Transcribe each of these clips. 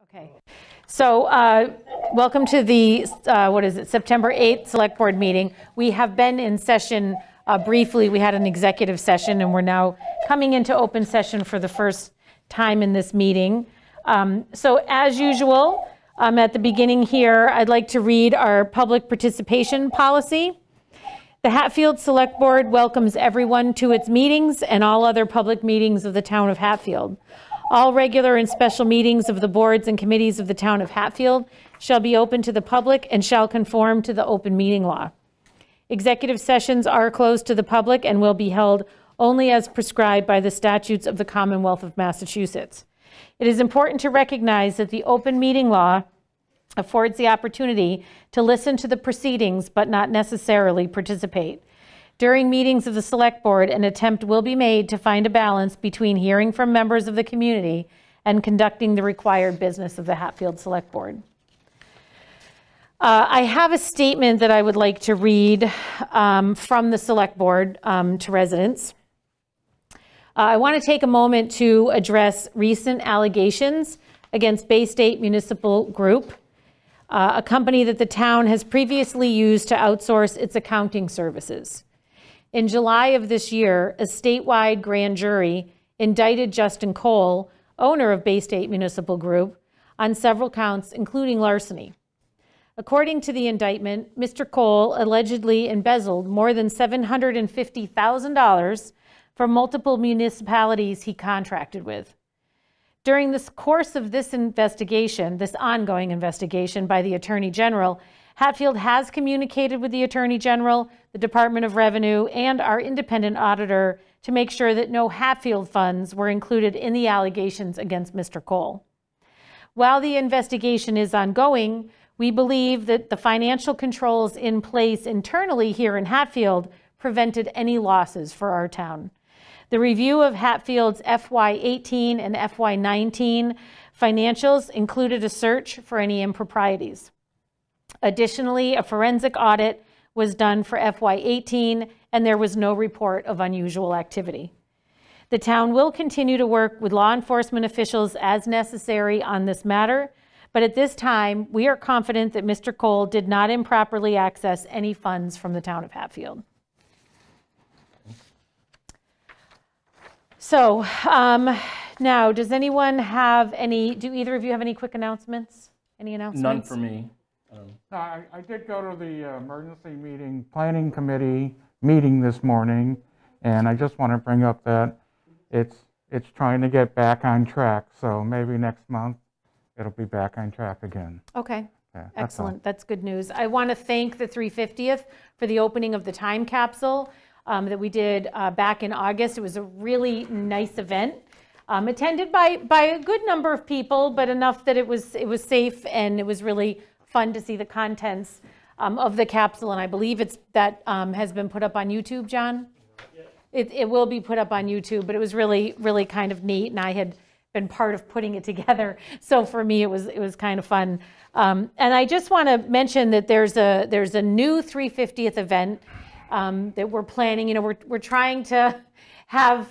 Okay, so welcome to the, September 8th Select Board meeting. We have been in session briefly. We had an executive session and we're now coming into open session for the first time in this meeting. So as usual, at the beginning here, I'd like to read our public participation policy. The Hatfield Select Board welcomes everyone to its meetings and all other public meetings of the town of Hatfield. All regular and special meetings of the boards and committees of the town of Hatfield shall be open to the public and shall conform to the open meeting law. Executive sessions are closed to the public and will be held only as prescribed by the statutes of the Commonwealth of Massachusetts. It is important to recognize that the open meeting law affords the opportunity to listen to the proceedings but not necessarily participate. During meetings of the Select Board, an attempt will be made to find a balance between hearing from members of the community and conducting the required business of the Hatfield Select Board. I have a statement that I would like to read from the Select Board to residents. I want to take a moment to address recent allegations against Bay State Municipal Group, a company that the town has previously used to outsource its accounting services. In July of this year, a statewide grand jury indicted Justin Cole, owner of Bay State Municipal Group, on several counts, including larceny. According to the indictment, Mr. Cole allegedly embezzled more than $750,000 from multiple municipalities he contracted with. During the course of this investigation, this ongoing investigation by the Attorney General, Hatfield has communicated with the Attorney General, the Department of Revenue, and our independent auditor to make sure that no Hatfield funds were included in the allegations against Mr. Cole. While the investigation is ongoing, we believe that the financial controls in place internally here in Hatfield prevented any losses for our town. The review of Hatfield's FY18 and FY19 financials included a search for any improprieties. Additionally, a forensic audit was done for FY18 and there was no report of unusual activity. The town will continue to work with law enforcement officials as necessary on this matter, but at this time, we are confident that Mr. Cole did not improperly access any funds from the town of Hatfield. So now, does anyone have any, do either of you have any quick announcements? Any announcements? None for me. No, I did go to the emergency meeting, planning committee meeting this morning, and I just want to bring up that it's trying to get back on track. So maybe next month it'll be back on track again. Okay. Yeah, Excellent. That's good news. I want to thank the 350th for the opening of the time capsule that we did back in August. It was a really nice event, attended by a good number of people, but enough that it was safe and it was really fun to see the contents of the capsule. And I believe that has been put up on YouTube, John? It will be put up on YouTube, but it was really, really kind of neat. And I had been part of putting it together. So for me, it was kind of fun. And I just want to mention that there's a new 350th event that we're planning. You know, we're trying to have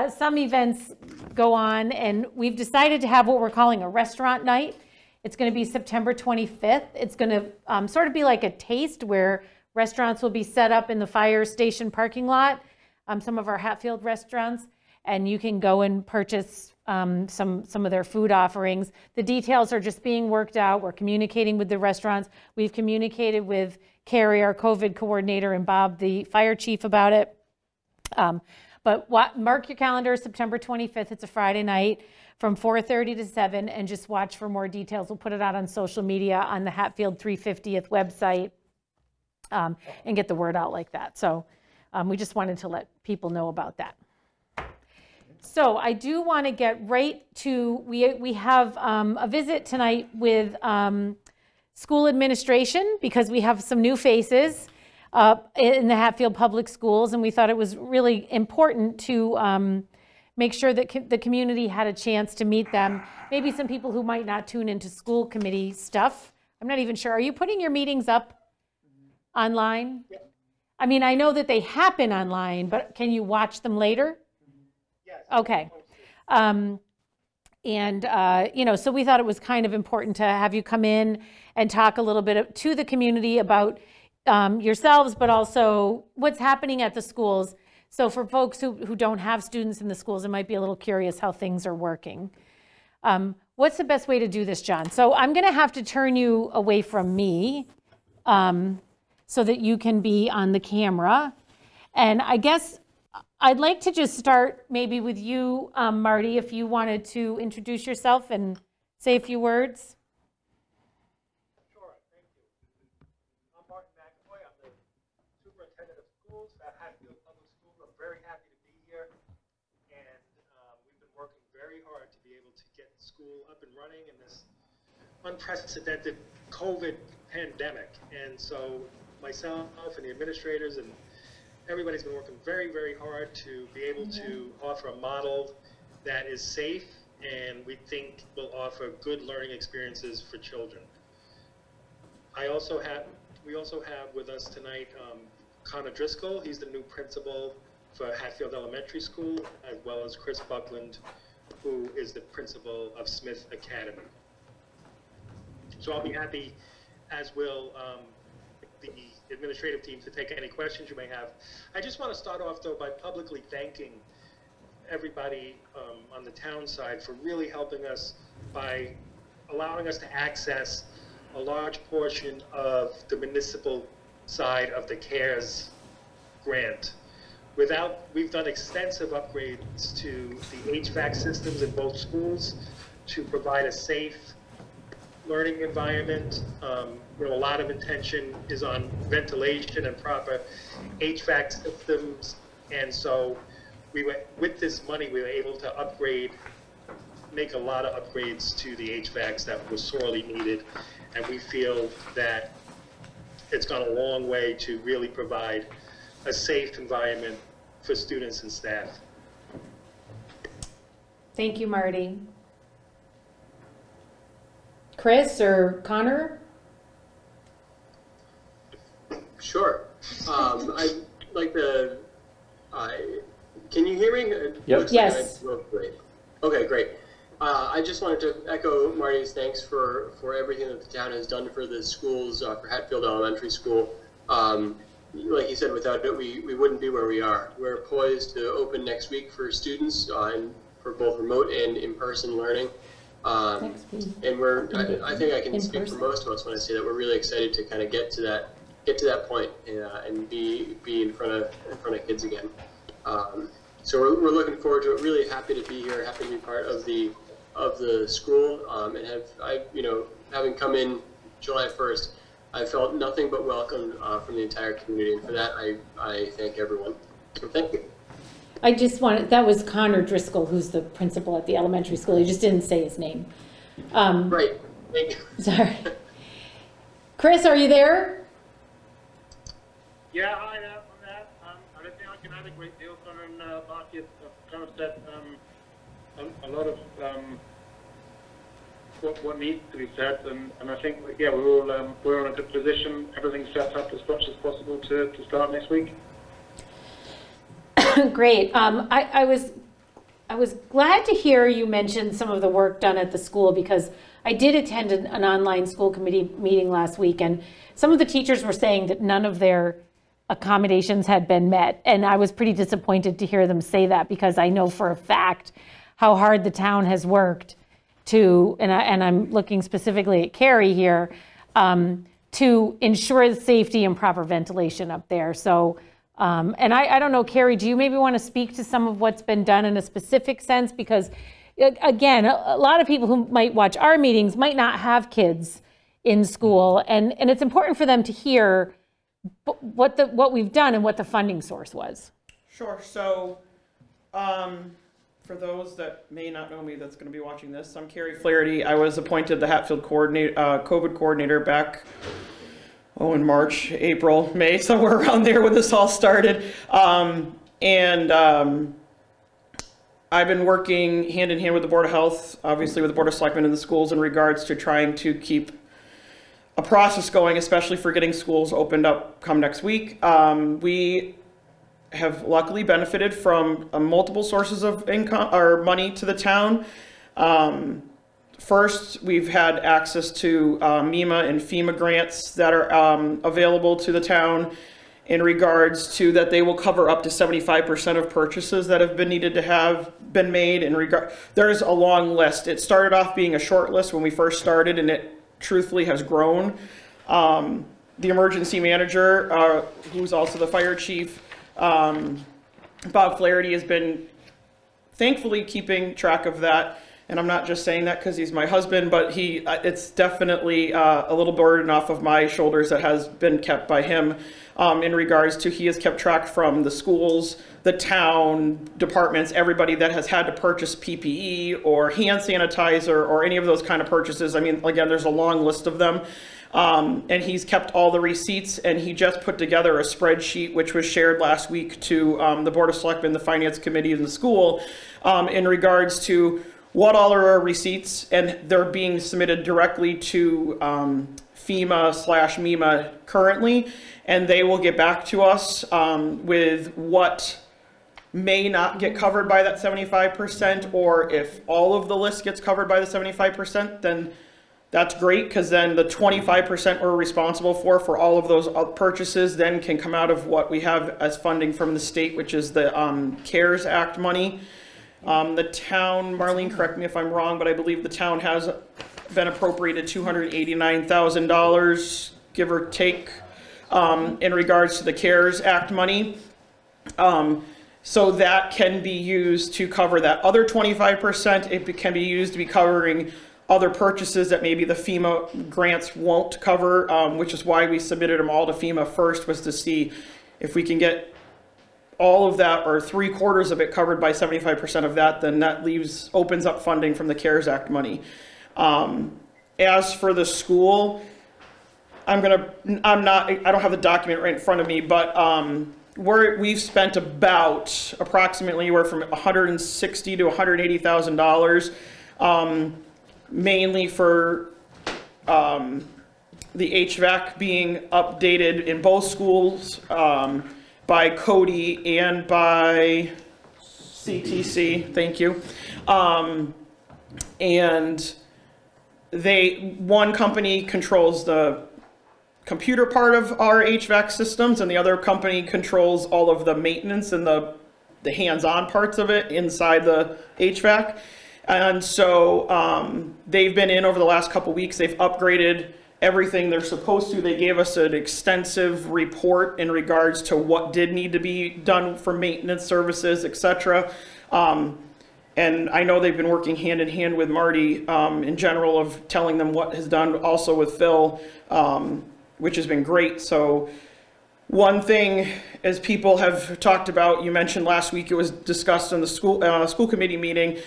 some events go on, and we've decided to have what we're calling a restaurant night. It's going to be September 25th. It's going to sort of be like a taste where restaurants will be set up in the fire station parking lot, some of our Hatfield restaurants, and you can go and purchase some of their food offerings. The details are just being worked out. We're communicating with the restaurants. We've communicated with Carrie, our COVID coordinator, and Bob, the fire chief, about it. But mark your calendar, September 25th. It's a Friday night from 4:30 to 7, and just watch for more details. We'll put it out on social media on the Hatfield 350th website and get the word out like that. So we just wanted to let people know about that. So I do want to get right to, we have a visit tonight with school administration because we have some new faces in the Hatfield Public Schools, and we thought it was really important to make sure that the community had a chance to meet them. Maybe some people who might not tune into school committee stuff. I'm not even sure. Are you putting your meetings up online? Yeah. I mean, I know that they happen online, but can you watch them later? Yes. Okay. You know, so we thought it was kind of important to have you come in and talk a little bit to the community about yourselves, but also what's happening at the schools. So for folks who don't have students in the schools, it might be a little curious how things are working. What's the best way to do this, John? So I'm going to have to turn you away from me so that you can be on the camera. And I guess I'd like to just start maybe with you, Marty, if you wanted to introduce yourself and say a few words. Sure, thank you. I'm Martin McAvoy. I'm the superintendent of schools at Hatfield Public Schools. I'm very happy to be here. And we've been working very hard to be able to get school up and running in this unprecedented COVID pandemic. And so myself and the administrators and everybody's been working very, very hard to be able to offer a model that is safe and we think will offer good learning experiences for children. We also have with us tonight Connor Driscoll. He's the new principal for Hatfield Elementary School, as well as Chris Buckland, who is the principal of Smith Academy. So I'll be happy, as will the administrative team, to take any questions you may have. I just want to start off, though, by publicly thanking everybody on the town side for really helping us by allowing us to access a large portion of the municipal side of the CARES grant. We've done extensive upgrades to the HVAC systems in both schools to provide a safe learning environment. You know, a lot of attention is on ventilation and proper HVAC systems, and so with this money we were able to make a lot of upgrades to the HVACs that were sorely needed, and we feel that it's gone a long way to really provide a safe environment for students and staff. Thank you, Marty. Chris or Connor? Sure. I'd like to, can you hear me? Yep. Yes. Great. Okay, great. I just wanted to echo Marty's thanks for everything that the town has done for the schools, for Hatfield Elementary School. Like you said, without it, we wouldn't be where we are. We're poised to open next week for students and for both remote and in-person learning. And I think I can speak for most of us when I say that we're really excited to kind of get to that point and be in front of kids again. So we're looking forward to it. Really happy to be here. Happy to be part of the school. And having come in July 1st, I felt nothing but welcome from the entire community, and for that I thank everyone. So thank you. I just wanted, that was Connor Driscoll, who's the principal at the elementary school. He just didn't say his name. Right. Thank you. Sorry. Chris, are you there? Yeah, hi there on that. I don't think I can add a great deal. Connor and Marty have kind of said a lot of what needs to be said, and I think we're in a good position. Everything's set up as much as possible to start next week. Great. I was glad to hear you mention some of the work done at the school, because I did attend an online school committee meeting last week, and some of the teachers were saying that none of their accommodations had been met, and I was pretty disappointed to hear them say that, because I know for a fact how hard the town has worked to, and I'm looking specifically at Carrie here, to ensure the safety and proper ventilation up there. So, and I don't know, Carrie, do you maybe want to speak to some of what's been done in a specific sense? Because again, a lot of people who might watch our meetings might not have kids in school, and it's important for them to hear what we've done and what the funding source was. Sure. So, for those that may not know me that's going to be watching this, I'm Carrie Flaherty. I was appointed the Hatfield COVID coordinator back, in March, April, May, somewhere around there when this all started. I've been working hand in hand with the Board of Health, obviously with the Board of Selectmen and the schools, in regards to trying to keep a process going, especially for getting schools opened up come next week. We have luckily benefited from multiple sources of income or money to the town. First, we've had access to MEMA and FEMA grants that are available to the town in regards to that they will cover up to 75% of purchases that have been needed to have been made. There's a long list. It started off being a short list when we first started, and it truthfully has grown. The emergency manager, who's also the fire chief, Bob Flaherty, has been thankfully keeping track of that. And I'm not just saying that because he's my husband, but it's definitely a little burden off of my shoulders that has been kept by him in regards to he has kept track from the schools, the town departments, everybody that has had to purchase PPE or hand sanitizer or any of those kind of purchases. I mean, again, there's a long list of them. And he's kept all the receipts, and he just put together a spreadsheet which was shared last week to the Board of Selectmen, the Finance Committee, and the school in regards to what all are our receipts, and they're being submitted directly to FEMA/MEMA currently, and they will get back to us with what may not get covered by that 75%, or if all of the list gets covered by the 75%, then that's great, because then the 25% we're responsible for all of those purchases then can come out of what we have as funding from the state, which is the CARES Act money. The town, Marlene, correct me if I'm wrong, but I believe the town has been appropriated $289,000, give or take, in regards to the CARES Act money. So that can be used to cover that other 25%. It can be used to be covering other purchases that maybe the FEMA grants won't cover, which is why we submitted them all to FEMA first, was to see if we can get all of that or 3/4 of it covered by 75% of that, then that opens up funding from the CARES Act money. As for the school, I don't have the document right in front of me, but we've spent approximately anywhere from $160,000 to $180,000, mainly for the HVAC being updated in both schools, by Cody and by CTC, thank you. And one company controls the computer part of our HVAC systems, and the other company controls all of the maintenance and the hands-on parts of it inside the HVAC. And so they've been in over the last couple weeks. They've upgraded everything they're supposed to. They gave us an extensive report in regards to what did need to be done for maintenance services, etc. And I know they've been working hand in hand with Marty in general of telling them what has done, also with Phil, which has been great. So one thing, as people have talked about, you mentioned last week, it was discussed in the school committee meeting.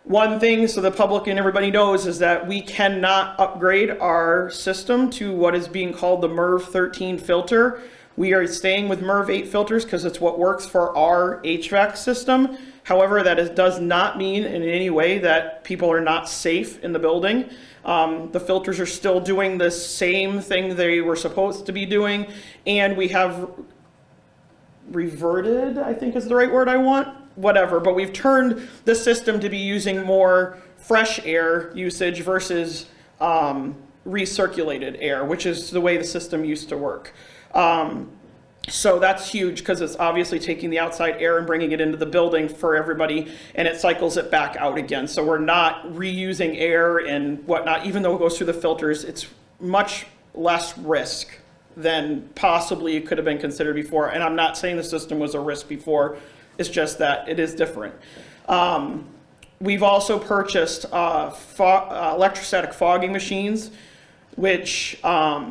One thing, so the public and everybody knows, is that we cannot upgrade our system to what is being called the MERV 13 filter. We are staying with MERV 8 filters because it's what works for our HVAC system. However, that does not mean in any way that people are not safe in the building. The filters are still doing the same thing they were supposed to be doing, and we have reverted, I think is the right word I want, whatever, but we've turned the system to be using more fresh air usage versus recirculated air, which is the way the system used to work. So that's huge because it's obviously taking the outside air and bringing it into the building for everybody, and it cycles it back out again. So we're not reusing air and whatnot. Even though it goes through the filters, it's much less risk than possibly it could have been considered before. And I'm not saying the system was a risk before. It's just that it is different. We've also purchased electrostatic fogging machines, which they're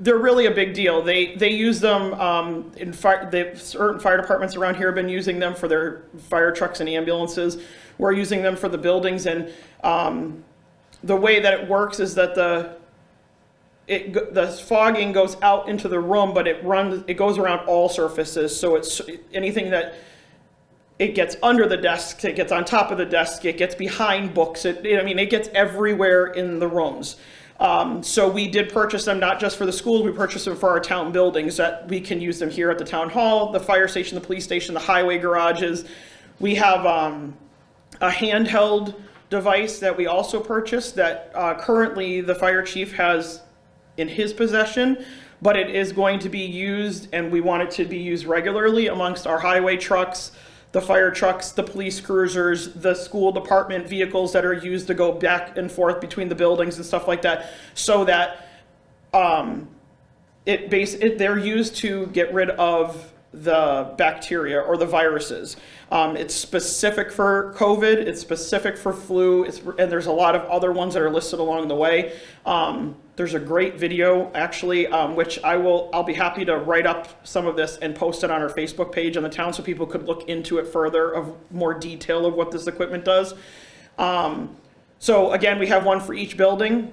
really a big deal. They use them in certain fire departments around here have been using them for their fire trucks and ambulances. We're using them for the buildings, and the way that it works is that the fogging goes out into the room, but it goes around all surfaces. So it's anything that it gets under the desk, it gets on top of the desk, it gets behind books. It gets everywhere in the rooms. So we did purchase them not just for the schools, we purchased them for our town buildings that we can use them here at the town hall, the fire station, the police station, the highway garages. We have a handheld device that we also purchased that currently the fire chief has in his possession, but it is going to be used, and we want it to be used regularly amongst our highway trucks, the fire trucks, the police cruisers, the school department vehicles that are used to go back and forth between the buildings and stuff like that, so that they're used to get rid of the bacteria or the viruses. It's specific for COVID, it's specific for flu, and there's a lot of other ones that are listed along the way. There's a great video actually, which I'll be happy to write up some of this and post it on our Facebook page on the town so people could look into it further of more detail of what this equipment does. So again, we have one for each building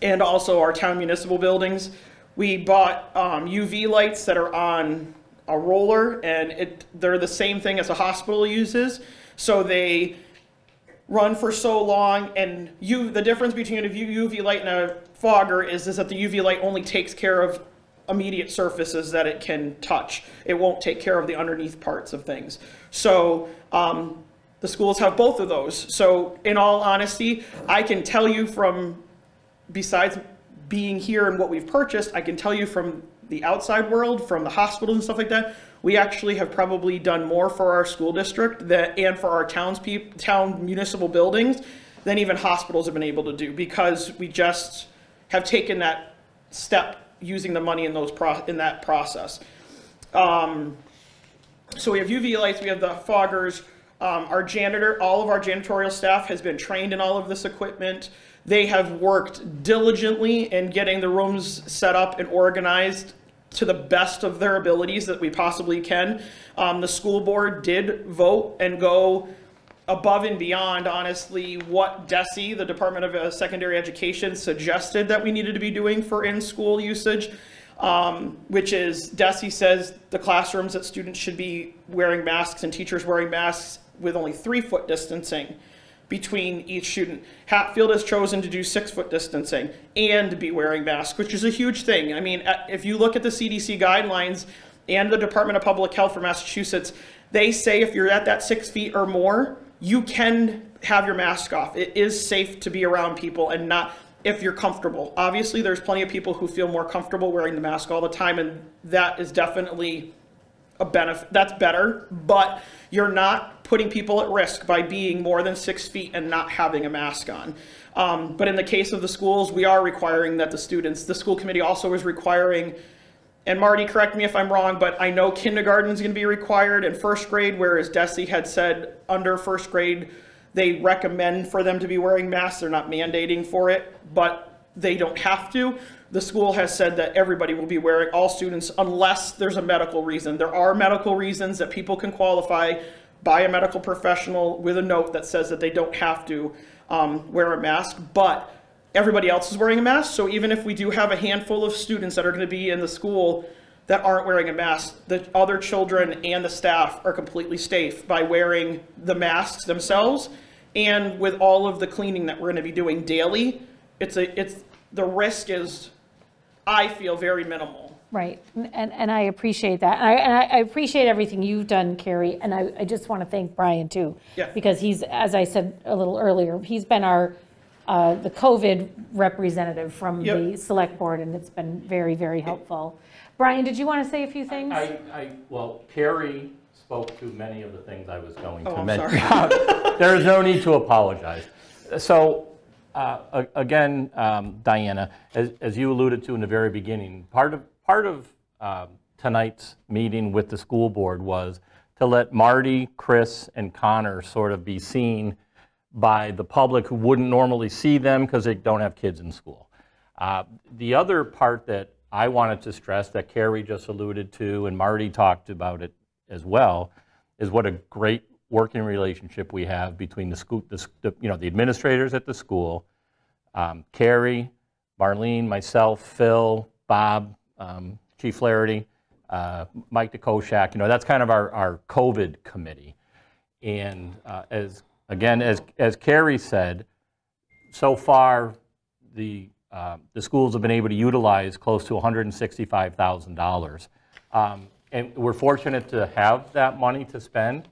and also our town municipal buildings. We bought UV lights that are on a roller, and they're the same thing as a hospital uses. So they run for so long, and the difference between a UV light and a fogger is that the UV light only takes care of immediate surfaces that it can touch. It won't take care of the underneath parts of things. So the schools have both of those. So in all honesty, I can tell you besides being here and what we've purchased, I can tell you from the outside world, from the hospitals and stuff like that, we actually have probably done more for our school district and for our town municipal buildings than even hospitals have been able to do, because we just have taken that step using the money in that process. So we have UV lights, we have the foggers, all of our janitorial staff has been trained in all of this equipment. They have worked diligently in getting the rooms set up and organized to the best of their abilities that we possibly can. The school board did vote and go above and beyond, honestly, what DESE, the Department of Secondary Education, suggested that we needed to be doing for in-school usage, which is DESE says the classrooms that students should be wearing masks and teachers wearing masks with only 3-foot distancing between each student. Hatfield has chosen to do 6-foot distancing and be wearing masks, which is a huge thing. I mean, if you look at the CDC guidelines and the Department of Public Health for Massachusetts, they say if you're at that 6 feet or more, you can have your mask off. It is safe to be around people, and not if you're comfortable. Obviously, there's plenty of people who feel more comfortable wearing the mask all the time, and that is definitely a benefit. That's better, but you're not putting people at risk by being more than 6 feet and not having a mask on. But in the case of the schools, we are requiring that the school committee also is requiring, and Marty, correct me if I'm wrong, but I know kindergarten is going to be required and first grade, whereas DESE had said under first grade, they recommend for them to be wearing masks. They're not mandating for it, but they don't have to. The school has said that everybody will be wearing, all students, unless there's a medical reason. There are medical reasons that people can qualify by a medical professional with a note that says that they don't have to wear a mask, but everybody else is wearing a mask. So even if we do have a handful of students that are going to be in the school that aren't wearing a mask, the other children and the staff are completely safe by wearing the masks themselves. And with all of the cleaning that we're going to be doing daily, the risk is, I feel, very minimal. Right, and I appreciate that. And I appreciate everything you've done, Carrie, and I just want to thank Brian too. Yeah. Because he's, as I said a little earlier, he's been the COVID representative from the select board, and it's been very, very helpful. Brian, did you want to say a few things? Well, Carrie spoke to many of the things I was going to I'm mention. sorry. There is no need to apologize. So again, Diana, as you alluded to in the very beginning, part of tonight's meeting with the school board was to let Marty, Chris, and Connor sort of be seen by the public who wouldn't normally see them because they don't have kids in school. The other part that I wanted to stress that Carrie just alluded to, and Marty talked about it as well, is what a great working relationship we have between the school, the administrators at the school, Carrie, Marlene, myself, Phil, Bob, Chief Flaherty, Mike DeKoschak. That's kind of our COVID committee. And as Carrie said, so far the schools have been able to utilize close to $165,000. And we're fortunate to have that money to spend.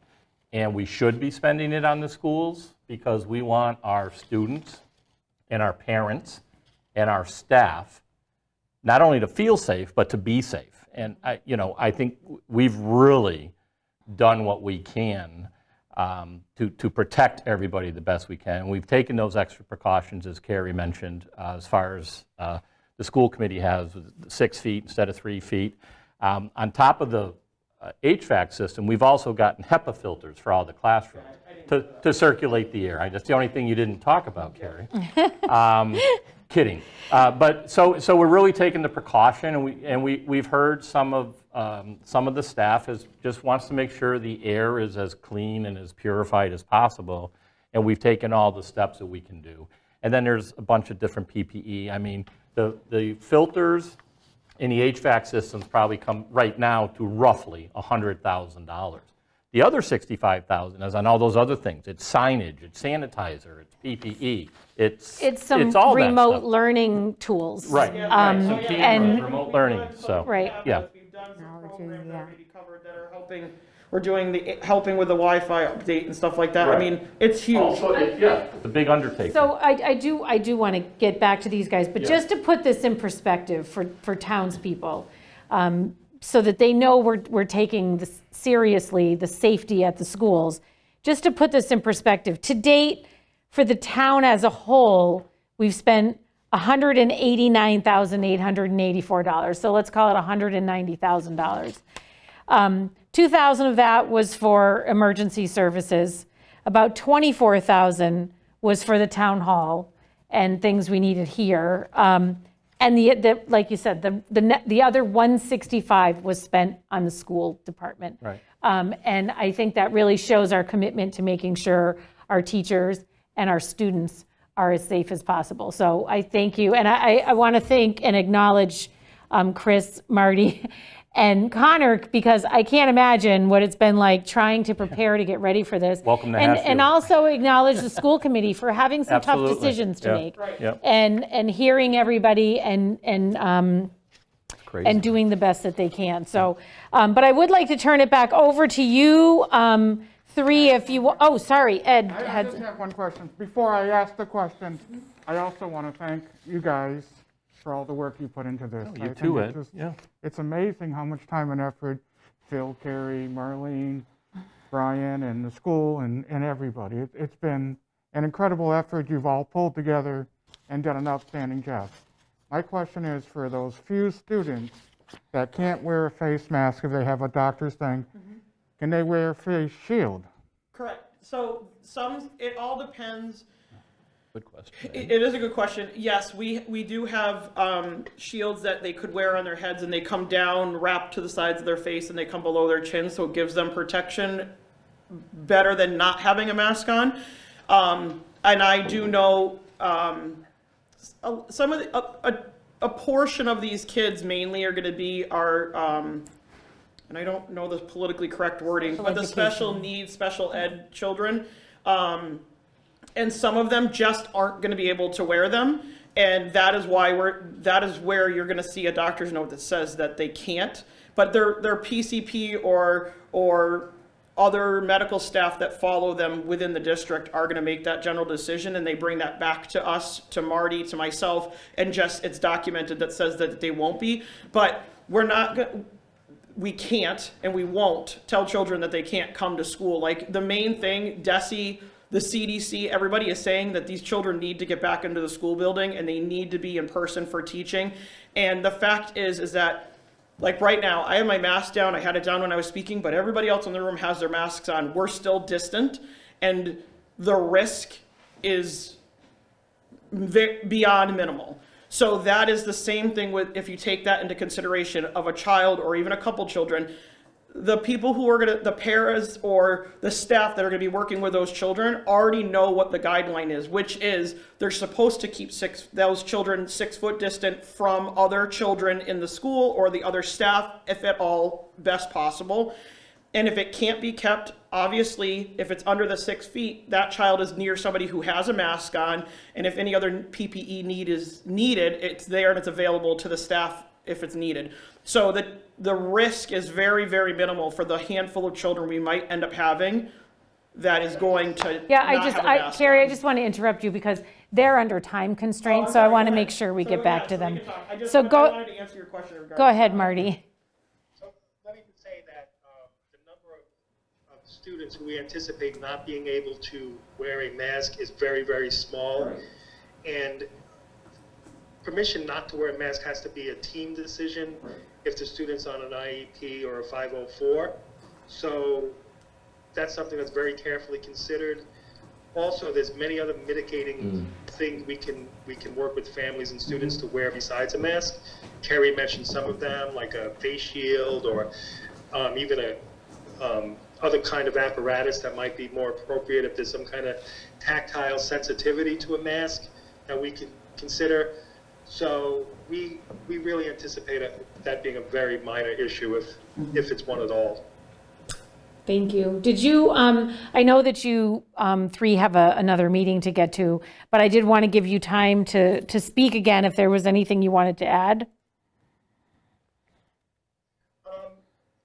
and we should be spending it on the schools because we want our students and our parents and our staff not only to feel safe, but to be safe. And I think we've really done what we can to protect everybody the best we can. And we've taken those extra precautions, as Carrie mentioned, as far as the school committee has, 6 feet instead of 3 feet. On top of the HVAC system, we've also gotten HEPA filters for all the classrooms to circulate the air. That's the only thing you didn't talk about, Carrie. Kidding. But so we're really taking the precaution, and we've heard some of the staff just wants to make sure the air is as clean and as purified as possible, and we've taken all the steps that we can do. And then there's a bunch of different PPE. I mean, the filters in the HVAC systems probably come right now to roughly $100,000. The other $65,000 is on all those other things. It's signage, it's sanitizer, it's PPE, it's some all that remote stuff. learning tools. Right. Some cameras, and remote learning. So right. Yeah. We've done some programs already covered that are helping. We're doing helping with the Wi-Fi update and stuff like that. Right. I mean, it's huge. Also, it's a big undertaking. So I do want to get back to these guys, but just to put this in perspective for townspeople, so that they know we're taking this seriously, the safety at the schools. Just to put this in perspective, to date, for the town as a whole, we've spent $189,884. So let's call it $190,000. 2,000 of that was for emergency services. About 24,000 was for the town hall and things we needed here. And like you said, the other 165 was spent on the school department. Right. And I think that really shows our commitment to making sure our teachers and our students are as safe as possible. So I thank you. And I want to thank and acknowledge Chris, Marty, and Connor, because I can't imagine what it's been like trying to prepare to get ready for this. Welcome to and, Hatfield. and also acknowledge the school committee for having some tough Absolutely. decisions to Yeah. make. Right. Yep. And hearing everybody and Crazy. doing the best that they can. So, but I would like to turn it back over to you three if you, oh, sorry, Ed I had. just have one question. Before I ask the question, I also want to thank you guys for all the work you put into this. You I too, think Ed. Yeah. It's amazing how much time and effort Phil, Carrie, Marlene, Brian, and the school, and everybody. It's been an incredible effort you've all pulled together and done an outstanding job. My question is for those few students that can't wear a face mask if they have a doctor's thing, can they wear a face shield? Correct. So it all depends. Good question. It is a good question. Yes, we do have shields that they could wear on their heads, and they come down, wrapped to the sides of their face, and they come below their chin, so it gives them protection better than not having a mask on. And I do know some of a portion of these kids mainly are going to be our, and I don't know the politically correct wording, but the special needs, special ed children. And some of them just aren't going to be able to wear them, and that is where you're going to see a doctor's note that says that they can't. But their PCP or other medical staff that follow them within the district are going to make that general decision, and they bring that back to us, to Marty, to myself, and just it's documented that says that they won't be. But we can't and we won't tell children that they can't come to school. Like the main thing, DESE, the CDC, everybody is saying that these children need to get back into the school building and they need to be in person for teaching. And the fact is that, like right now, I have my mask down. I had it down when I was speaking, but everybody else in the room has their masks on. We're still distant, and the risk is beyond minimal. So that is the same thing with, if you take that into consideration of a child or even a couple children, the people who are the paras or the staff that are gonna be working with those children already know what the guideline is, which is they're supposed to keep those children 6 foot distant from other children in the school or the other staff, if at all best possible. And if it can't be kept, obviously, if it's under the 6 feet, that child is near somebody who has a mask on. And if any other PPE need is needed, it's there and it's available to the staff if it's needed. So the risk is very, very minimal for the handful of children we might end up having that is going to Yeah, not have a mask Carrie, I on. just want to interrupt you because they're under time constraints, so I sorry, want to go make ahead. sure we So, get back yeah, to so we them. can talk. I just So I go, wanted to answer your question regarding. go ahead, Marty. So let me just say that the number of students who we anticipate not being able to wear a mask is very, very small. Right. And permission not to wear a mask has to be a team decision if the student's on an IEP or a 504. So that's something that's very carefully considered. Also, there's many other mitigating things we can work with families and students to wear besides a mask. Carrie mentioned some of them, like a face shield or even a other kind of apparatus that might be more appropriate if there's some kind of tactile sensitivity to a mask that we can consider. So we really anticipate that being a very minor issue if it's one at all. Thank you. Did you, I know that you three have another meeting to get to, but I did want to give you time to speak again if there was anything you wanted to add.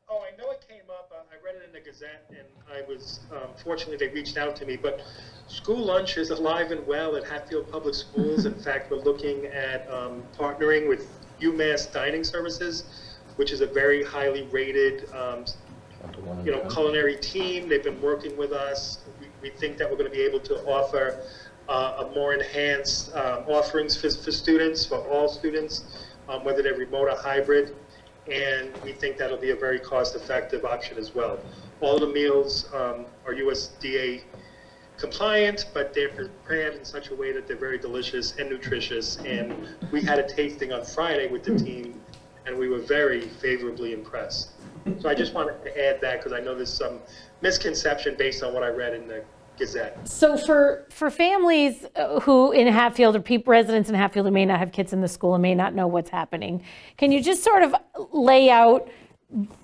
Oh, I know it came up. I read it in the Gazette, and I was fortunately they reached out to me. But school lunch is alive and well at Hatfield Public Schools. In fact, we're looking at partnering with UMass Dining Services, which is a very highly rated culinary team. They've been working with us. We think that we're going to be able to offer a more enhanced offerings for students, for all students, whether they're remote or hybrid. And we think that'll be a very cost-effective option as well. All the meals are USDA compliant, but they're prepared in such a way that they're very delicious and nutritious. And we had a tasting on Friday with the team, and we were very favorably impressed. So I just wanted to add that because I know there's some misconception based on what I read in the Gazette. So for families who in Hatfield or residents in Hatfield who may not have kids in the school and may not know what's happening, can you just sort of lay out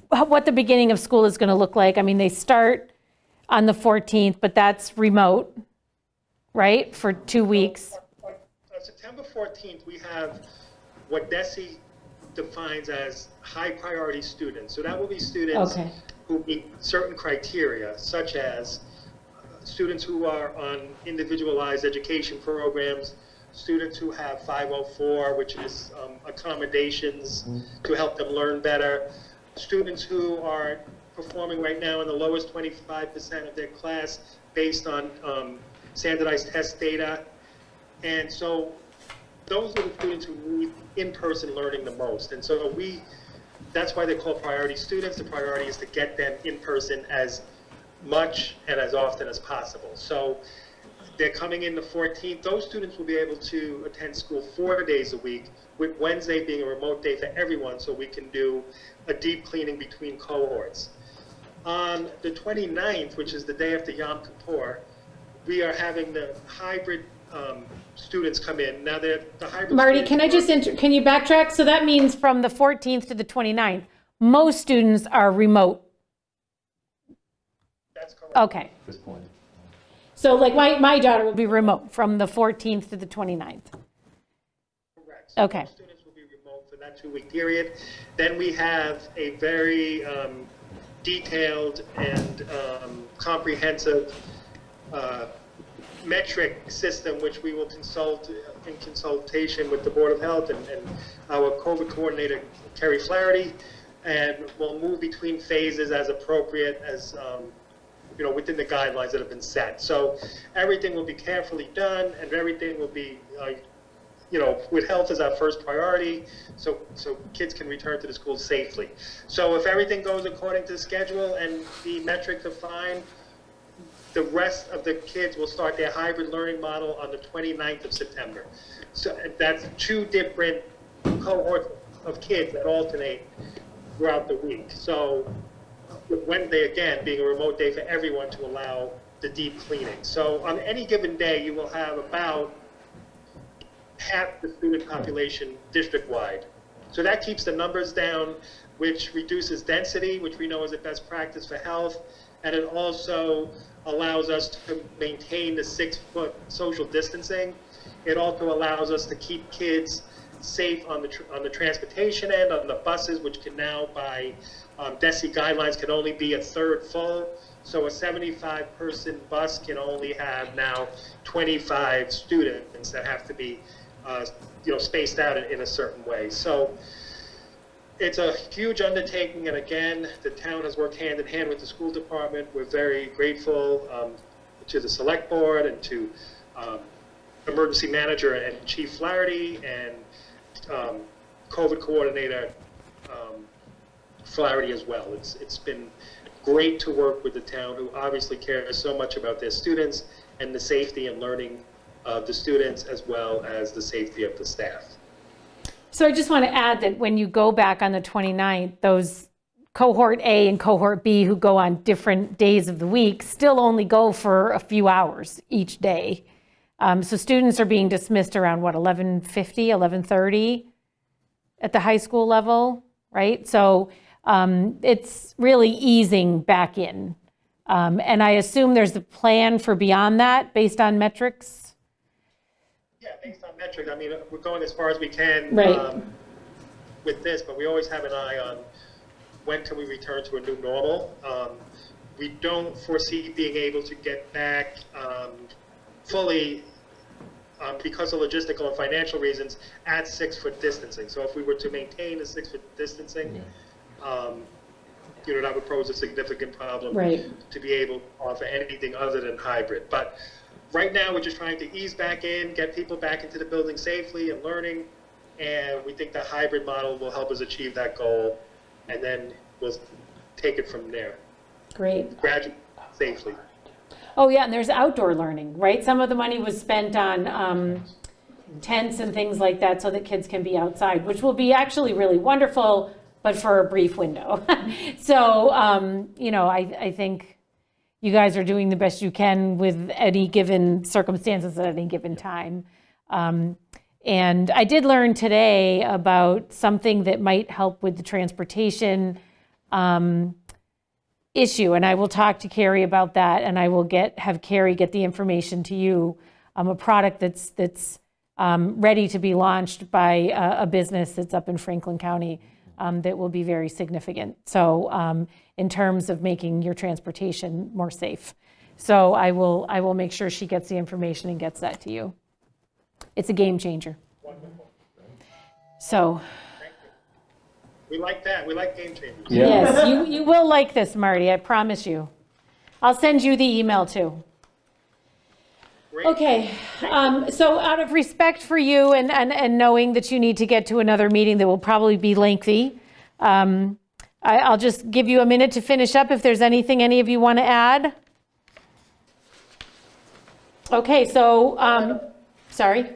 what the beginning of school is going to look like? I mean, they start on the 14th, but that's remote, right, for 2 weeks. On September 14th, we have what DESE defines as high priority students. So that will be students who meet certain criteria, such as students who are on individualized education programs, students who have 504, which is accommodations to help them learn better, students who are performing right now in the lowest 25% of their class based on standardized test data. And so those are the students who need in-person learning the most. And so that's why they're called priority students. The priority is to get them in person as much and as often as possible. So they're coming in the 14th. Those students will be able to attend school 4 days a week, with Wednesday being a remote day for everyone, so we can do a deep cleaning between cohorts. On the 29th, which is the day after Yom Kippur, we are having the hybrid students come in. Now the hybrid Marty, can I just can you backtrack? So that means from the 14th to the 29th, most students are remote. That's correct. Okay. Good point. So like my daughter will be remote from the 14th to the 29th. Correct. So Okay. most students will be remote for that 2-week period. Then we have a very detailed and comprehensive metric system, which we will consult in consultation with the Board of Health and our COVID coordinator, Carrie Flaherty, and we'll move between phases as appropriate as within the guidelines that have been set. So everything will be carefully done, and everything will be with health as our first priority, so kids can return to the school safely. So if everything goes according to the schedule and the metrics are fine, the rest of the kids will start their hybrid learning model on the 29th of September. So that's 2 different cohorts of kids that alternate throughout the week. So with Wednesday, again, being a remote day for everyone to allow the deep cleaning. So on any given day, you will have about half the student population district-wide. So that keeps the numbers down, which reduces density, which we know is a best practice for health, and it also allows us to maintain the 6-foot social distancing. It also allows us to keep kids safe on the transportation end, on the buses, which can now, by DESE guidelines, can only be a third full. So a 75-person bus can only have now 25 students that have to be, spaced out in a certain way. So it's a huge undertaking, and again, the town has worked hand in hand with the school department. We're very grateful to the select board and to emergency manager and Chief Flaherty and COVID coordinator Flaherty as well. It's been great to work with the town, who obviously cares so much about their students and the safety and learning of the students, as well as the safety of the staff. So I just want to add that when you go back on the 29th, those cohort A and cohort B who go on different days of the week still only go for a few hours each day. So students are being dismissed around, what, 11:50, 11:30 at the high school level, right? So it's really easing back in. And I assume there's a plan for beyond that based on metrics? Yeah, based on metrics. I mean, we're going as far as we can Right. With this, but we always have an eye on when can we return to a new normal. We don't foresee being able to get back fully because of logistical and financial reasons at 6-foot distancing. So if we were to maintain the 6-foot distancing, that would pose a significant problem to be able to offer anything other than hybrid. But right now, we're just trying to ease back in, get people back into the building safely and learning, and we think the hybrid model will help us achieve that goal, and then we'll take it from there. Great. Gradually, safely. Oh, yeah, and there's outdoor learning, right? Some of the money was spent on tents and things like that so that kids can be outside, which will be actually really wonderful, but for a brief window. So, I think you guys are doing the best you can with any given circumstances at any given time. And I did learn today about something that might help with the transportation issue, and I will talk to Carrie about that, and I will have Carrie get the information to you. A product that's ready to be launched by a business that's up in Franklin County that will be very significant. So in terms of making your transportation more safe. So I will make sure she gets the information and gets that to you. It's a game changer. Wonderful. So. We like that. We like game changers. Yeah. Yes, you will like this, Marty, I promise you. I'll send you the email too. Great. Okay, so out of respect for you and knowing that you need to get to another meeting that will probably be lengthy, I'll just give you a minute to finish up if there's anything any of you want to add. Okay, so, sorry.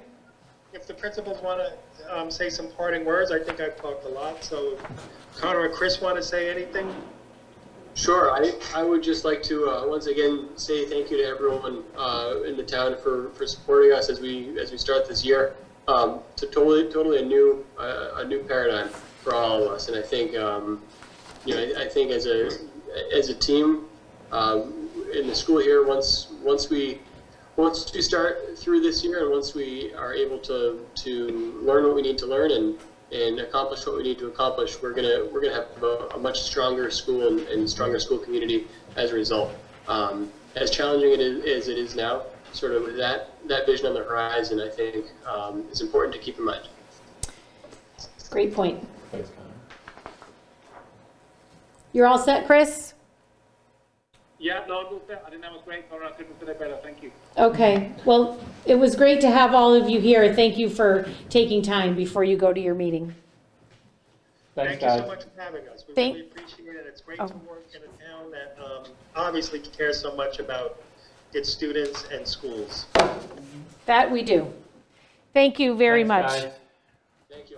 If the principals want to say some parting words, I think I've talked a lot. So Connor or Chris want to say anything? Sure. I would just like to once again say thank you to everyone in the town for supporting us as we start this year. It's totally a new paradigm for all of us, and I think I think as a team in the school here, once we start through this year, and once we are able to learn what we need to learn and accomplish what we need to accomplish, we're gonna have a much stronger school and stronger school community as a result. As challenging as it is now, sort of with that vision on the horizon, I think is important to keep in mind. Great point. Thanks, Connor. You're all set, Chris? Yeah, no, I think that was great. Connor, I couldn't put it better. Thank you. Okay, well, it was great to have all of you here. Thank you for taking time before you go to your meeting. Thanks, Thank you guys. so much for having us. We really appreciate it. It's great to work in a town that obviously cares so much about its students and schools. That we do. Thank you very Thanks, much. guys. Thank you.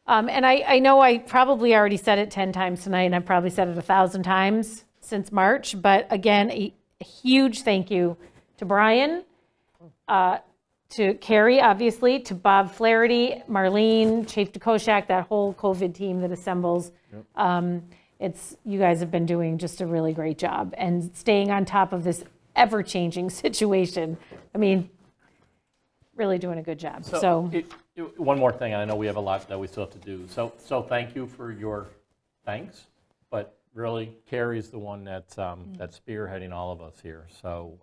And I know I probably already said it 10 times tonight, and I've probably said it 1,000 times since March, but again, a huge thank you to Brian, to Carrie, obviously, to Bob Flaherty, Marlene, Chief DeKoschak, that whole COVID team that assembles. You guys have been doing just a really great job and staying on top of this ever-changing situation. I mean, really doing a good job. So One more thing, I know we have a lot that we still have to do. So thank you for your thanks, but really, Carrie's the one that's spearheading all of us here. So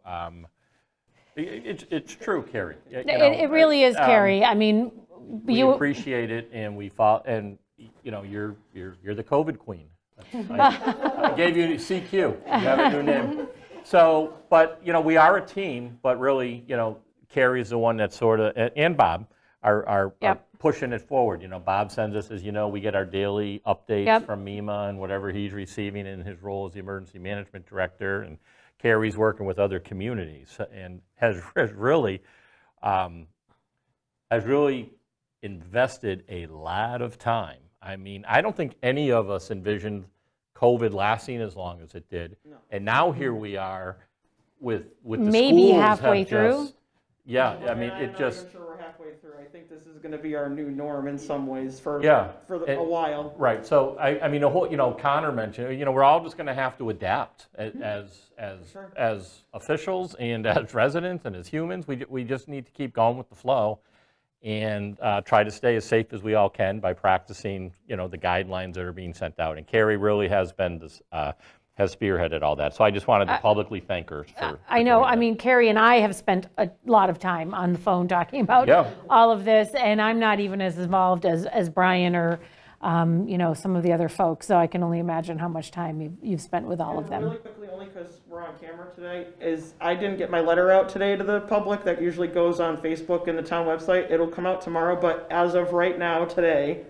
it's true, Carrie. It really is, Carrie. I mean, we appreciate it, and we follow, and you're the COVID queen. I gave you CQ. You have a new name. So, but we are a team. But really, Carrie's the one that's sort of, and Bob are pushing it forward. Bob sends us, as we get our daily updates from MEMA and whatever he's receiving in his role as the emergency management director, and Carrie's working with other communities and has really invested a lot of time. I mean, I don't think any of us envisioned COVID lasting as long as it did. No. And now here we are with the maybe schools halfway through. I mean, it just. I'm sure we're halfway through. I think this is going to be our new norm in some ways for a while. Right. So I mean, the whole, Connor mentioned, we're all just going to have to adapt as officials and as residents and as humans. We just need to keep going with the flow and try to stay as safe as we all can by practicing, the guidelines that are being sent out. And Carrie really has been this, has spearheaded all that. So I just wanted to publicly thank her for I know. I mean, Carrie and I have spent a lot of time on the phone talking about all of this, and I'm not even as involved as Brian or some of the other folks. So I can only imagine how much time you've spent with all of them. Really quickly, only because we're on camera today, is I didn't get my letter out today to the public. That usually goes on Facebook and the town website. It'll come out tomorrow, but as of right now, today,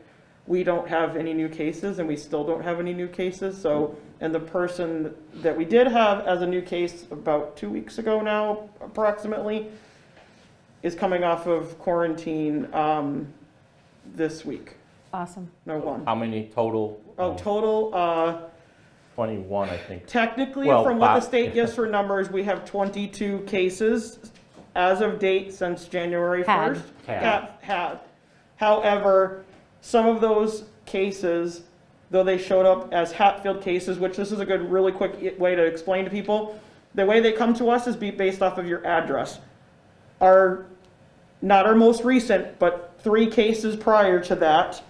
we don't have any new cases, and we still don't have any new cases. So, and the person that we did have as a new case about 2 weeks ago now, approximately, is coming off of quarantine this week. Awesome. No, one. How many total? Total. 21, I think. Technically, from what the state gives for numbers, we have 22 cases as of date since January 1st. Had. However, some of those cases, though they showed up as Hatfield cases, which this is a good, really quick way to explain to people, the way they come to us is based off of your address. Not our most recent, but 3 cases prior to that,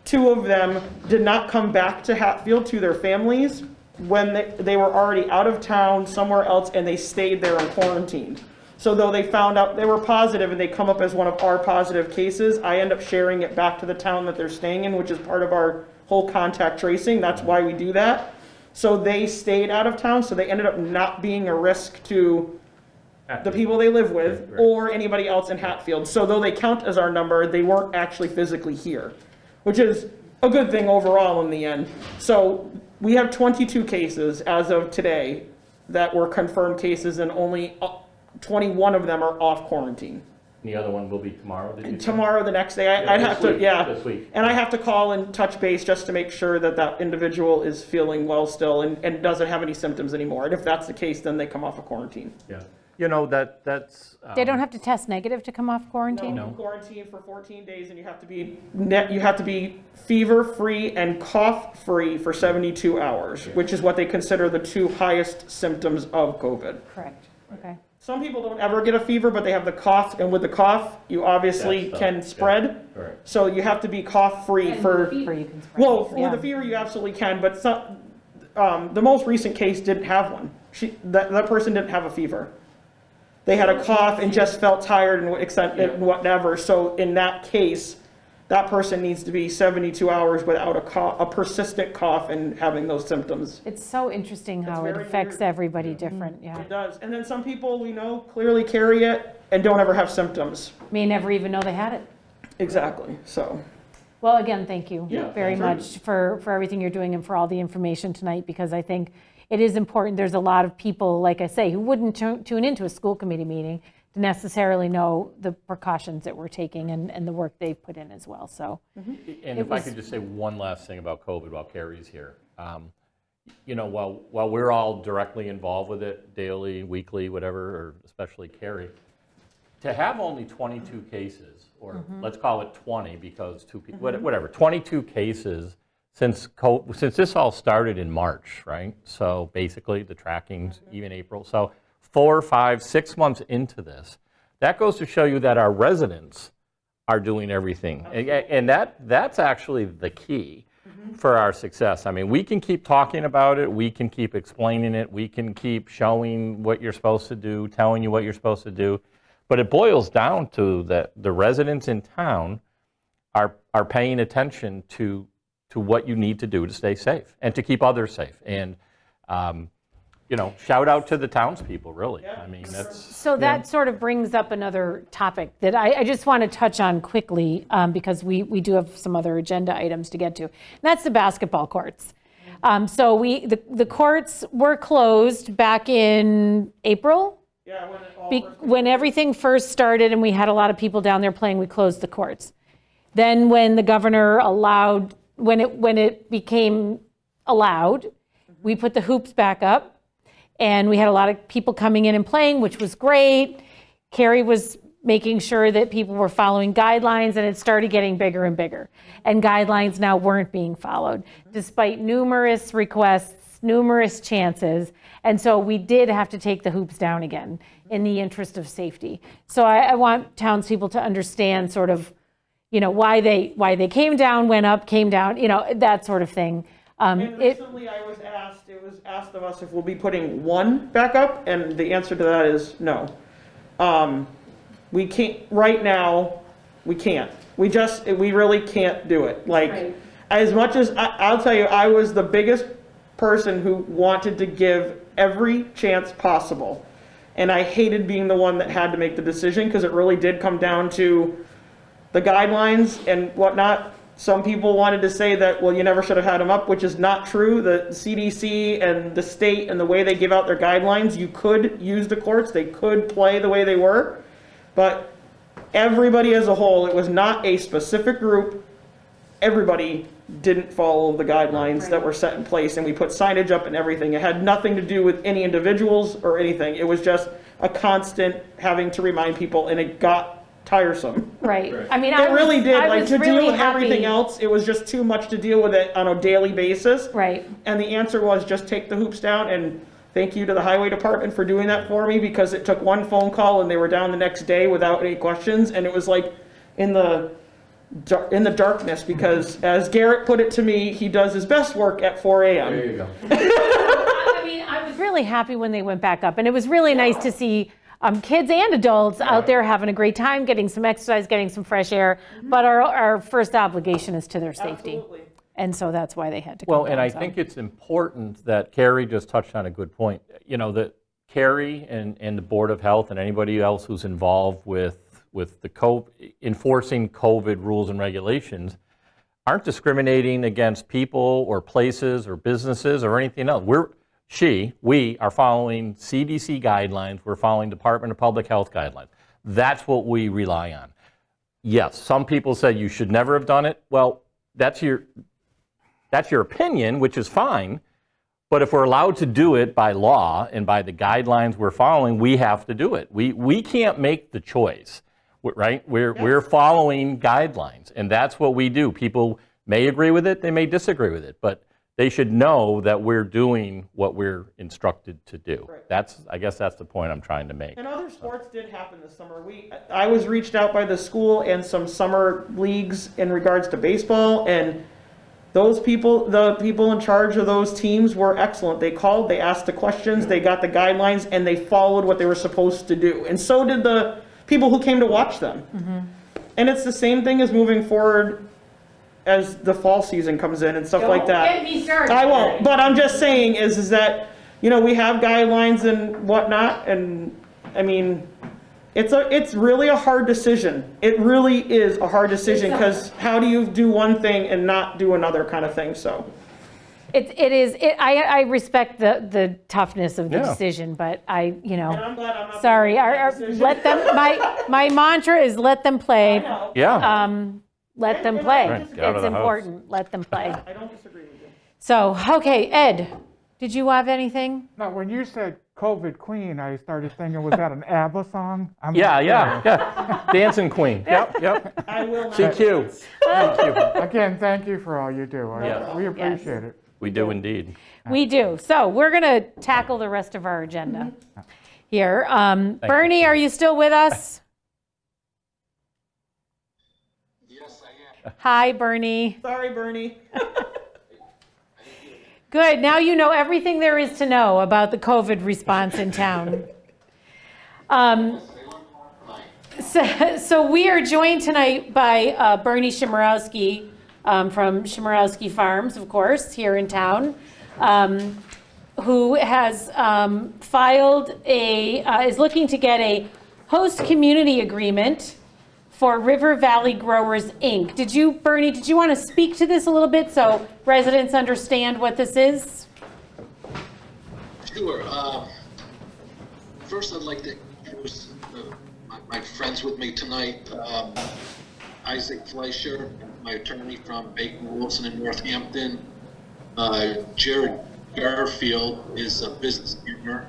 2 of them did not come back to Hatfield to their families when they were already out of town somewhere else, and they stayed there in quarantine. So though they found out they were positive and they come up as one of our positive cases, I end up sharing it back to the town that they're staying in, which is part of our whole contact tracing. That's why we do that. So they stayed out of town, so they ended up not being a risk to the people they live with or anybody else in Hatfield. So though they count as our number, they weren't actually physically here, which is a good thing overall in the end. So we have 22 cases as of today that were confirmed cases, and only 21 of them are off quarantine. The other one will be tomorrow? Tomorrow, the next day. I'd have to, This week. And I have to call and touch base just to make sure that that individual is feeling well still and doesn't have any symptoms anymore. And if that's the case, then they come off of quarantine. Yeah. That's... They don't have to test negative to come off quarantine? No, quarantine for 14 days, and you have to be fever-free and cough-free for 72 hours, which is what they consider the 2 highest symptoms of COVID. Correct. Okay. Some people don't ever get a fever, but they have the cough, and with the cough, you obviously can spread. Yeah. Right. So you have to be cough-free for... With the fever you can spread. Well, with the fever you absolutely can, but the most recent case didn't have one. That person didn't have a fever. They had a cough and just felt tired and whatever. So in that case, that person needs to be 72 hours without a persistent cough and having those symptoms. It's so interesting how it affects everybody different. Yeah. It does. And then some people we know clearly carry it and don't ever have symptoms. May never even know they had it. Exactly. So. Well, again, thank you very much for everything you're doing and for all the information tonight, because I think it is important. There's a lot of people, like I say, who wouldn't tune into a school committee meeting to necessarily know the precautions that we're taking and the work they've put in as well. So, and if I could just say one last thing about COVID while Carrie's here. While we're all directly involved with it, daily, weekly, whatever, or especially Carrie, to have only 22 cases, or let's call it 20 because whatever, 22 cases since this all started in March, right? So basically the tracking's even April. So 4, 5, 6 months into this, that goes to show you that our residents are doing everything. And that's actually the key. for our success. I mean, we can keep talking about it, we can keep explaining it, we can keep showing what you're supposed to do, telling you what you're supposed to do, but it boils down to that the residents in town are paying attention to what you need to do to stay safe and to keep others safe. And you know, shout out to the townspeople, really. I mean, that's... So that sort of brings up another topic that I just want to touch on quickly, because we do have some other agenda items to get to. And that's the basketball courts. So the courts were closed back in April. Yeah, when it all When everything first started and we had a lot of people down there playing, we closed the courts. Then when the governor allowed, when it became allowed, we put the hoops back up. And we had a lot of people coming in and playing, which was great. Carrie was making sure that people were following guidelines, and it started getting bigger and bigger. And guidelines now weren't being followed, despite numerous requests, numerous chances. And so we did have to take the hoops down again in the interest of safety. So I want townspeople to understand sort of, you know, why they came down, went up, came down, you know, that sort of thing. And recently it was asked of us if we'll be putting one back up, and the answer to that is no. We can't, right now, we can't. We really can't do it. Like, Right. As much as, I'll tell you, I was the biggest person who wanted to give every chance possible. And I hated being the one that had to make the decision, because it really did come down to the guidelines and whatnot. Some people wanted to say that, well, you never should have had them up, which is not true. The CDC and the state and the way they give out their guidelines, you could use the courts, they could play the way they were, but everybody as a whole, it was not a specific group, everybody didn't follow the guidelines that were set in place, and we put signage up and everything. It had nothing to do with any individuals or anything. It was just a constant having to remind people, and it got tiresome. Right. I mean, It really did. Like, to deal with happy. everything else, it was just too much to deal with it on a daily basis. Right. And the answer was just take the hoops down, and thank you to the highway department for doing that for me, because it took one phone call and they were down the next day without any questions. And it was like in the darkness, because as Garrett put it to me, he does his best work at 4 a.m. There you go. I mean, I was really happy when they went back up, and it was really nice to see kids and adults out there having a great time, getting some exercise, getting some fresh air. But our first obligation is to their safety. Absolutely. And so that's why they had to come Well, down, and I so. think it's important that Carrie just touched on a good point. You know, that Carrie and the Board of Health and anybody else who's involved with the enforcing COVID rules and regulations aren't discriminating against people or places or businesses or anything else. We are following CDC guidelines, we're following Department of Public Health guidelines. That's what we rely on. Yes, some people say you should never have done it. Well, that's your opinion, which is fine, but if we're allowed to do it by law and by the guidelines we're following, we have to do it. We can't make the choice, right? We're following guidelines, and that's what we do. People may agree with it, they may disagree with it, but they should know that we're doing what we're instructed to do. Right. I guess that's the point I'm trying to make. And other sports did happen this summer. I was reached out by the school and some summer leagues in regards to baseball, and those people, the people in charge of those teams, were excellent. They called, they asked the questions, they got the guidelines, and they followed what they were supposed to do. And so did the people who came to watch them. Mm-hmm. And it's the same thing as moving forward as the fall season comes in and stuff like that. Don't get me started. I won't, but I'm just saying is that, you know, we have guidelines and whatnot, and I mean, it's really a hard decision. It really is a hard decision, because how do you do one thing and not do another kind of thing, so. I respect the toughness of the Yeah. decision, but And I'm glad I'm not. sorry, making that decision. let them, my mantra is let them play. I know. Yeah. Let them And play. Right, get out of It's the house. important, let them play. I don't disagree with you. So, okay, Ed, did you have anything? No, when you said COVID Queen, I started thinking, was that an ABBA song? I'm Yeah, not yeah, sure. yeah. Dancing Queen. Yep. I will not. CQ. Thank you. Again, thank you for all you do. Yes. We appreciate it. We do indeed. We do. So we're going to tackle the rest of our agenda here. Bernie, are you still with us? Yes, I am. Hi, Bernie. Sorry, Bernie. Good, now you know everything there is to know about the COVID response in town. So we are joined tonight by Bernie Shimorowski from Shimorowski Farms, of course, here in town, who has is looking to get a host community agreement for River Valley Growers, Inc. Bernie, did you want to speak to this a little bit so residents understand what this is? Sure. First, I'd like to introduce my friends with me tonight. Isaac Fleischer, my attorney from Bacon Wilson in Northampton. Jared Garfield is a business partner,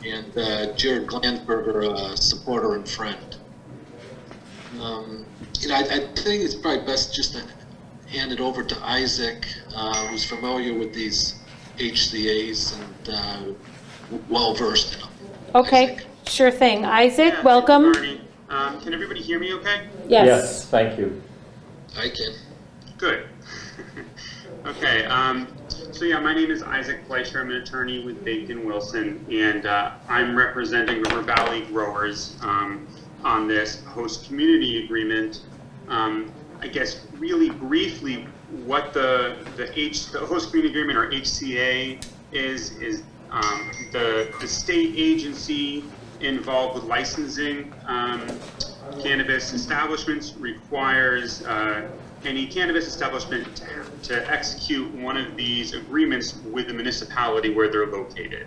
and Jared Glansberger, a supporter and friend. I think it's probably best just to hand it over to Isaac, who's familiar with these HCAs and well-versed in them. Okay, Isaac. sure thing. Isaac, Yeah, welcome. Bernie. Can everybody hear me okay? Yes. Thank you. I can. Good. Okay, so yeah, my name is Isaac Fleischer. I'm an attorney with Bacon Wilson, and I'm representing River Valley Growers on this host community agreement. I guess really briefly, what the host community agreement, or HCA, is the state agency involved with licensing cannabis establishments requires any cannabis establishment to execute one of these agreements with the municipality where they're located.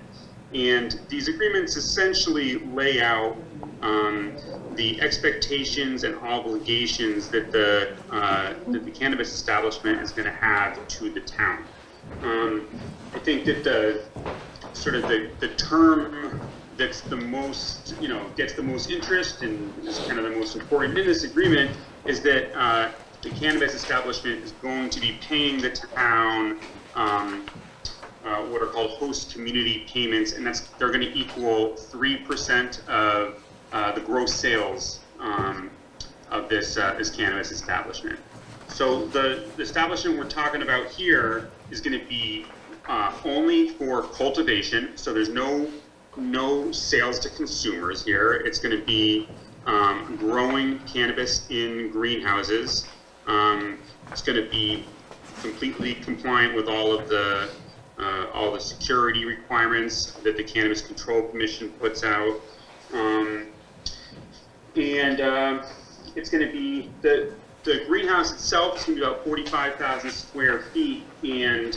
And these agreements essentially lay out the expectations and obligations that the cannabis establishment is going to have to the town. I think that the term that's the most, gets the most interest and is kind of the most important in this agreement is that the cannabis establishment is going to be paying the town what are called host community payments, and they're going to equal 3% of the gross sales of this cannabis establishment. So the establishment we're talking about here is going to be only for cultivation, so there's no sales to consumers here. It's going to be growing cannabis in greenhouses. It's going to be completely compliant with all the security requirements that the Cannabis Control Commission puts out. It's going to be, the greenhouse itself is going to be about 45,000 square feet, and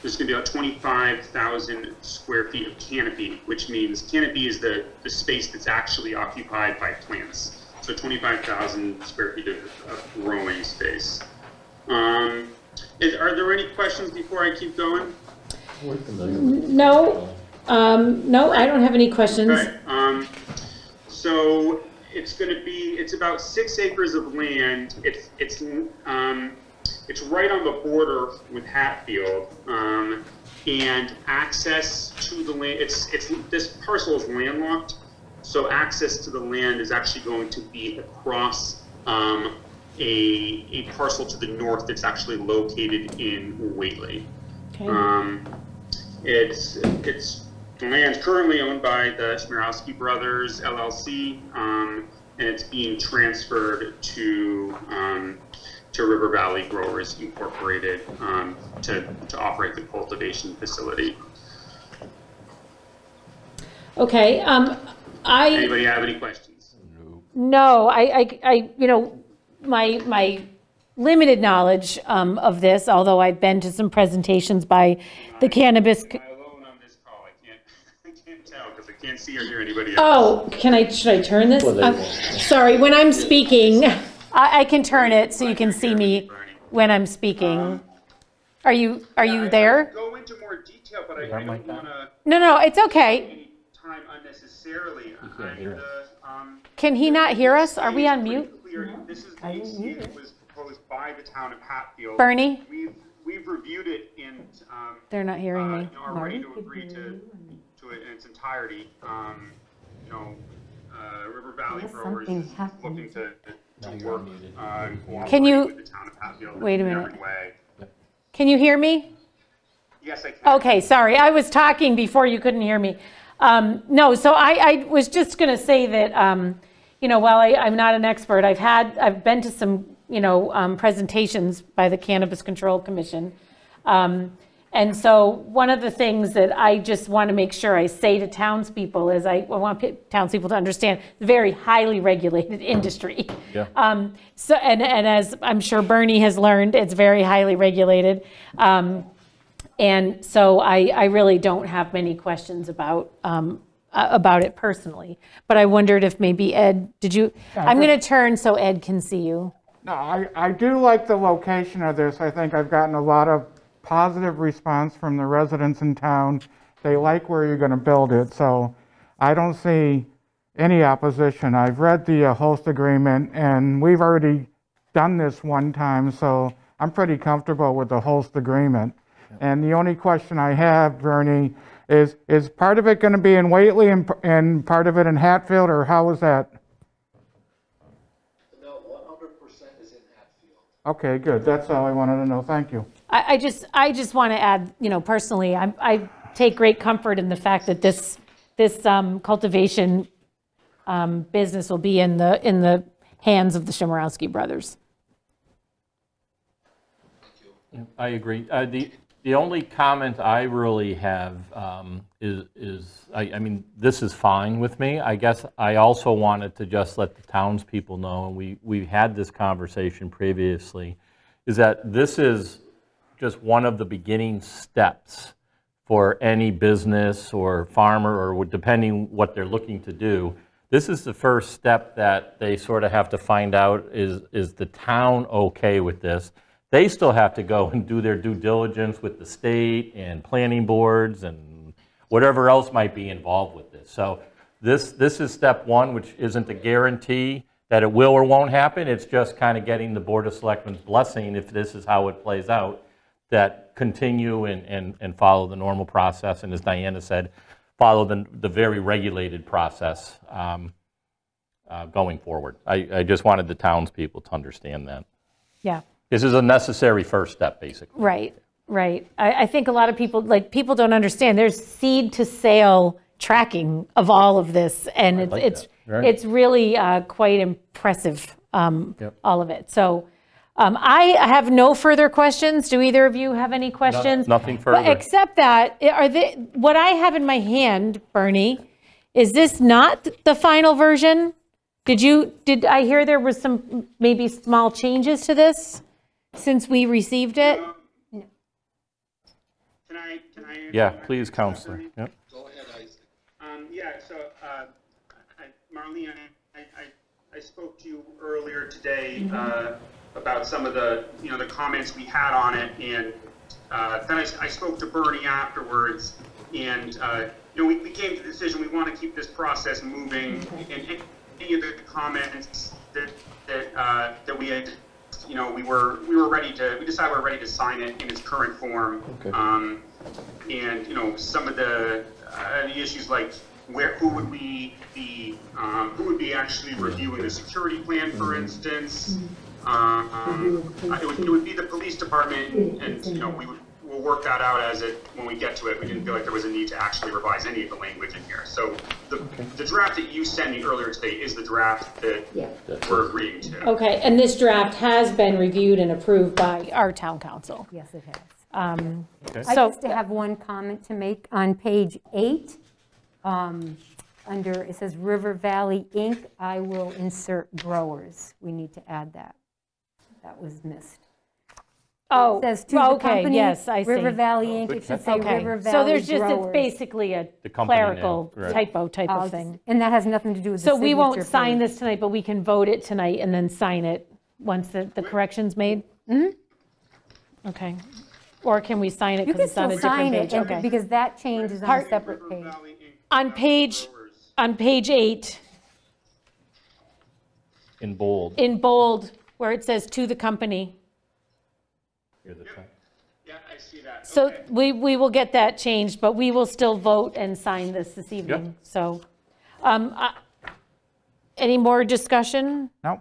there's going to be about 25,000 square feet of canopy, which means canopy is the space that's actually occupied by plants. So 25,000 square feet of growing space. Are there any questions before I keep going? No, no, I don't have any questions. Okay. So it's about 6 acres of land. It's right on the border with Hatfield, and access to the land. This parcel is landlocked, so access to the land is actually going to be across a parcel to the north that's actually located in Whately. Okay. The land's currently owned by the Shimorowski Brothers LLC, and it's being transferred to River Valley Growers Incorporated to operate the cultivation facility. Okay. Anybody have any questions? No, my limited knowledge of this, although I've been to some presentations by the cannabis. Am I alone on this call? I can't tell because I can't see or hear anybody else. Oh, should I turn this? Sorry, when I'm speaking, I can turn it so you can see me when I'm speaking. Are you there? Go into more detail, but I don't want to. No, it's okay. Any time unnecessarily. Can he not hear us? Are we on mute? This is the HCA that was proposed by the town of Hatfield. Bernie? We've reviewed it in. They're not hearing me. Are ready to agree to it in its entirety. River Valley Growers is looking to work and cooperate with the town of Hatfield wait a in minute. every way. Can you hear me? Yes, I can. Okay, sorry, I was talking before you couldn't hear me. No, so I was just going to say that, you know, while I'm not an expert, I've been to some, you know, presentations by the Cannabis Control Commission. And so one of the things that I just want to make sure I say to townspeople is I want townspeople to understand, it's a very highly regulated industry. Yeah. So, and as I'm sure Bernie has learned, it's very highly regulated. And so I really don't have many questions about it personally. But I wondered if maybe Ed, I'm going to turn so Ed can see you. No, I do like the location of this. I think I've gotten a lot of positive response from the residents in town. They like where you're going to build it, so I don't see any opposition. I've read the host agreement, and we've already done this one time, so I'm pretty comfortable with the host agreement. And the only question I have, Bernie, is part of it going to be in Whately and part of it in Hatfield, or how is that? No, 100% is in Hatfield. Okay, good. That's all I wanted to know. Thank you. I just want to add, you know, personally, I take great comfort in the fact that this cultivation business will be in the hands of the Shimorowski brothers. I agree. The only comment I really have is I mean, this is fine with me. I guess I also wanted to just let the townspeople know, and we had this conversation previously, is that this is just one of the beginning steps for any business or farmer, or depending what they're looking to do. This is the first step that they sort of have to find out, is the town okay with this? They still have to go and do their due diligence with the state and planning boards and whatever else might be involved with this. So this is step one, which isn't a guarantee that it will or won't happen. It's just kind of getting the Board of Selectmen's blessing, if this is how it plays out, that continue and follow the normal process, and as Diana said, follow the very regulated process going forward. I just wanted the townspeople to understand that. Yeah. This is a necessary first step, basically. Right, right. I think a lot of people, people don't understand, there's seed to sale tracking of all of this, and it's really quite impressive, all of it. So I have no further questions. Do either of you have any questions? Nothing further. Except that, what I have in my hand, Bernie, is this not the final version? Did I hear there was some maybe small changes to this since we received it? Can I? Yeah, please, Counselor. Yep. Go ahead, Isaac. Yeah, so Marlene, I spoke to you earlier today about some of the the comments we had on it, and then I spoke to Bernie afterwards, and we came to the decision we want to keep this process moving, and any of the comments that we had, we decided we were ready to sign it in its current form. Okay. And some of the issues like who would be actually reviewing the security plan, for instance. It would be the police department, and we'll work that out when we get to it. We didn't feel like there was a need to actually revise any of the language in here. So the draft that you sent me earlier today is the draft that we're agreeing to. Okay, and this draft has been reviewed and approved by our town council. Yes, it has. Okay. I just have one comment to make on page 8. Under, it says River Valley Inc., I will insert growers. We need to add that. That was missed. Oh, It says to the company, yes, I see. River Valley Inc., it should say Okay, River Valley so there's just, it's Growers. basically a The company name, clerical right. typo type of thing. And that has nothing to do with the So we won't signature sign page. this tonight, but we can vote it tonight and then sign it once the correction's made? Mm-hmm. Okay. Or can we sign it You because can it's on a still different sign page? it, Okay. because that change is on a separate page. On page 8, In bold. in bold, where it says to the company. Here's the thing. Yeah, I see that. So Okay. we will get that changed, but we will still vote and sign this evening. So, any more discussion? No?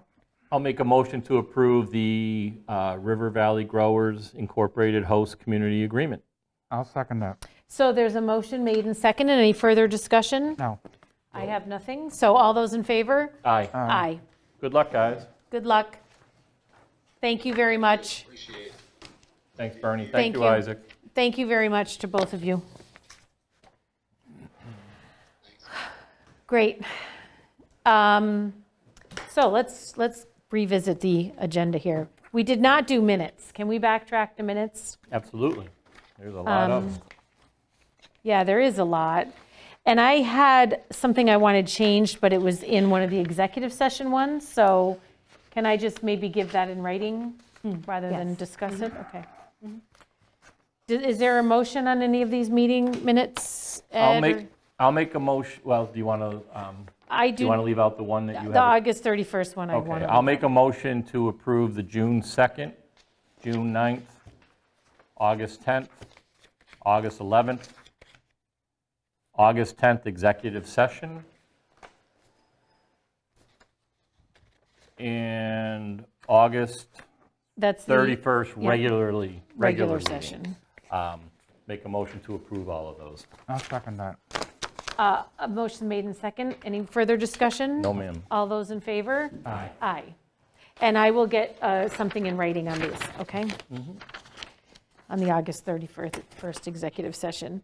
I'll make a motion to approve the River Valley Growers Incorporated Host Community Agreement. I'll second that. So there's a motion made and seconded. Any further discussion? No. I have nothing. So all those in favor? Aye. Aye. Good luck, guys. Good luck. Thank you very much. Appreciate it. Thanks, Bernie. Thank Thank you, you. Isaac. Thank you very much to both of you. Great. So let's revisit the agenda here. We did not do minutes. Can we backtrack to minutes? Absolutely. There's a lot of them. Yeah, there is a lot. And I had something I wanted changed, but it was in one of the executive session ones. So can I just maybe give that in writing rather than Yes. discuss it? Okay. Is there a motion on any of these meeting minutes? Ed, or- I'll make a motion, well, do you want to, I do you want to do, leave out the one that you the have? August 31st one I Okay, wanted. I'll make a motion to approve the June 2nd, June 9th, August 10th, August 11th, August 10th executive session, and August That's the 31st yeah, regular regular meeting. session. Make a motion to approve all of those. I'll second that. A motion made in second. Any further discussion? No, ma'am. All those in favor? Aye. Aye. And I will get something in writing on these, okay? On the August 31st executive session.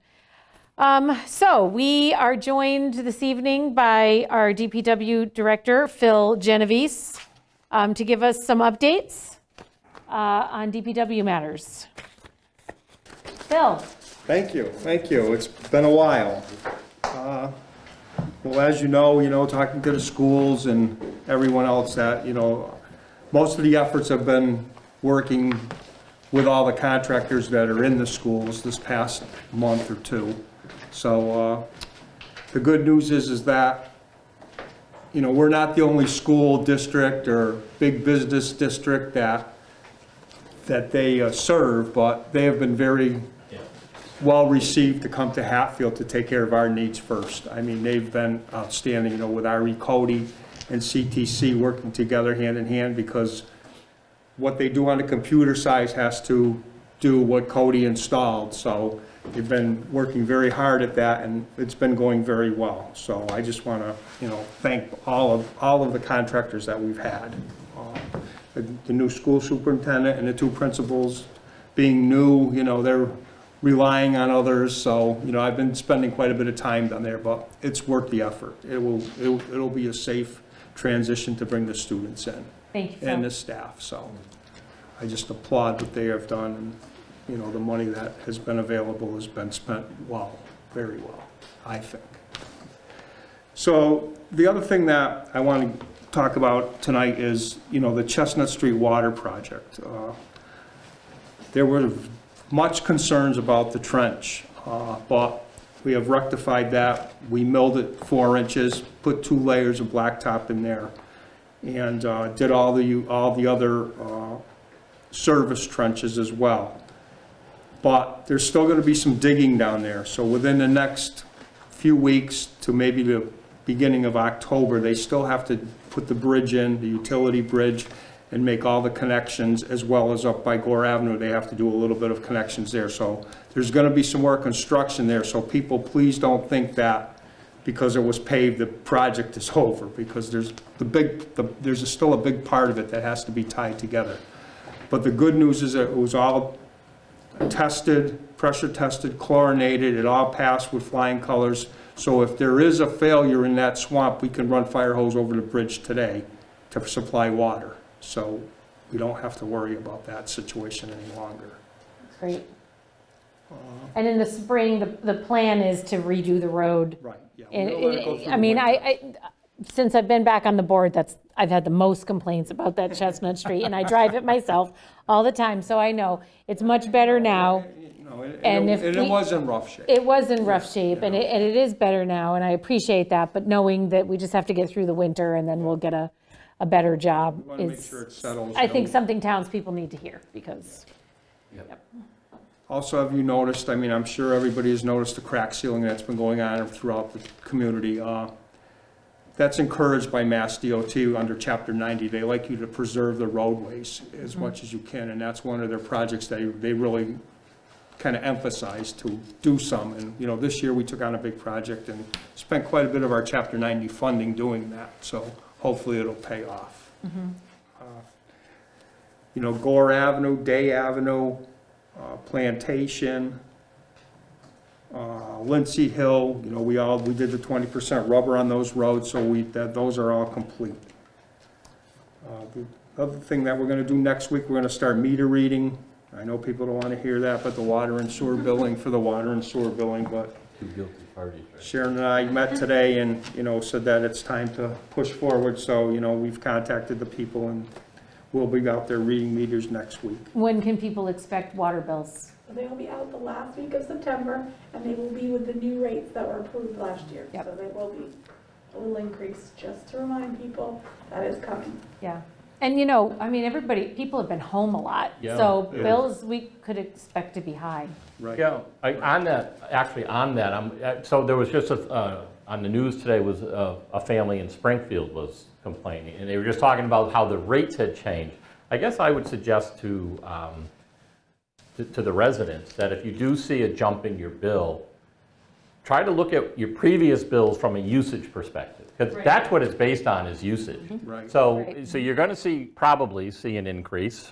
So we are joined this evening by our DPW Director, Phil Genovese, to give us some updates on DPW matters. Phil? Thank you, thank you. It's been a while. Well, as you know, talking to the schools and everyone else that, most of the efforts have been working with all the contractors that are in the schools this past month or two. So the good news is that, we're not the only school district or big business district that they serve, but they have been very well received to come to Hatfield to take care of our needs first. I mean, they've been outstanding, with RE Cody and CTC working together hand in hand, because what they do on the computer side has to do what Cody installed. So they've been working very hard at that, and it's been going very well. So I just want to, thank all of the contractors that we've had. The new school superintendent and the two principals being new, they're relying on others. So, I've been spending quite a bit of time down there, but it's worth the effort. It'll be a safe transition to bring the students in. Thank you, Phil. And the staff. So I just applaud what they have done, and, the money that has been available has been spent well, very well, I think. So the other thing that I want to talk about tonight is, the Chestnut Street Water Project. There were much concerns about the trench, but we have rectified that. We milled it 4 inches, put 2 layers of blacktop in there, and did all the other service trenches as well. But there's still going to be some digging down there. So within the next few weeks to maybe the beginning of October, they still have to put the bridge in, the utility bridge, and make all the connections, as well as up by Gore Avenue. They have to do a little bit of connections there. So there's going to be some more construction there. So people, please don't think that because it was paved, the project is over, because there's still a big part of it that has to be tied together. But the good news is that it was all tested, pressure tested, chlorinated. It all passed with flying colors. So if there is a failure in that swamp, we can run fire hose over the bridge today to supply water. So we don't have to worry about that situation any longer. Great. And in the spring, the plan is to redo the road. Right, yeah. And We'll let it go through I the mean, winter. since I've been back on the board, I've had the most complaints about that Chestnut Street, and I drive it myself all the time, so I know it's much better now. And it was in rough shape. It was in rough shape, and it is better now, and I appreciate that, but knowing that we just have to get through the winter and then we'll get a better job We want to make is, sure it settles. I think, something townspeople need to hear, because, Also, have you noticed, I mean, I'm sure everybody has noticed the crack sealing that's been going on throughout the community. That's encouraged by Mass DOT under Chapter 90. They like you to preserve the roadways as much as you can, and that's one of their projects that they really kind of emphasized to do some. And, you know, this year we took on a big project and spent quite a bit of our Chapter 90 funding doing that. So hopefully it'll pay off. You know, Gore Avenue, Day Avenue, Plantation, Lindsay Hill, you know, we did the 20% rubber on those roads, so those are all complete. The other thing that we're gonna do next week, we're gonna start meter reading. I know people don't wanna hear that, but the water and sewer billing for the water and sewer billing, but Two guilty parties, right? Sharon and I met today and, you know, said that it's time to push forward, so, you know, we've contacted the people and we'll be out there reading meters next week. When can people expect water bills? They will be out the last week of September, and they will be with the new rates that were approved last year. Yep. So they will be a little increase, just to remind people that is coming. Yeah. And you know, I mean, people have been home a lot. Yeah. So Yeah. bills we could expect to be high. Right. Yeah, on that, so there was just on the news today was a family in Springfield was complaining, and they were just talking about how the rates had changed. I guess I would suggest to the residents that if you do see a jump in your bill, try to look at your previous bills from a usage perspective, because that's what it's based on, is usage. Right. So you're going to probably see an increase,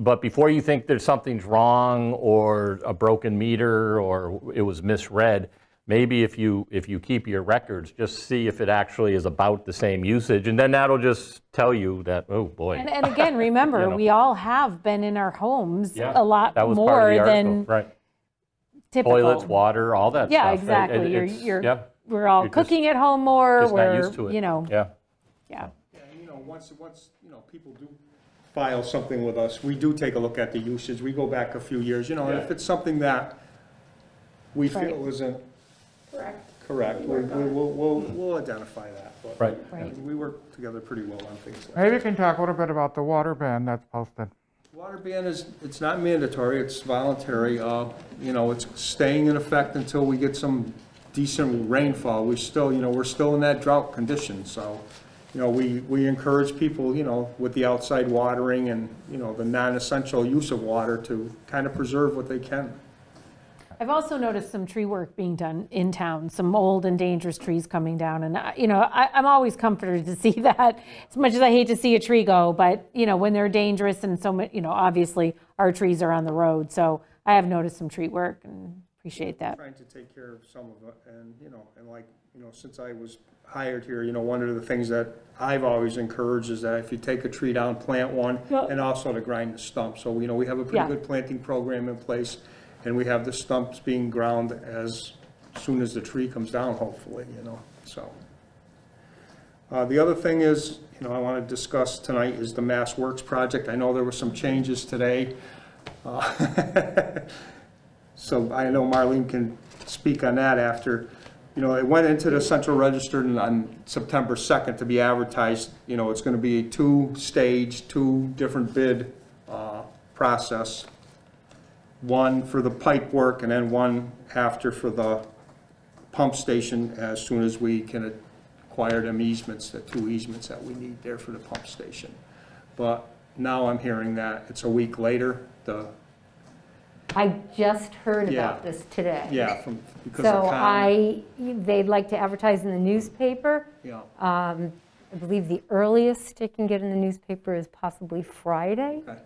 but before you think there's something's wrong or a broken meter or it was misread, maybe if you keep your records, just see if it actually is about the same usage, and then that'll just tell you that, oh boy. And again, remember, You know. we all have been in our homes Yeah, a lot that was part of more the article, than right. typical. Toilets, water, all that Yeah, stuff. right? exactly. Yeah, We're all You're just- cooking at home more. just not We're, used to it. you know, Yeah. yeah. Yeah, you know, once, you know, people do file something with us, we do take a look at the usage. We go back a few years, you know, and if it's something that we Right. feel isn't Correct. correct, we'll identify that. But Right. Right. we work together pretty well on things like that. Maybe you can talk a little bit about the water ban that's posted. Water ban it's not mandatory, it's voluntary. You know, it's staying in effect until we get some decent rainfall. We're still in that drought condition, so, you know, we encourage people, you know, with the outside watering and, you know, the non-essential use of water to kind of preserve what they can. I've also noticed some tree work being done in town, some old and dangerous trees coming down. And, you know, I'm always comforted to see that, as much as I hate to see a tree go. But, you know, when they're dangerous and so much, you know, obviously our trees are on the road. So I have noticed some tree work and appreciate that. Trying to take care of some of it, and, you know, and like, you know, since I was hired here, you know, one of the things that I've always encouraged is that if you take a tree down, plant one, Yep. and also to grind the stump. So, you know, we have a pretty Yeah. good planting program in place, and we have the stumps being ground as soon as the tree comes down, hopefully, you know, so. The other thing is, you know, I want to discuss tonight is the Mass Works project. I know there were some changes today. So I know Marlene can speak on that after. You know, it went into the Central Register on September 2nd to be advertised. You know, it's going to be a two-stage, two different bid process. One for the pipe work and then one after for the pump station, as soon as we can acquire them easements, the two easements that we need there for the pump station. But now I'm hearing that it's a week later, I just heard Yeah. about this today. yeah, because of So they'd like to advertise in the newspaper. Yeah. I believe the earliest it can get in the newspaper is possibly Friday. Okay.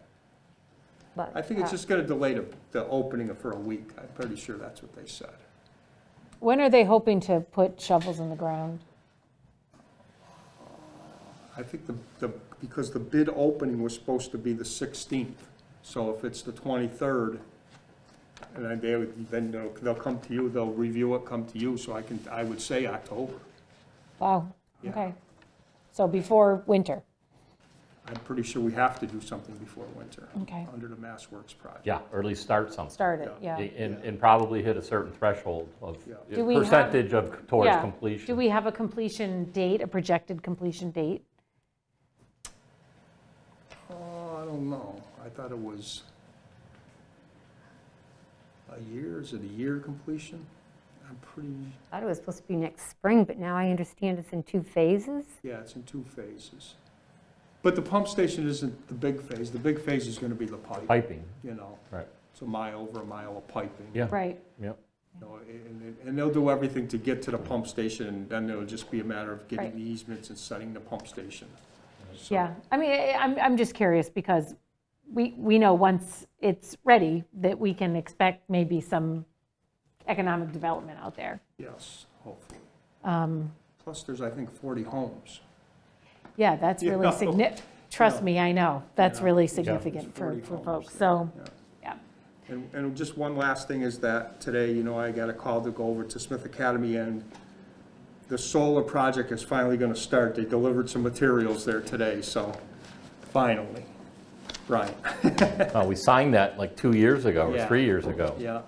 But I think it's just going to delay the opening for a week. I'm pretty sure that's what they said. When are they hoping to put shovels in the ground? I think because the bid opening was supposed to be the 16th. So if it's the 23rd, and then they'll come to you, they'll review it, come to you, so I would say October. Wow, Yeah. okay. So before winter, I'm pretty sure we have to do something before winter. Okay. Under the Mass Works project. Yeah, or at least start something. start it, yeah. And probably hit a certain threshold of Yeah. Do we have- percentage of towards Yeah. completion. Do we have a completion date, a projected completion date? Oh, I don't know. I thought it was a year. Is it a year completion? I'm pretty, I thought it was supposed to be next spring, but now I understand it's in 2 phases. yeah, it's in 2 phases. But the pump station isn't the big phase. The big phase is going to be the pipe, Piping, you know. right. It's a mile over a mile of piping. Yeah. Right. Yep. You know, and they'll do everything to get to the pump station, and then it'll just be a matter of getting Right. the easements and setting the pump station. So- Yeah, I mean, I'm just curious because we know once it's ready that we can expect maybe some economic development out there. Yes, hopefully. Um, Plus, there's, I think, 40 homes. Yeah, that's You really know, significant. Trust yeah. me, I know. That's Yeah. really There's significant for 40 folks, homes so, Yeah. yeah. And just one last thing is that today, you know, I got a call to go over to Smith Academy, and the solar project is finally going to start. They delivered some materials there today, so finally, Brian. We signed that like 2 years ago or Yeah. 3 years ago. Yeah.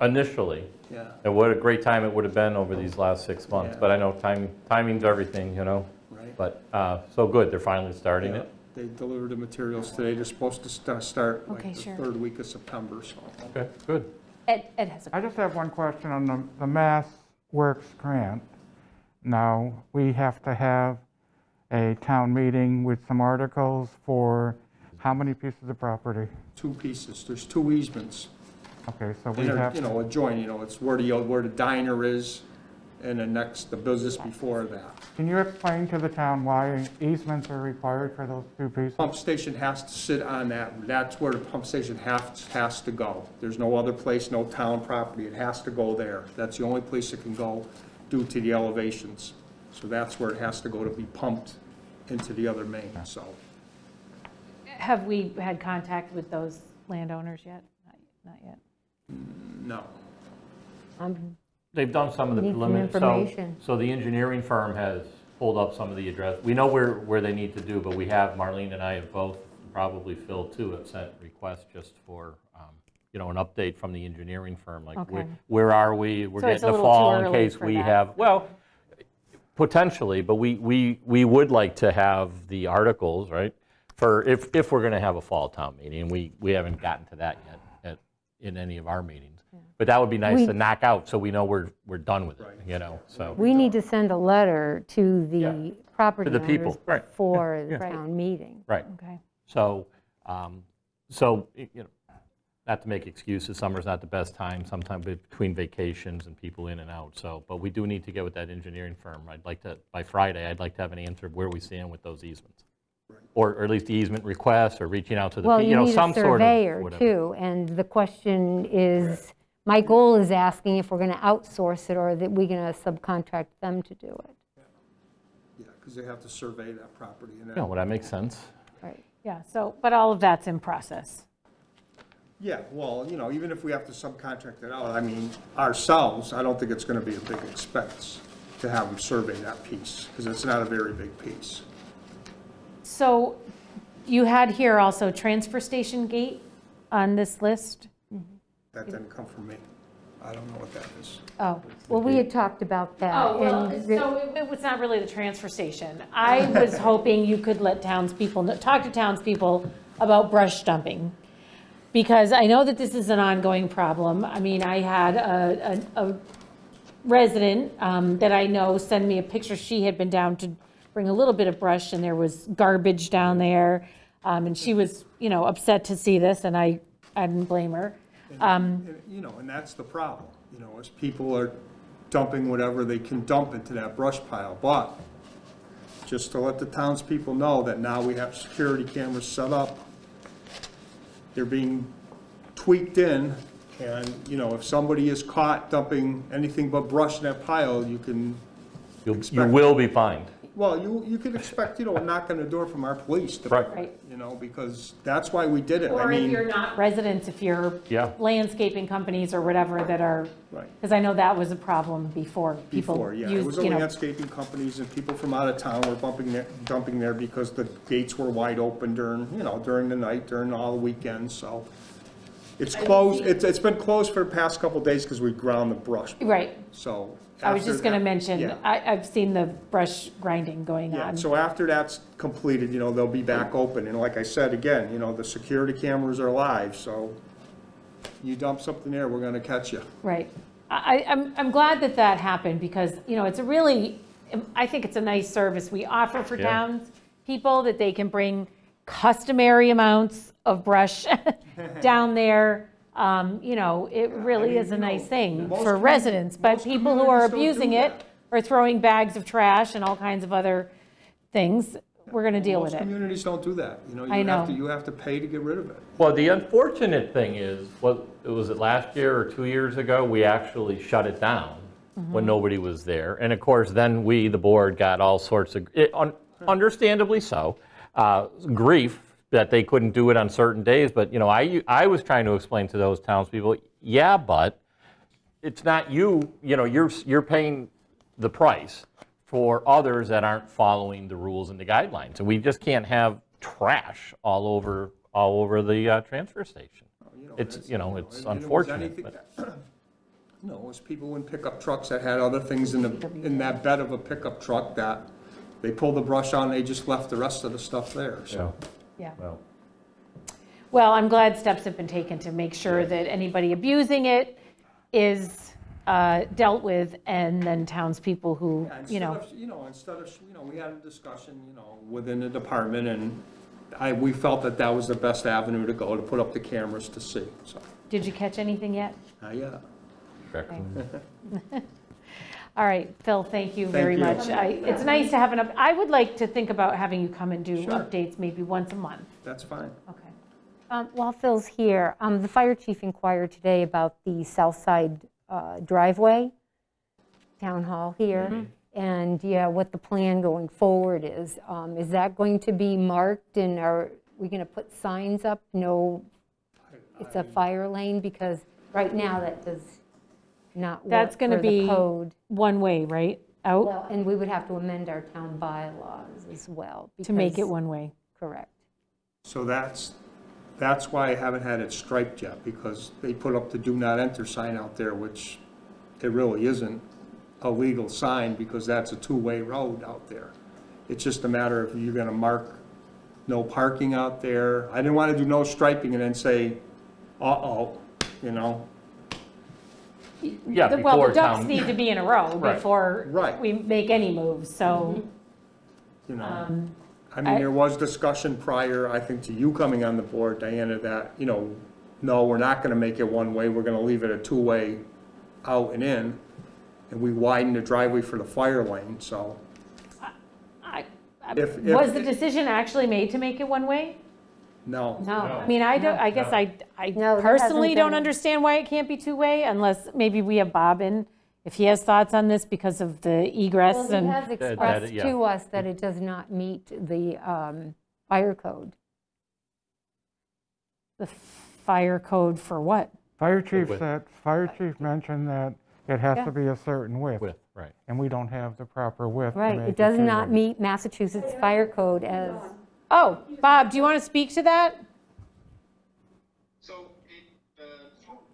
Initially. Yeah, And what a great time it would have been over these last 6 months. Yeah. But I know timing's everything, you know? right. But, so good, they're finally starting Yeah, it. they delivered the materials today. They're supposed to start Okay, like the sure. third week of September, so. Okay, good. Ed has a, I just have one question on the Mass Works grant. Now, we have to have a town meeting with some articles for how many pieces of property? 2 pieces. There's 2 easements. Okay, so we And they're, have, you know, adjoining, you know, it's where the diner is, and then next, the business before that. can you explain to the town why easements are required for those 2 pieces? Pump station has to sit on that, that's where the pump station has to go. There's no other place, no town property, it has to go there. That's the only place it can go due to the elevations. So that's where it has to go to be pumped into the other main, so. have we had contact with those landowners yet? Not yet. No. They've done some of the Need some preliminary, information. so the engineering firm has pulled up some of the address. We know where they need to do, but we have, Marlene and I have both, probably Phil too, have sent requests just for, you know, an update from the engineering firm, like Okay. where are we? We're So it's getting a the little too fall in early case for we that. have, well, potentially, but we would like to have the articles, right? For if we're going to have a fall town meeting, and we haven't gotten to that yet in any of our meetings. But that would be nice to knock out so we know we're done with it, you know, so. We need to send a letter to Yeah. the property To the people, owners right. before Yeah. the town meeting. Right. Okay. So, you know, not to make excuses, summer's not the best time, sometime between vacations and people in and out, so, but we do need to get with that engineering firm. I'd like to, by Friday, I'd like to have an answer of where we stand with those easements. Or at least the easement requests, or reaching out to the, Well, you you know, need some a sort of surveyor whatever. too, and the question is, my goal is asking if we're going to outsource it or that we're going to subcontract them to do it. Yeah, because they have to survey that property. And Yeah, well, that makes sense. Right. Yeah, so, but all of that's in process. Yeah, well, you know, even if we have to subcontract it out, I mean, ourselves, I don't think it's going to be a big expense to have them survey that piece, because it's not a very big piece. So you had here also transfer station gate on this list? That didn't come from me. I don't know what that is. Oh. Well, we had talked about that. Oh, well, and the- so it was not really the transfer station. I was hoping you could let townspeople, talk to townspeople about brush dumping. Because I know that this is an ongoing problem. I mean, I had a resident that I know send me a picture. She had been down to bring a little bit of brush, and there was garbage down there. And she was, you know, upset to see this, and I didn't blame her. And, you know, and that's the problem, you know, is people are dumping whatever they can dump into that brush pile. But just to let the townspeople know that now we have security cameras set up, they're being tweaked in, and, you know, if somebody is caught dumping anything but brush in that pile, you can, You will be fined. well, you can expect, you know, a knock on the door from our police department, Right. you know, because that's why we did it. I Or if mean, you're not residents, if you're Yeah. landscaping companies or whatever that are, Right. because I know that was a problem before. People Before, yeah, it used, was the you know, landscaping companies and people from out of town were dumping there because the gates were wide open during, you know, during the night, during all the weekends, so. It's closed, it's been closed for the past couple of days because we ground the brush, right. so. I was after just going to that- mention, yeah. I've seen the brush grinding going Yeah, on. so after that's completed, you know, they'll be back open, and like I said, again, you know, the security cameras are live, so you dump something there, we're gonna catch you. Right. I'm glad that that happened because, you know, it's a really, I think it's a nice service we offer for Yeah. towns people, that they can bring customary amounts of brush down there. You know, it really is a nice thing most for commu- residents, but most people who are communities don't do abusing it that. or throwing bags of trash and all kinds of other things, we're going to deal with Most it. communities don't do that, you know, I know. you have to pay to get rid of it. Well, the unfortunate thing is, was it last year or 2 years ago, we actually shut it down when nobody was there. And of course, then we, the board, got all sorts of, understandably so, grief that they couldn't do it on certain days. But, you know, I was trying to explain to those townspeople, yeah, but it's not you, you know, you're paying the price for others that aren't following the rules and the guidelines. And we just can't have trash all over the transfer station. It's and it was unfortunate. anything But You know, it was people in pickup trucks that had other things in that bed of a pickup truck that they pulled the brush out and they just left the rest of the stuff there, so. Yeah. well, Well, I'm glad steps have been taken to make sure that anybody abusing it is dealt with, and then townspeople who, you know. Instead of, we had a discussion, within the department, and we felt that that was the best avenue to go, to put up the cameras to see, so. Did you catch anything yet? Yeah. correct. All right, Phil, thank you very you. much. It's nice to have I would like to think about having you come and do Sure. updates maybe once a month. That's fine. Okay. While Phil's here, the fire chief inquired today about the south side driveway, town hall here, and what the plan going forward is. Is that going to be marked, and are we going to put signs up? No, it's a fire lane, because right now that does not work That's going to for the be code. one way, right? Out Well, and we would have to amend our town bylaws as well. to make it because- one way. Correct. So that's why I haven't had it striped yet, because they put up the do not enter sign out there, which it really isn't a legal sign, because that's a two-way road out there. It's just a matter of you're gonna mark no parking out there. I didn't want to do no striping and then say, uh-oh, Yeah, Well, before the ducks town, need to be in a row Right. before Right. we make any moves, so. I mean, there was discussion prior, I think, to you coming on the board, Diana, that, no, we're not gonna make it one way, we're gonna leave it a two-way out and in, and we widened the driveway for the fire lane, so. If- Was the decision actually made to make it one way? No. No. I mean, I don't, I guess I No, there personally hasn't don't been. understand why it can't be two-way, unless maybe we have Bob in, if he has thoughts on this because of the egress Well, he and. has expressed yeah. to us that it does not meet the fire code. The fire code for what? Fire chief width. mentioned that it has to be a certain width, with, right. and we don't have the proper width to Right, make it does not two-way. meet Massachusetts fire code as, Oh, Bob, do you want to speak to that? So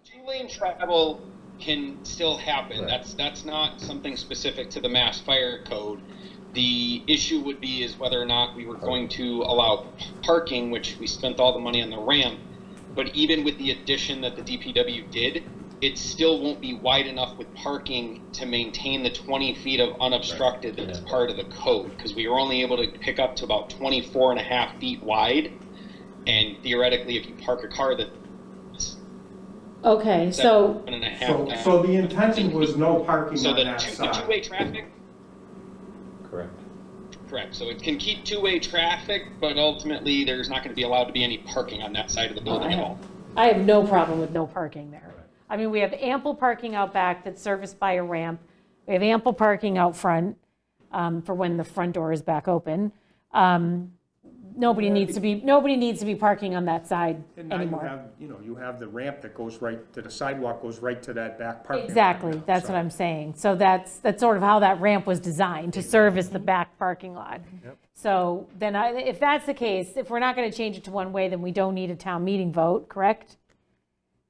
two-lane travel can still happen. That's not something specific to the Mass Fire Code. The issue would be is whether or not we were going to allow parking, which we spent all the money on the ramp. But even with the addition that the DPW did, it still won't be wide enough with parking to maintain the 20 feet of unobstructed that's part of the code, because we were only able to pick up to about 24.5 feet wide. And theoretically, if you park a car that's Okay, so, 7.5 So the intention was no parking So on the that the side. two-way traffic, Correct. correct, so it can keep two-way traffic, but ultimately, there's not gonna be allowed to be any parking on that side of the building at all. I have no problem with no parking there. I mean, we have ample parking out back that's serviced by a ramp. We have ample parking out front for when the front door is back open. Nobody needs to be parking on that side And now you anymore. have, you have the ramp that goes right, to the sidewalk goes right to that back parking lot. Exactly, that's what I'm saying. So that's sort of how that ramp was designed, to service the back parking lot. So then, if that's the case, if we're not going to change it to one way, then we don't need a town meeting vote, correct?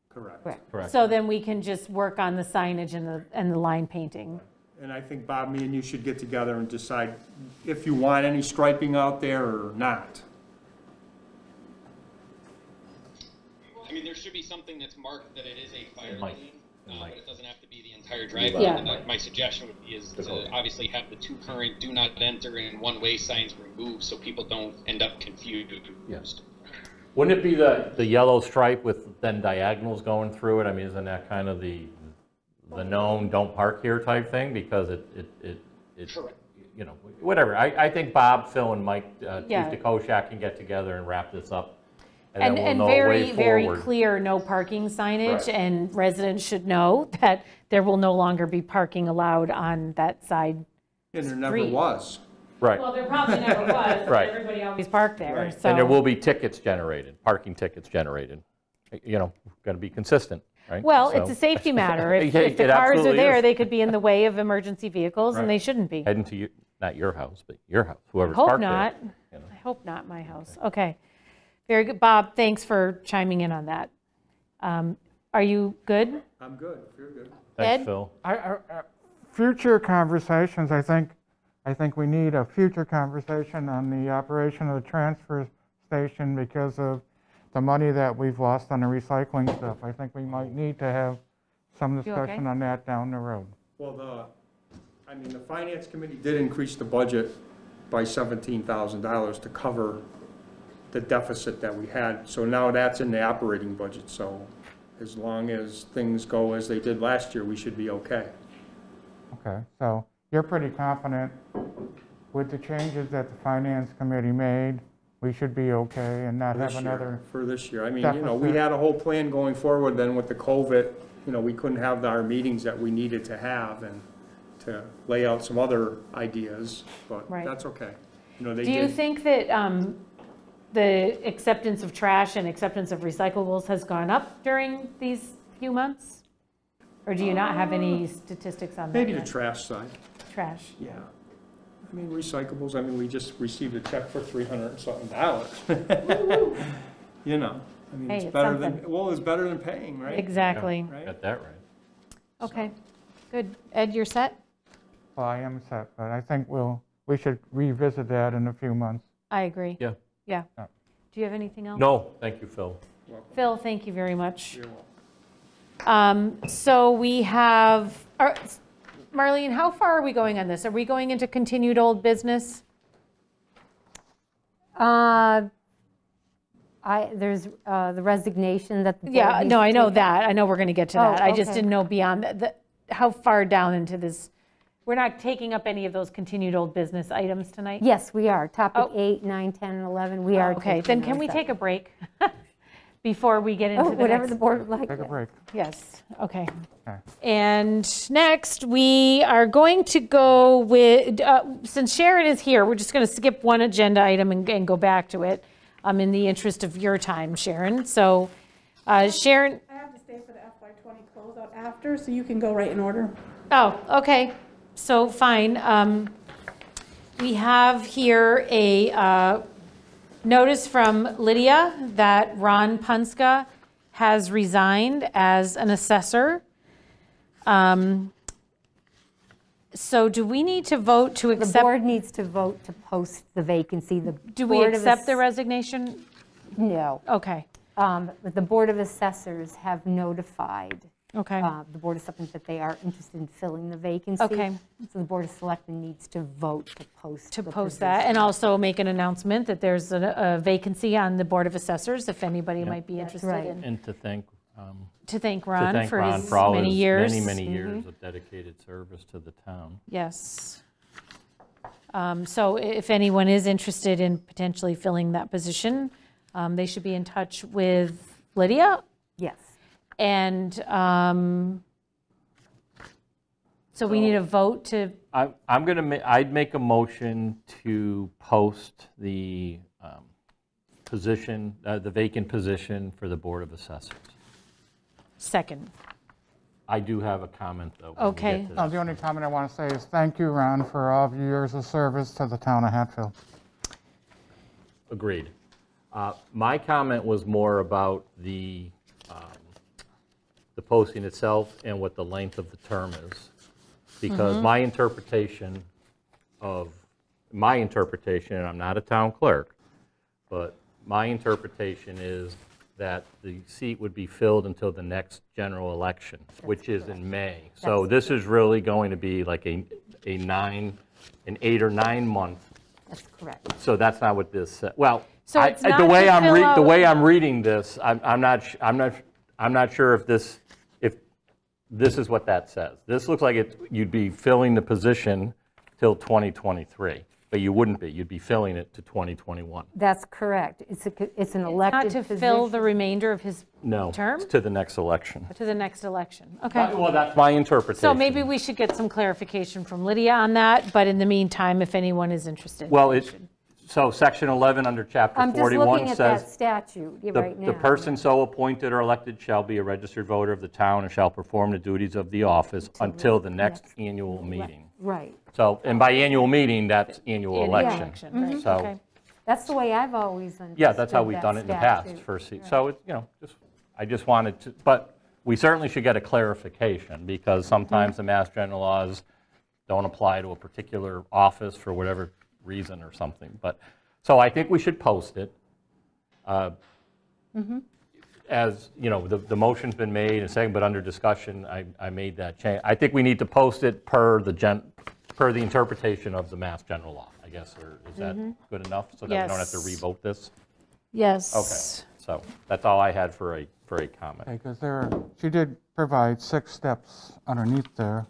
Correct. Correct. So then we can just work on the signage and the line painting. And I think, Bob, me and you should get together and decide if you want any striping out there or not. I mean, there should be something that's marked that it is a fire might. lane, It might. but it doesn't have to be the entire driveway. Yeah. And my suggestion would be is to obviously have the two current do not enter and one-way signs removed so people don't end up confused. Wouldn't it be the yellow stripe with then diagonals going through it? I mean, isn't that kind of the known don't park here type thing? Because it you know, whatever. I think Bob, Phil, and Mike, Yeah. Chief DeKoschak can get together and wrap this up. And then And we'll know a way very forward. clear, no parking signage, Right. and residents should know that there will no longer be parking allowed on that side. And there never Street. was. Right. Well, there probably never was, but Right. everybody always parked there, Right. so. And there will be tickets generated, parking tickets generated. You know, got to be consistent, right? Well, it's So- a safety matter. If Yeah, if the it cars are absolutely there, is. they could be in the way of emergency vehicles, and Right. they shouldn't be. Heading to not your house, but your house, whoever's Hope parked not. there. You know. I hope not my house. Okay. Very good. Bob, thanks for chiming in on that. Are you good? I'm good, you're good. Thanks, Ed? Phil. Future conversations, I think we need a future conversation on the operation of the transfer station because of the money that we've lost on the recycling stuff. I think we might need to have some okay? discussion on that down the road. Well, the Finance Committee did increase the budget by $17,000 to cover the deficit that we had. So now that's in the operating budget, so as long as things go as they did last year, we should be okay. Okay, so you're pretty confident with the changes that the Finance Committee made, we should be okay and not have another. For this year, I mean, you know, we deficit. had a whole plan going forward, then with the COVID, you know, we couldn't have our meetings that we needed to have and to lay out some other ideas, but Right. that's okay. You know, they Do you did, think that the acceptance of trash and acceptance of recyclables has gone up during these few months? Or do you not have any statistics on that maybe the yet? trash side, Trash. yeah. I mean, recyclables, I mean, we just received a check for $300 and something dollars. You know, I mean, Hey, it's it's better than, something. well, it's better than paying, right? Exactly. Right? Got that right. Okay, good. Ed, you're set? Well, I am set, but I think we should revisit that in a few months. I agree. Yeah. Yeah. Yeah. Do you have anything else? No, thank you, Phil. Phil, thank you very much. You're welcome. So we have, Marlene, how far are we going on this? Are we going into continued old business? There's the resignation that the board Yeah, needs no, to I know take. that. I know we're going to get to Oh, that. I just okay. didn't know beyond that, how far down into this. We're not taking up any of those continued old business items tonight? Yes, we are. Topic Oh. 8, 9, 10, and 11, we are. Okay, then can we take a break before we get into the next? Whatever the board would like. Take a break. Yes, okay. Okay. And next, we are going to go with, since Sharon is here, we're just going to skip one agenda item and go back to it in the interest of your time, Sharon. So Sharon, I have to stay for the FY20 closeout after, so you can go right in order. oh, okay, so fine. We have here a notice from Lydia that Ron Punska has resigned as an assessor. So do we need to vote to The accept, board needs to vote to post the vacancy. do we accept the resignation? No. Okay, But the Board of Assessors have notified okay, the Board of Selectmen that they are interested in filling the vacancy. Okay. So the Board of Selectmen needs to vote to post. to the post that, position. and also make an announcement that there's a vacancy on the Board of Assessors, if anybody might be interested right. in. And to thank Ron for Ron his for all many his years. many years of dedicated service to the town. Yes. So if anyone is interested in potentially filling that position, they should be in touch with Lydia. Yes. And so we need a vote to, I'm going to, I'd make a motion to post the position, the vacant position for the Board of Assessors. second. I do have a comment, though. when we get Okay. to The that. only comment I want to say is thank you, Ron, for all of your years of service to the town of Hatfield. Agreed. My comment was more about the posting itself and what the length of the term is. Because my interpretation, and I'm not a town clerk, but my interpretation is that the seat would be filled until the next general election, which is in May. So this is really going to be like an 8 or 9 month. That's correct. So that's not what this said. Well, So it's not the way to fill the way out- I'm reading this, I'm not sure if this is what that says. This looks like you'd be filling the position till 2023, but you wouldn't be. You'd be filling it to 2021. That's correct. It's an Not elected to position. fill the remainder of his No, term? it's to the next election. To the next election. Okay. Well, that's my interpretation. So maybe we should get some clarification from Lydia on that, but in the meantime, if anyone is interested. Well, so section 11 under chapter I'm just 41 looking at that says, statute right now. the person so appointed or elected shall be a registered voter of the town and shall perform the duties of the office until the next annual meeting. Right. So, and by annual meeting, that's annual election. Right, So, okay. That's the way I've always understood yeah, that's how we've that done it in the past. statute. So, I just wanted to, but we certainly should get a clarification because sometimes the Mass General laws don't apply to a particular office for whatever reason or something. But, so I think we should post it. As, the motion's been made and seconded, but under discussion, I made that change. I think we need to post it per the interpretation of the Mass General law, I guess, or is that good enough? So that we don't have to Yes. revote this? Yes. Okay, so that's all I had for a comment. Because she did provide 6 steps underneath there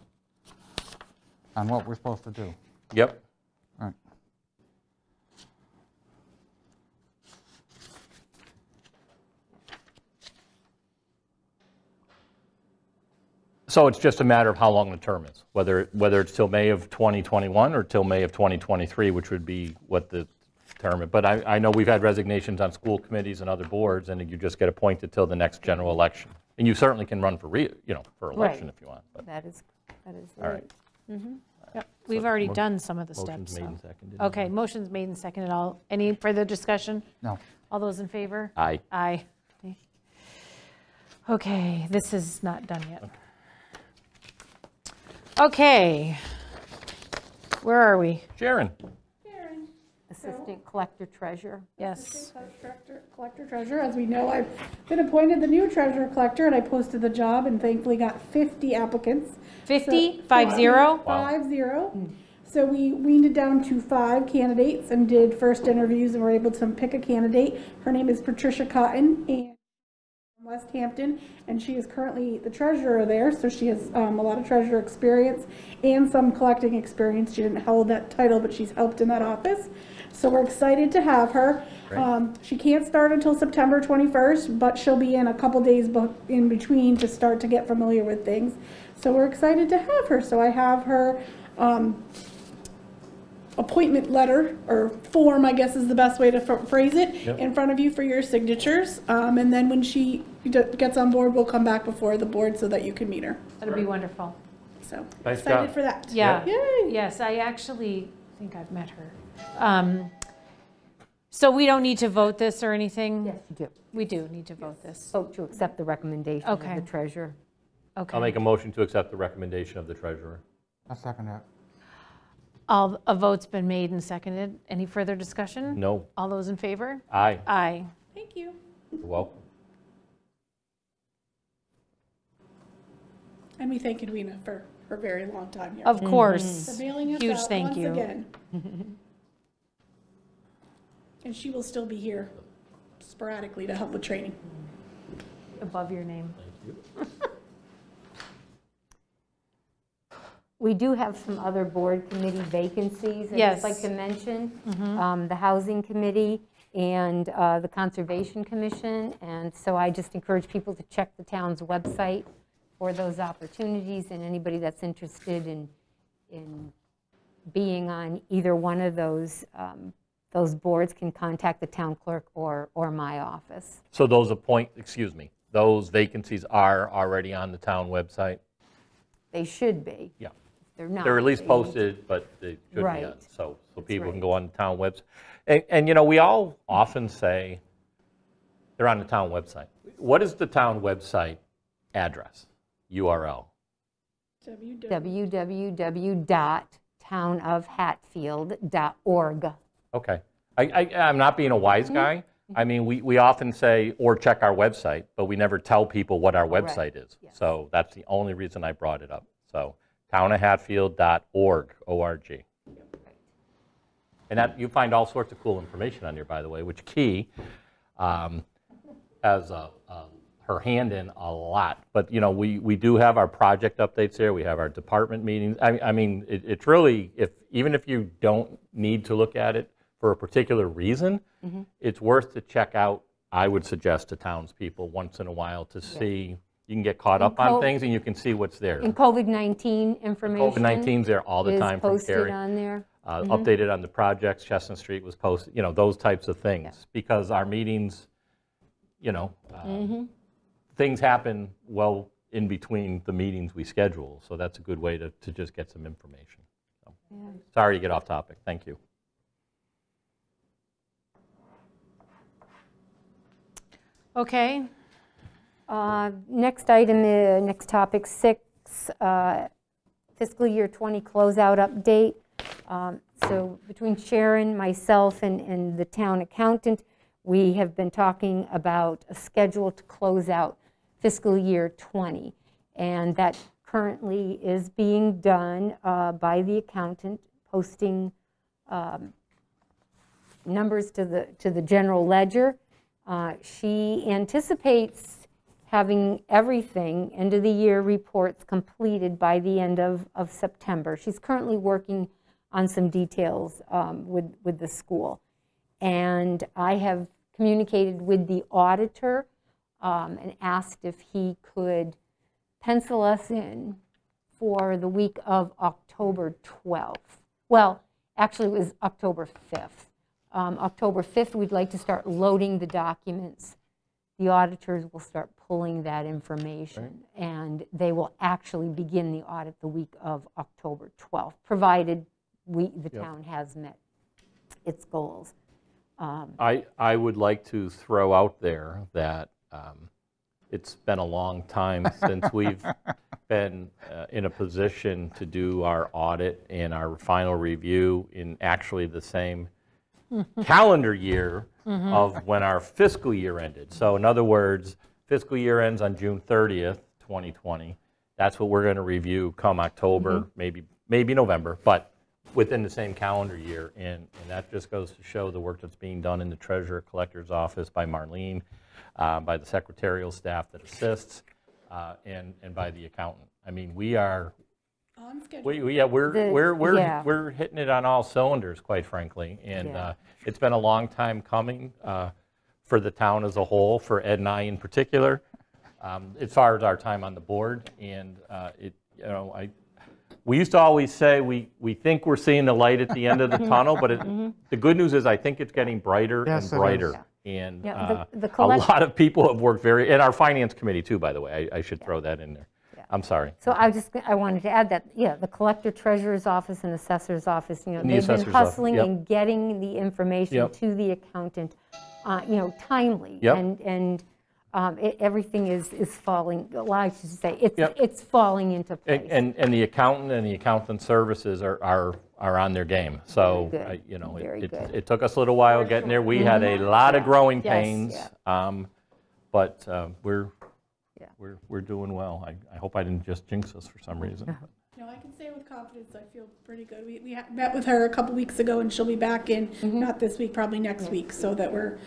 on what we're supposed to do. Yep. Right. So it's just a matter of how long the term is, whether it's till May of 2021 or till May of 2023, which would be what the term, but I know we've had resignations on school committees and other boards, and you just get appointed till the next general election. And you certainly can run for election if you want. But. That is All right. right. Yep. We've already done some of the steps. Motion's made so. and seconded. Okay, motion's made and seconded. Any further discussion? No. All those in favor? Aye. Aye. Okay, this is not done yet. Okay. Where are we? Sharon. Assistant Collector Treasurer. Yes. Collector treasurer. As we know, I've been appointed the new treasurer collector, and I posted the job and thankfully got 50 applicants. 50? So, 50? 50. So we weaned it down to 5 candidates and did first interviews and were able to pick a candidate. Her name is Patricia Cotton, and from West Hampton, and she is currently the treasurer there, so she has a lot of treasurer experience and some collecting experience. She didn't hold that title, but she's helped in that office. So we're excited to have her. She can't start until September 21st, but she'll be in a couple days in between to start to get familiar with things. So we're excited to have her. So I have her appointment letter, or form, I guess is the best way to phrase it, in front of you for your signatures. And then when she gets on board, we'll come back before the board so that you can meet her. That'd be wonderful. So Nice excited job. for that. Yeah. Yay. Yes, I actually think I've met her. So we don't need to vote this or anything? Yes, you do. We do need to vote this. Vote to accept the recommendation of Okay. the treasurer. Okay. I'll make a motion to accept the recommendation of the treasurer. I'll second that. A vote's been made and seconded. Any further discussion? No. All those in favor? Aye. Aye. Thank you. You're welcome. And we thank Edwina for her very long time here. Of course. For bailing us Huge out thank once you. again. And she will still be here sporadically to help with training. Above your name. Thank you. We do have some other board committee vacancies I'd Yes. just like to mention. The Housing Committee and the Conservation Commission. And so I just encourage people to check the town's website for those opportunities, and anybody that's interested in being on either one of those boards can contact the town clerk or my office. So those vacancies are already on the town website? They should be. Yeah. They're not. They're at least They- posted, but they should be on, Right. so That's people can right. go on the town website. And we all often say they're on the town website. What is the town website address, URL? www.townofhatfield.org. Okay. I'm not being a wise guy. I mean, we often say, or check our website, but we never tell people what our website is. Yes. So that's the only reason I brought it up. So townofhatfield.org, O-R-G. And that, you find all sorts of cool information on there, by the way, which Key has her hand in a lot. But, you know, we do have our project updates there. We have our department meetings. I mean, it's really, even if you don't need to look at it for a particular reason, it's worth to check out, I would suggest to townspeople once in a while to see, you can get caught up on things and you can see what's there. And COVID-19 information. COVID-19's there all the time from Carrie. Is posted on there. Updated on the projects, Chestnut Street was posted, you know, those types of things. Because our meetings, you know, things happen well in between the meetings we schedule. So that's a good way to just get some information. So, sorry to get off topic. Thank you. Okay. Next item, next topic 6, fiscal year 20 closeout update. So between Sharon, myself, and the town accountant, we have been talking about a schedule to close out fiscal year 20. And that currently is being done by the accountant, posting numbers to the general ledger. She anticipates having everything, end of the year reports completed by the end of September. She's currently working on some details with the school. And I have communicated with the auditor and asked if he could pencil us in for the week of October 12th. Well, actually it was October 5th. October 5th, we'd like to start loading the documents. The auditors will start pulling that information, and they will actually begin the audit the week of October 12th, provided the town has met its goals. I would like to throw out there that it's been a long time since we've been in a position to do our audit and our final review in actually the same calendar year of when our fiscal year ended. So in other words, fiscal year ends on June 30th, 2020. That's what we're going to review come October, maybe November, but within the same calendar year. And that just goes to show the work that's being done in the Treasurer Collector's Office by Marlene, by the secretarial staff that assists, and by the accountant. I mean, we are On schedule. we're hitting it on all cylinders, quite frankly, and it's been a long time coming for the town as a whole, for Ed and I in particular, as far as our time on the board. And we used to always say we think we're seeing the light at the end of the tunnel, but the good news is I think it's getting brighter and brighter. And a lot of people have worked and our finance committee too, by the way. I should throw that in there. I'm sorry. So I wanted to add that, the collector treasurer's office and assessor's office, they've been hustling and getting the information to the accountant, timely. And everything is falling, well, I should say, it's falling into place. And the accountant and the accountant services are on their game. So, it took us a little while getting there. We had a lot of growing pains, but we're doing well. I hope I didn't just jinx us for some reason. No, I can say with confidence, I feel pretty good. We met with her a couple weeks ago, and she'll be back in, not this week, probably next week, so that we're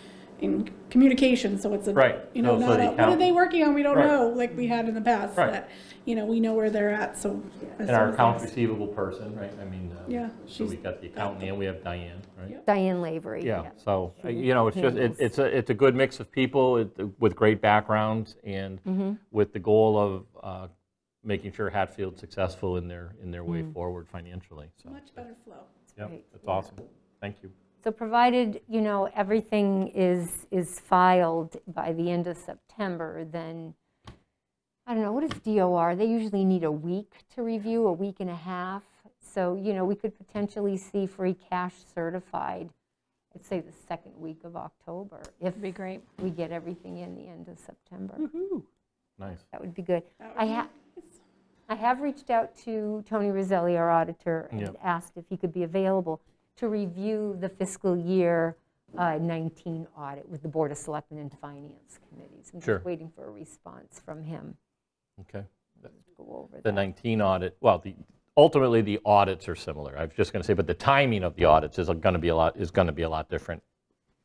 in communication, so it's a, what are they working on, we don't know, like we had in the past, that, we know where they're at, so. And our accounts receivable person, right, I mean, so she's we got the accountant and we have Diane, right? Diane Lavery. So, it's a good mix of people with great backgrounds and with the goal of making sure Hatfield's successful in their way forward financially. So much better flow. That's awesome. Thank you. So provided, everything is filed by the end of September, then, I don't know, what is DOR? They usually need a week to review, a week and a half. So, we could potentially see free cash certified, I'd say the second week of October. If be great. We get everything in the end of September. Nice. That would be good. I have reached out to Tony Roselli, our auditor, and asked if he could be available to review the fiscal year 19 audit with the Board of Selectmen and Finance Committees. I'm just waiting for a response from him. Okay. Go over the 19 audit, well, ultimately, the audits are similar. I was just going to say, but the timing of the audits is going to be a lot different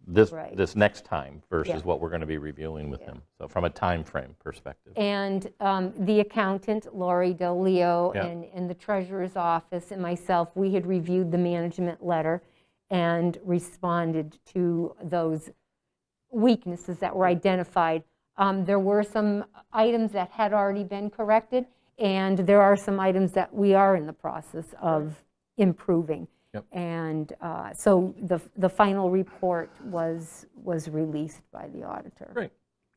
Right. this next time versus Yeah. what we're going to be reviewing with him. So from a time frame perspective. And the accountant, Lori Del Leo, Yeah. and the treasurer's office and myself, we had reviewed the management letter and responded to those weaknesses that were identified. There were some items that had already been corrected, and there are some items that we are in the process of improving. Yep. And so the final report was released by the auditor. Great,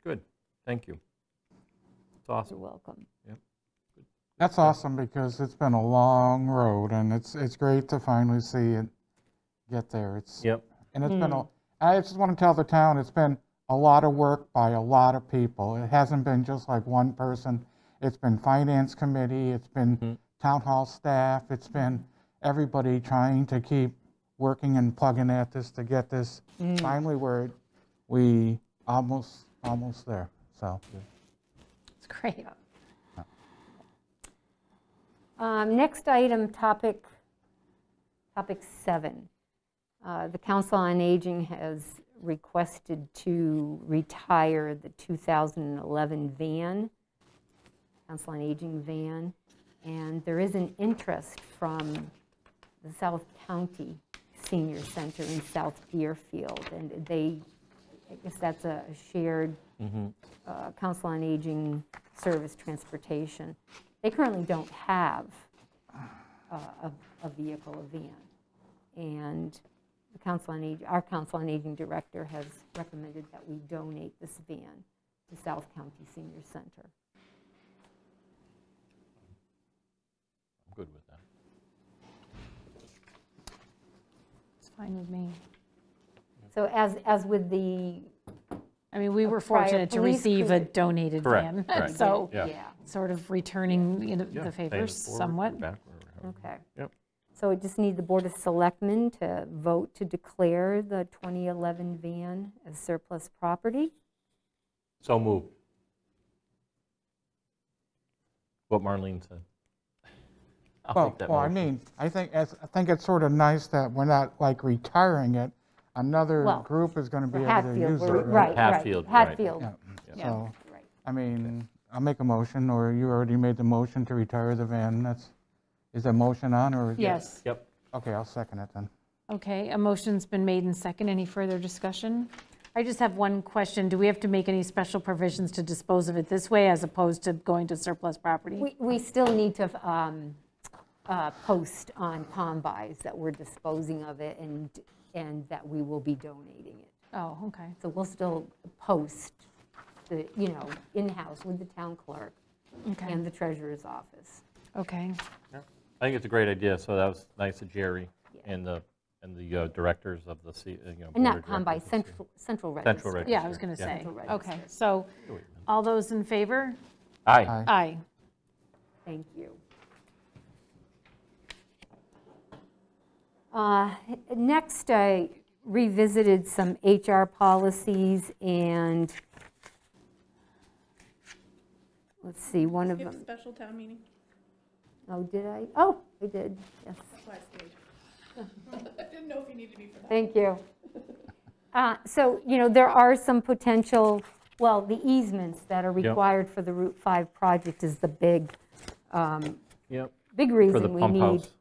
good, thank you. It's awesome. You're welcome. That's awesome because it's been a long road and it's great to finally see it get there. Yep. And it's been I just want to tell the town, it's been a lot of work by a lot of people. It hasn't been just like one person. It's been finance committee, it's been town hall staff, it's been everybody trying to keep working and plugging at this to get this finally where we almost there. So It's great. Next item, topic 7. The Council on Aging has requested to retire the 2011 van, Council on Aging van, and there is an interest from the South County Senior Center in South Deerfield, and I guess that's a shared Council on Aging service transportation. They currently don't have a vehicle, a van, and the Council on Aging, our Council on Aging director has recommended that we donate this van to South County Senior Center. I'm good with that. It's fine with me. So as with the I mean, we were prior fortunate to police receive a cruiser. donated Correct, van. correct. So Yeah. sort of returning the Paying favors it forward, somewhat. back, wherever. Okay. Yep. So we just need the Board of Selectmen to vote to declare the 2011 van as surplus property. So moved. What Marlene said. I'll make that I motion. mean, I think it's sort of nice that we're not like retiring it. Another Well, group is going to For be able to Hatfield, use it. right, Hatfield, right. right. Hatfield, Yeah. yeah, So, right. I mean, I'll make a motion, or you already made the motion to retire the van. Is the motion on, or? Yes. Yep. Okay, I'll second it then. Okay, a motion's been made and second. Any further discussion? I just have one question. Do we have to make any special provisions to dispose of it this way as opposed to going to surplus property? We still need to post on Combuys that we're disposing of it and that we will be donating it. Oh, okay. So we'll still post the, in-house with the town clerk Okay. and the treasurer's office. Okay. I think it's a great idea, so that was nice of Jerry Yeah. and the directors of the, And board not of Combuys, directors. central register. Central register. Yeah, I was going to Yeah. say. Central register. Okay, so all those in favor? Aye. Aye. Aye. Thank you. Next, I revisited some HR policies and, let's see, one of Skip them, special town meeting. oh, did I? Oh, I did, yes. That's why I stayed. I didn't know if you needed to be for that. Thank you. So, there are some potential, well, the easements that are required for the Route 5 project is the big Yep. big For the reason we pump need, house.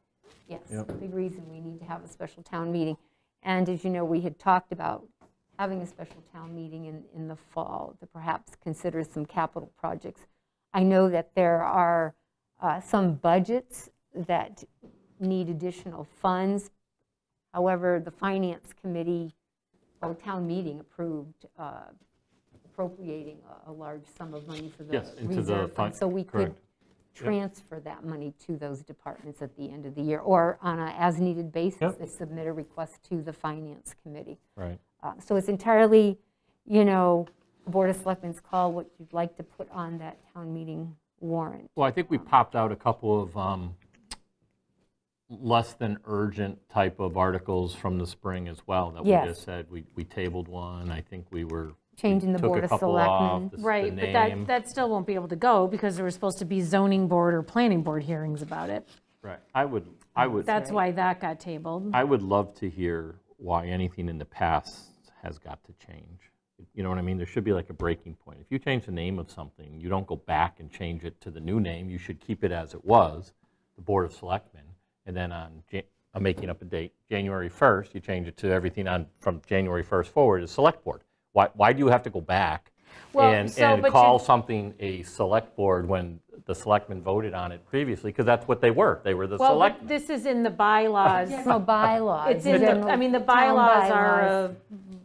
yes, Yep. big reason we need to have a special town meeting. And as you know, we had talked about having a special town meeting in the fall to perhaps consider some capital projects. I know that there are some budgets that need additional funds. However, the Finance Committee, or town meeting approved appropriating a large sum of money for the Yes, into the reserve fund. So we could correct. Yep. transfer that money to those departments at the end of the year, or on a as-needed basis, Yep. they submit a request to the Finance Committee. Right. So it's entirely, the Board of Selectmen's call what you'd like to put on that town meeting warrant. Well, I think we popped out a couple of less than urgent type of articles from the spring as well that we Yes. just said. We tabled one. I think we were. Changing the took Board a of couple off, Selectmen. the Right, but name. that still won't be able to go because there were supposed to be zoning board or planning board hearings about it. Right. I would. That's why that got tabled. I would love to hear why anything in the past has got to change. You know what I mean? There should be like a breaking point. If you change the name of something, you don't go back and change it to the new name. You should keep it as it was, the Board of Selectmen, and then I'm making up a date, January 1st, you change it to everything from January 1st forward is Select Board. Why do you have to go back and call something a Select Board when the Selectmen voted on it previously? Because that's what they were. They were the Well, Selectmen. this is in the bylaws. No bylaws. It's in the, I mean, the bylaws are a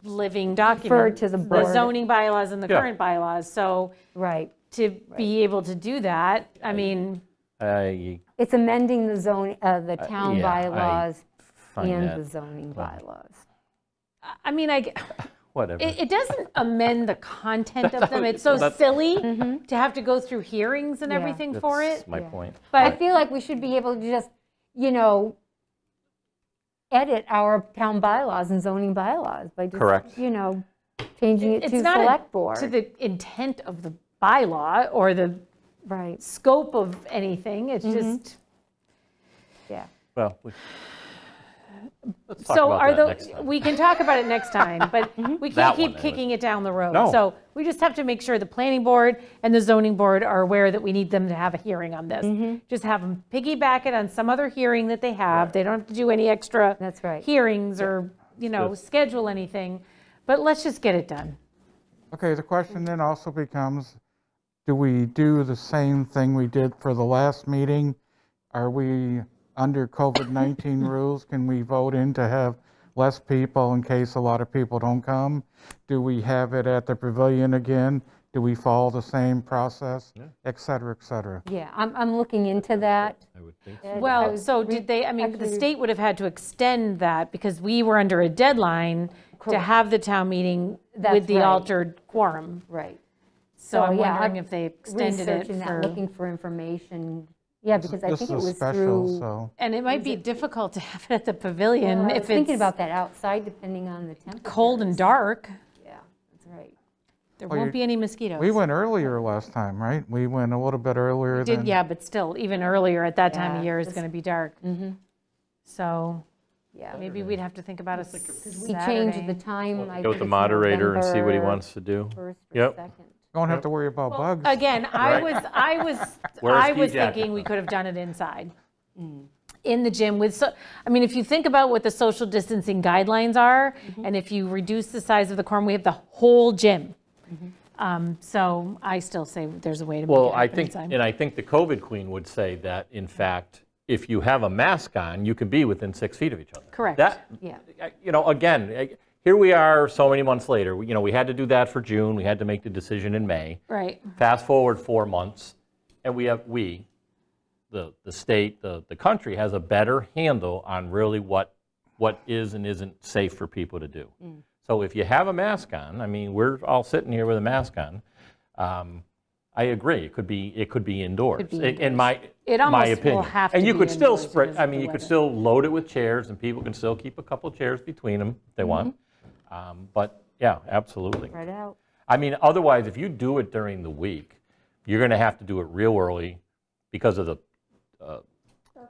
living document. to the The board. zoning bylaws and the Yeah. current bylaws, so Right. to be able to do that, I mean, It's amending the zone, the town yeah, I bylaws find and that- the zoning bylaws. I mean, whatever. it doesn't amend the content of them. It's so silly to have to go through hearings and Yeah. everything for That's it. my point. I But feel like we should be able to just, edit our town bylaws and zoning bylaws by just, Correct. changing it it's to not select board. to the intent of the bylaw or the Right, scope of anything. It's just, yeah. Well, let's talk so about are that next time. we can talk about it next time, but we That can't keep one, kicking it down the road. No. So we just have to make sure the planning board and the zoning board are aware that we need them to have a hearing on this. Just have them piggyback it on some other hearing that they have. They don't have to do any extra That's right. hearings or, schedule anything, but let's just get it done. Okay, the question then also becomes, do we do the same thing we did for the last meeting? Are we under COVID-19 rules? Can we vote in to have less people in case a lot of people don't come? Do we have it at the pavilion again? Do we follow the same process, et cetera, et cetera? Yeah, I'm looking into that. I would think so. Ed, I Well, was so did they, I mean, the actually- state would have had to extend that because we were under a deadline to Correct. have the town meeting That's with the right. altered quorum. Right. So I'm yeah, wondering I'm if they extended it Researching that, for, looking for information. Yeah, because I This think it is was special, through. so. and it might be difficult to have it at the Well, pavilion I was if thinking it's about that outside, depending on the temperature. cold and dark. Yeah, that's right. There Well, won't be any mosquitoes. We went earlier last time, right? We went a little bit earlier than. Yeah, but still, even earlier at that time Yeah, of year is it's- going to be dark. So Yeah. maybe we'd have to think about a We Saturday. changed the time. I Go with think the it's moderator and see what he November wants to do. 1st or Yep. 2nd. You don't have to worry about bugs. Again, I was Wear a I ski was jacket. thinking we could have done it inside. In the gym with, I mean, if you think about what the social distancing guidelines are, and if you reduce the size of the quorum, we have the whole gym. So I still say there's a way to make it Well, I happen think, inside. and I think the COVID queen would say that, in fact, if you have a mask on, you can be within 6 feet of each other. Correct. That, Yeah. again, here we are so many months later. We had to do that for June. We had to make the decision in May. Right, Fast forward 4 months, and the state, the country has a better handle on really what is and isn't safe for people to do. So if you have a mask on, I mean, we're all sitting here with a mask on. I agree. It could be indoors. Could be In my It almost will opinion. have And to you be could still indoors spread. because I of mean, the you could weather. still load it with chairs, and people can still keep a couple chairs between them if they want. But yeah, absolutely. Spread out. I mean, otherwise, if you do it during the week, you're going to have to do it real early because of the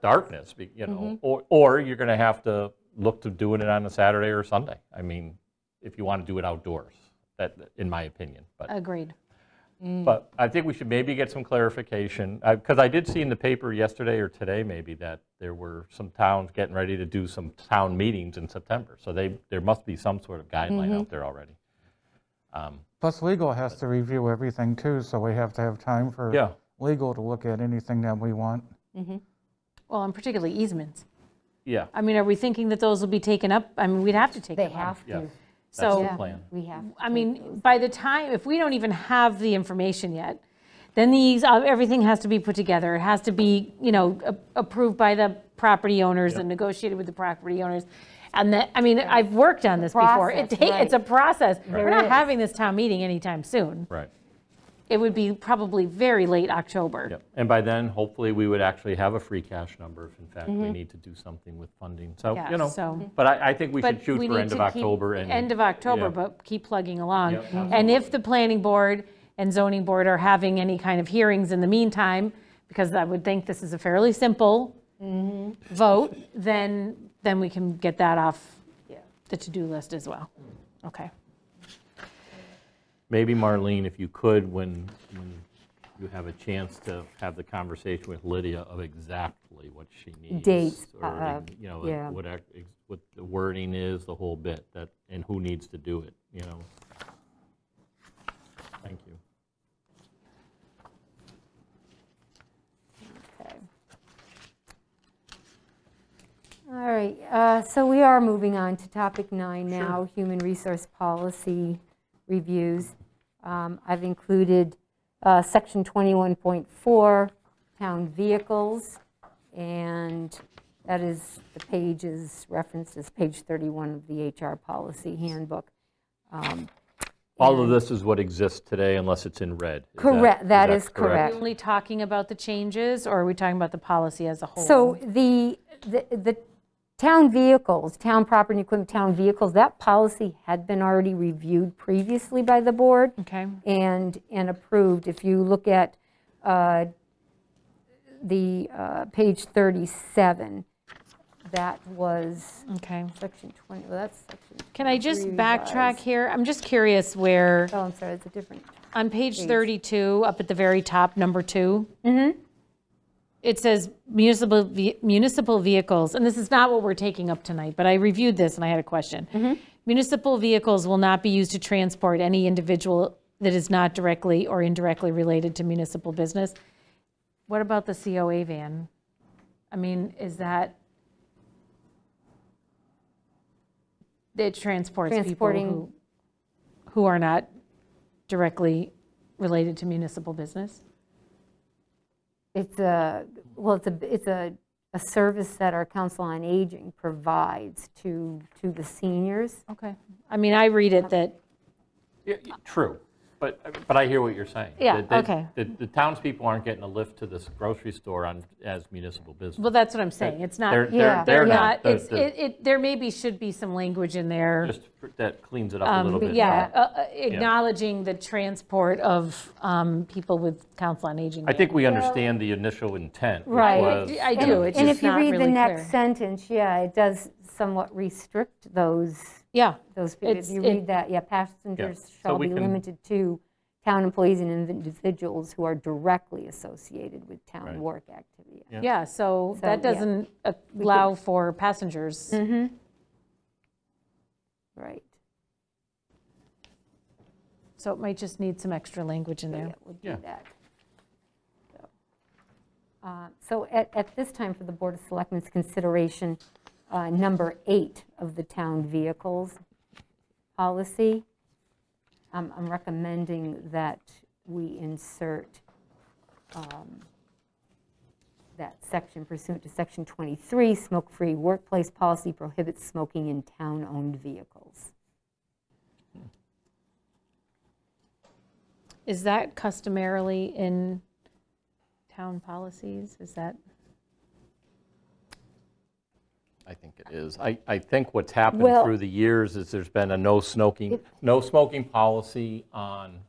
darkness, or you're going to have to look to doing it on a Saturday or Sunday. I mean, if you want to do it outdoors, that, in my opinion. agreed. But I think we should maybe get some clarification, because I did see in the paper yesterday or today maybe that there were some towns getting ready to do some town meetings in September. So there must be some sort of guideline out there already. Plus, legal has to review everything too, so we have to have time for Yeah. legal to look at anything that we want. Well, and particularly easements. Yeah, I mean, are we thinking that those will be taken up? I mean, we'd have to take They them up. have yeah, to. that's So- the Yeah, plan. we have. I mean, by the time, if we don't even have the information yet, then everything has to be put together. It has to be, approved by the property owners and negotiated with the property owners. And that, I mean, I've worked on this before. Process, It's a process. We're not is. having this town meeting anytime soon. Right. It would be probably very late October. Yep. And by then, hopefully, we would actually have a free cash number if, in fact, we need to do something with funding. So, Yeah, so- but I think we should But shoot we for need end of to keep October. And end of October, yeah. but keep plugging along. Yep, And if the planning board and zoning board are having any kind of hearings in the meantime, because I would think this is a fairly simple vote, then we can get that off the to-do list as well. Okay. Maybe Marlene, if you could, when you have a chance to have the conversation with Lydia of exactly what she needs. Dates, Or, yeah. what the wording is, the whole bit, and who needs to do it, Thank you. Okay. All right, so we are moving on to topic 9 now, human resource policy reviews. I've included section 21.4, town vehicles, and that is, the page is referenced as page 31 of the HR policy handbook. All of this is what exists today unless it's in red. Correct, that is Are correct. we only talking about the changes, or are we talking about the policy as a whole? So the town vehicles, town property and equipment, town vehicles, that policy had been already reviewed previously by the board. Okay. And approved. If you look at the page 37, that was Okay. section 20, well, that's section. Can I just 23 backtrack revised. here? I'm just curious where, Oh, I'm sorry, it's a different. on page Page. 32, up at the very top, number 2, it says municipal vehicles, and this is not what we're taking up tonight, but I reviewed this and I had a question. Municipal vehicles will not be used to transport any individual that is not directly or indirectly related to municipal business. What about the COA van? I mean, is that, it transports people Transporting- who are not directly related to municipal business? It's a, well, it's a service that our Council on Aging provides to the seniors. Okay. I mean, I read it that, True, but I hear what you're saying. Yeah, That okay. The townspeople aren't getting a lift to this grocery store as municipal business. well, that's what I'm saying. It's not, They're not. there maybe should be some language in there. Just that cleans it up a little bit. Acknowledging the transport of people with Council on Aging. I think we understand the initial intent. which Right. was- I do, it's And just if you not read the really next clear. sentence, it does somewhat restrict those Yeah, people. If It's- you it- read that, passengers So shall we be can- limited to town employees and individuals who are directly associated with town Right. work activity. yeah, so that yeah. doesn't allow for passengers. Right. So it might just need some extra language in there. Yeah, we'll do Yeah. that. So at this time, for the Board of Selectmen's consideration, number 8 of the town vehicles policy, I'm recommending that we insert that section pursuant to section 23, smoke-free workplace policy prohibits smoking in town-owned vehicles. Is that customarily in town policies? Is that? I think it is. I think what's happened Well- through the years is there's been a no smoking policy on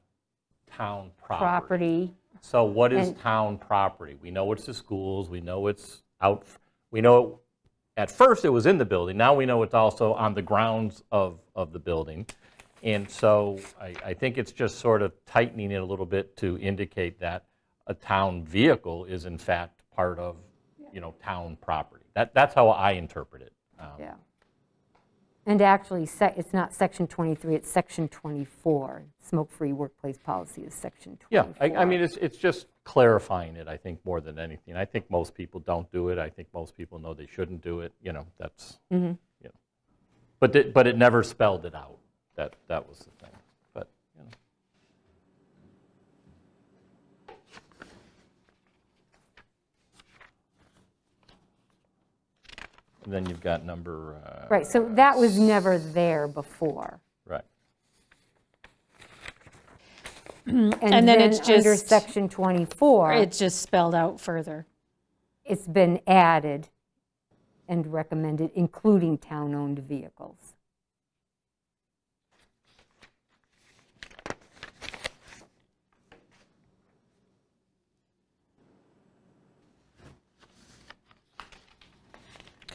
town property. Property, So what is And- town property? We know it's the schools, we know it's out, we know, at first it was in the building, now we know it's also on the grounds of the building. And so I think it's just sort of tightening it a little bit to indicate that a town vehicle is in fact part of, town property. That's how I interpret it. yeah. And actually, it's not section 23, it's section 24. Smoke-free workplace policy is section 24. Yeah, I mean, it's just clarifying it, I think, more than anything. I think most people don't do it. I think most people know they shouldn't do it, that's, But it never spelled it out. That was the thing, but, And then you've got number. Right, so that was never there before. Right. And then it's under just- section 24, It's just spelled out further. it's been added and recommended, including town-owned vehicles.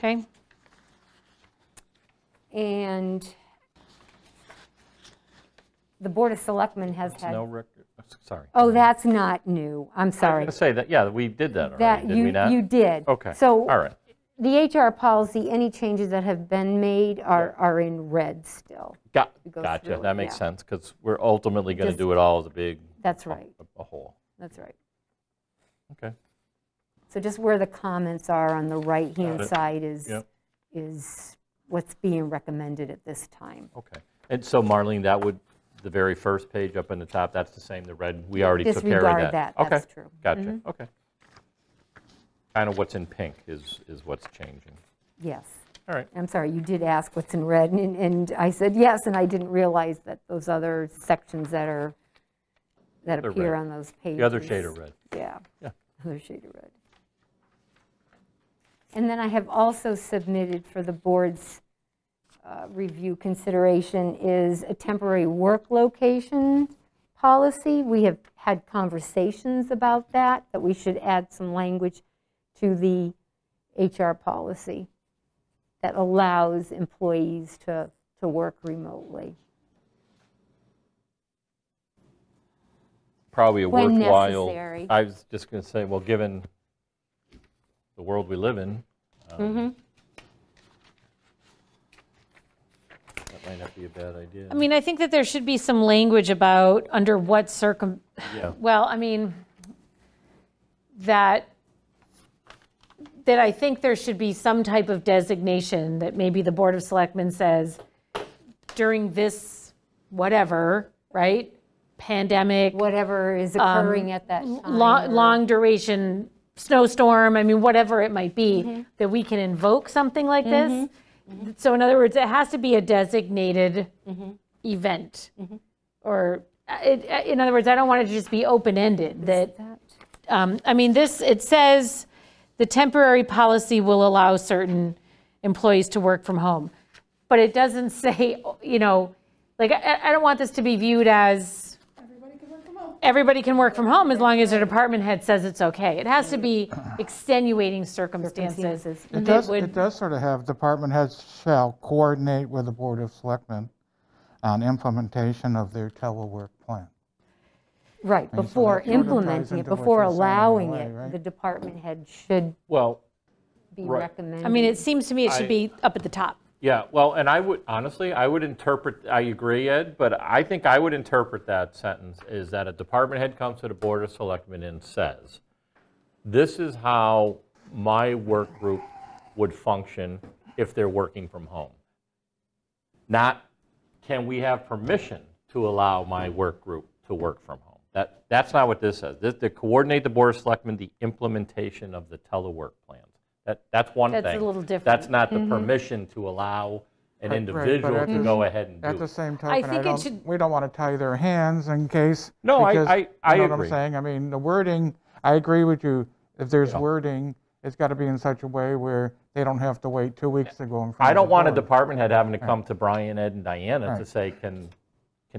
Okay. And the Board of Selectmen has No had, record, sorry. oh, that's not new, I'm I was sorry. going to say that, yeah, we did that That already, did we not? you did. Okay, So all right. the HR policy, any changes that have been made are in red still. go Gotcha, through it, that makes yeah. sense, because we're ultimately going to Just- do it all as a big, That's right, a whole. that's right. Okay. So just where the comments are on the right-hand Got it. side Yep. is what's being recommended at this time. Okay. And so Marlene, that would, the very first page up in the top, that's the same, the red, we already took care of that? Disregard that, Okay. that's true. Gotcha, okay. Kind of what's in pink is what's changing. Yes. All right. I'm sorry, you did ask what's in red, and I said yes, and I didn't realize that those other sections that They're appear red. on those pages. The other shade of red. Yeah. Yeah. Other shade of red. And then I have also submitted for the board's review consideration is a temporary work location policy. We have had conversations about that we should add some language to the HR policy that allows employees to work remotely. Probably a When worthwhile. necessary. I was just going to say, well, given the world we live in, that might not be a bad idea. I mean, I think that there should be some language about under what Yeah. well, I mean, that I think there should be some type of designation that maybe the Board of Selectmen says during this whatever, right? Pandemic, Whatever is occurring at that time. long duration snowstorm, I mean, whatever it might be, that we can invoke something like this. So in other words, it has to be a designated event. Or, in other words, I don't want it to just be open-ended, that, I mean, it says the temporary policy will allow certain employees to work from home. But it doesn't say, like, I don't want this to be viewed as everybody can work from home as long as the department head says it's okay. It has to be extenuating circumstances. It does sort of have department heads shall coordinate with the Board of Selectmen on implementation of their telework plan. Right, And so before that sort of ties implementing it, into what before you're saying in a allowing way, it, right? the department head should Well, be Right. recommended. I mean, it seems to me it should be up at the top. yeah, well, and I would, honestly, I agree, Ed, but I think I would interpret that sentence is that a department head comes to the Board of Selectmen and says, this is how my work group would function if they're working from home. Not, can we have permission to allow my work group to work from home? That's not what this says. This, to coordinate the Board of Selectmen, the implementation of the telework plans. That's one thing. That's a little different. That's not the permission to allow an Right, individual but to go ahead and At do the it. same token, think it should- we don't want to tie their hands in case. No, because, I you know what agree. I'm saying? I mean, the wording, I agree with you. If there's Yeah. wording, it's got to be in such a way where they don't have to wait 2 weeks to go in front of the I don't want a board. department head having to come to Brian, Ed, and Diana to Right. say, can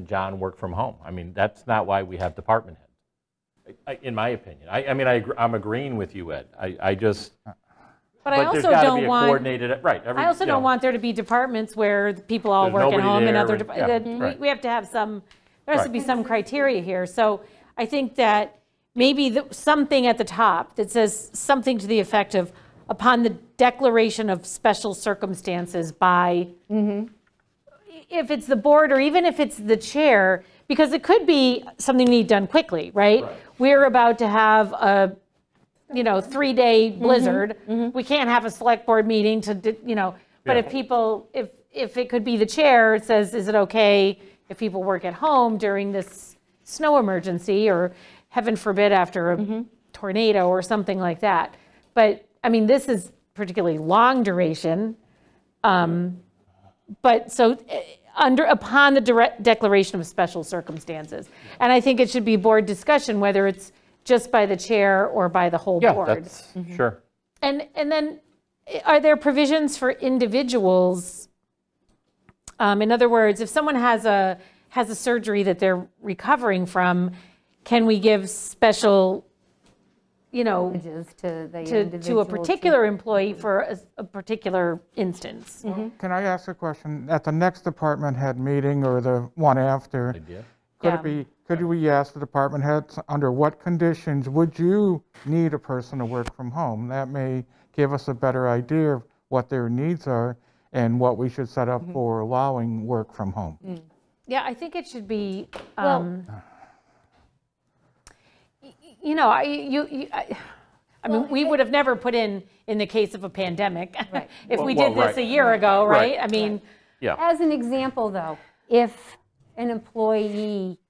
John work from home? I mean, that's not why we have department heads, in my opinion. I mean, I'm agreeing with you, Ed. I just, But I but there's also got to don't be a want, coordinated, right. I also don't want there to be departments where the people all There's work at nobody home and there other, and- yeah, right. we have to have some, there has to Right. be some criteria here. So I think that maybe something at the top that says something to the effect of, upon the declaration of special circumstances by, if it's the board or even if it's the chair, because it could be something need done quickly, right? We're about to have a 3-day blizzard. We can't have a select board meeting to, but if people, if it could be the chair, it says, is it okay if people work at home during this snow emergency or heaven forbid after a tornado or something like that. But I mean, this is particularly long duration. But so upon the direct declaration of special circumstances. And I think it should be board discussion, whether it's just by the chair or by the whole Yeah, board. that's, sure. And then, are there provisions for individuals? In other words, if someone has a surgery that they're recovering from, can we give special, you know, Damages to the to a individual, particular employee for a particular instance. Can I ask a question? At the next department head meeting or the one after, Idea? could we ask the department heads, under what conditions would you need a person to work from home? That may give us a better idea of what their needs are and what we should set up for allowing work from home. Yeah, I think it should be, Well- you know, I mean, we would have never put in the case of a pandemic, if we Well, did this right. a year ago, right? Right. I mean, Yeah. As an example, though, if an employee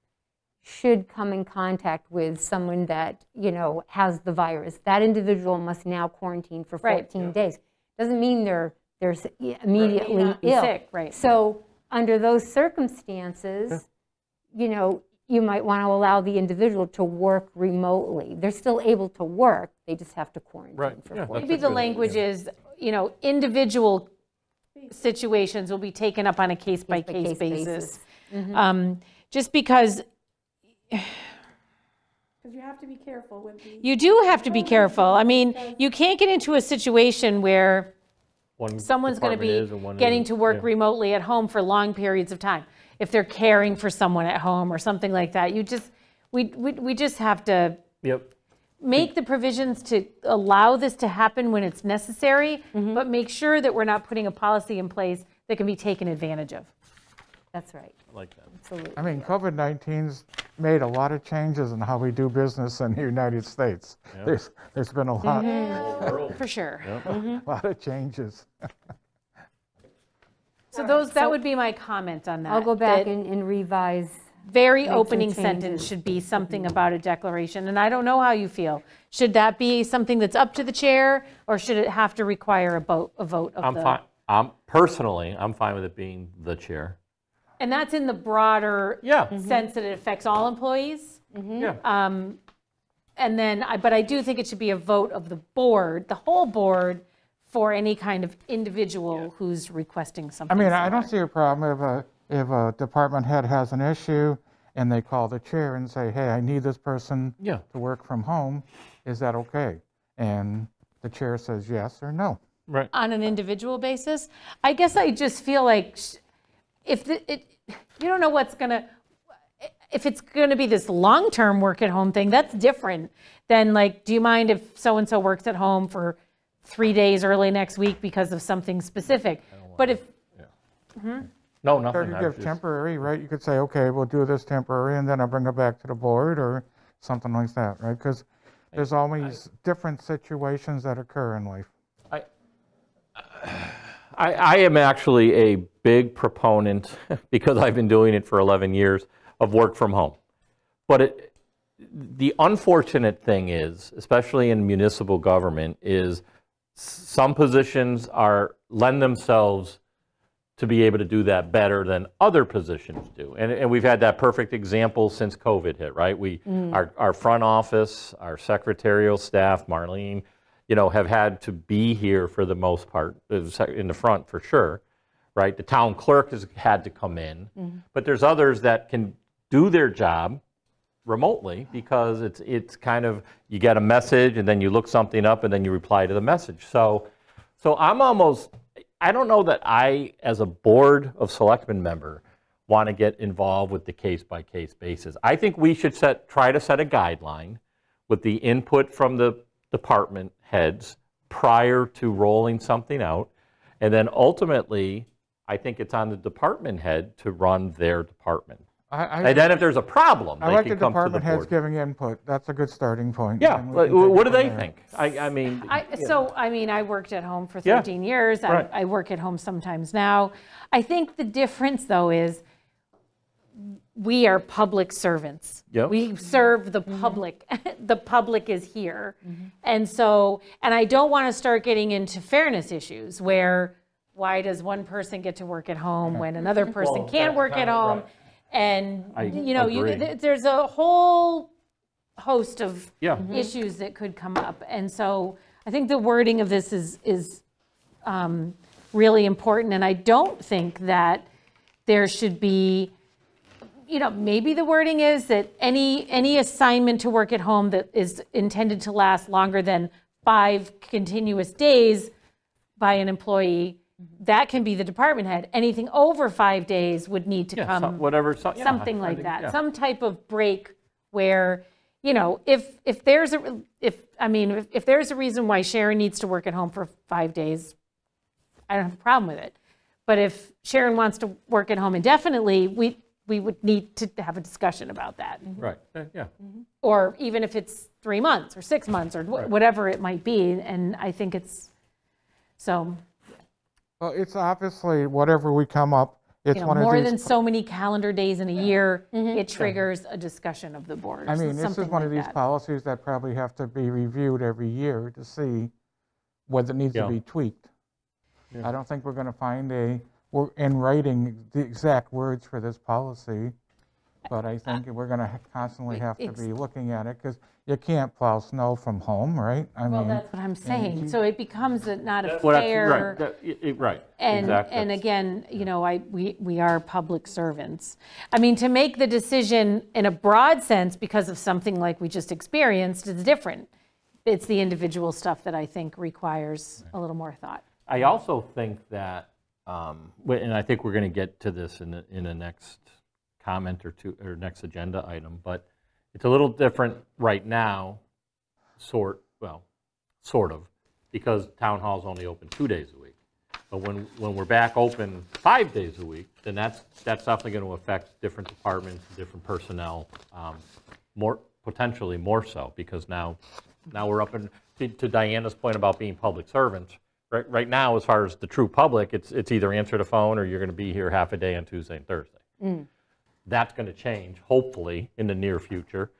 should come in contact with someone that, you know, has the virus, that individual must now quarantine for Right. 14 days. Doesn't mean they're immediately not be ill. sick, right. So under those circumstances, you know, you might want to allow the individual to work remotely. They're still able to work, they just have to quarantine Right. for Yeah, 14 maybe the language is, you know, individual situations will be taken up on a case-by-case basis. Just because Because you have to be careful with the. you do have to be careful. I mean, you can't get into a situation where One someone's going to department is be and one getting isn't. to work Yeah. remotely at home for long periods of time. If they're caring for someone at home or something like that, we just have to Yep. make the provisions to allow this to happen when it's necessary, but make sure that we're not putting a policy in place that can be taken advantage of. That's right, I like that. absolutely. I mean, COVID-19's made a lot of changes in how we do business in the United States. There's been a lot, For sure. lot of changes. So that would be my comment on that. I'll go back that and revise. very some opening changes. sentence should be something about a declaration, and I don't know how you feel. Should that be something that's up to the chair, or should it have to require a vote of I'm the? fine, I'm fine with it being the chair. And that's in the broader Yeah. sense that it affects all employees. Yeah. And then, but I do think it should be a vote of the board, the whole board, for any kind of individual who's requesting I something mean, I similar. don't see a problem if a department head has an issue and they call the chair and say, hey, I need this person Yeah. to work from home. Is that okay? And the chair says yes or no. Right. On an individual basis, I guess I just feel like if you don't know what's gonna, if it's gonna be this long-term work at home thing, that's different than like, do you mind if so-and-so works at home for 3 days early next week because of something specific? But if, No, Or nothing. you I give was just- temporary, right? You could say, okay, we'll do this temporary and then I'll bring it back to the board or something like that, right? Because there's always different situations that occur in life. I am actually a big proponent, because I've been doing it for 11 years, of work from home. But the unfortunate thing is, especially in municipal government, is some positions lend themselves to be able to do that better than other positions do. And we've had that perfect example since COVID hit, right? Our front office, our secretarial staff, Marlene, have had to be here for the most part, in the front for sure, right? The town clerk has had to come in, but there's others that can do their job remotely because it's kind of, you get a message and then you look something up and then you reply to the message. So I don't know that I, as a board of selectmen member, want to get involved with the case-by-case basis. I think we should try to set a guideline with the input from the department heads prior to rolling something out. And then ultimately, I think it's on the department head to run their department. And then if there's a problem, I they like can the come to the department heads board. giving input. That's a good starting point. Yeah, And we can take what do it they from there. think? I mean, I worked at home for Yeah, 13 years. right. I work at home sometimes now. I think the difference, though, is we are public servants. Yep. We serve the public. The public is here. And so, and I don't want to start getting into fairness issues where why does one person get to work at home when another person Well, can't that's work at kind of home? right. And, I agree. there's a whole host of Yeah. issues that could come up. And so I think the wording of this is really important. And I don't think that there should be maybe the wording is that any assignment to work at home that is intended to last longer than 5 continuous days by an employee, that can be the department head. Anything over 5 days would need to come. Something like that. Some type of break where, if there's a reason why Sharon needs to work at home for 5 days, I don't have a problem with it. But if Sharon wants to work at home indefinitely, we would need to have a discussion about that. Right, yeah. Or even if it's 3 months or 6 months or whatever it might be. And I think it's, so. Well, it's obviously whatever we come up, it's one of these. More than so many calendar days in a year, it triggers a discussion of the board. I mean, this is one of these policies that probably have to be reviewed every year to see whether it needs to be tweaked. I don't think we're going to find in writing the exact words for this policy, but I think we're going to constantly have to be looking at it, because you can't plow snow from home, right? Well, that's what I'm saying. So it becomes not a fair. Right, and, exactly. And again, we are public servants. I mean, to make the decision in a broad sense because of something like we just experienced is different. It's the individual stuff that I think requires a little more thought. I also think that, and I think we're going to get to this in the next comment or two, or next agenda item, but it's a little different right now, sort of, because town hall's only open 2 days a week. But when we're back open 5 days a week, then that's definitely going to affect different departments, different personnel, potentially more so, because now we're up to Diana's point about being public servants. Right now, as far as the true public, it's either answer the phone or you're going to be here half a day on Tuesday and Thursday. That's going to change, hopefully, in the near future.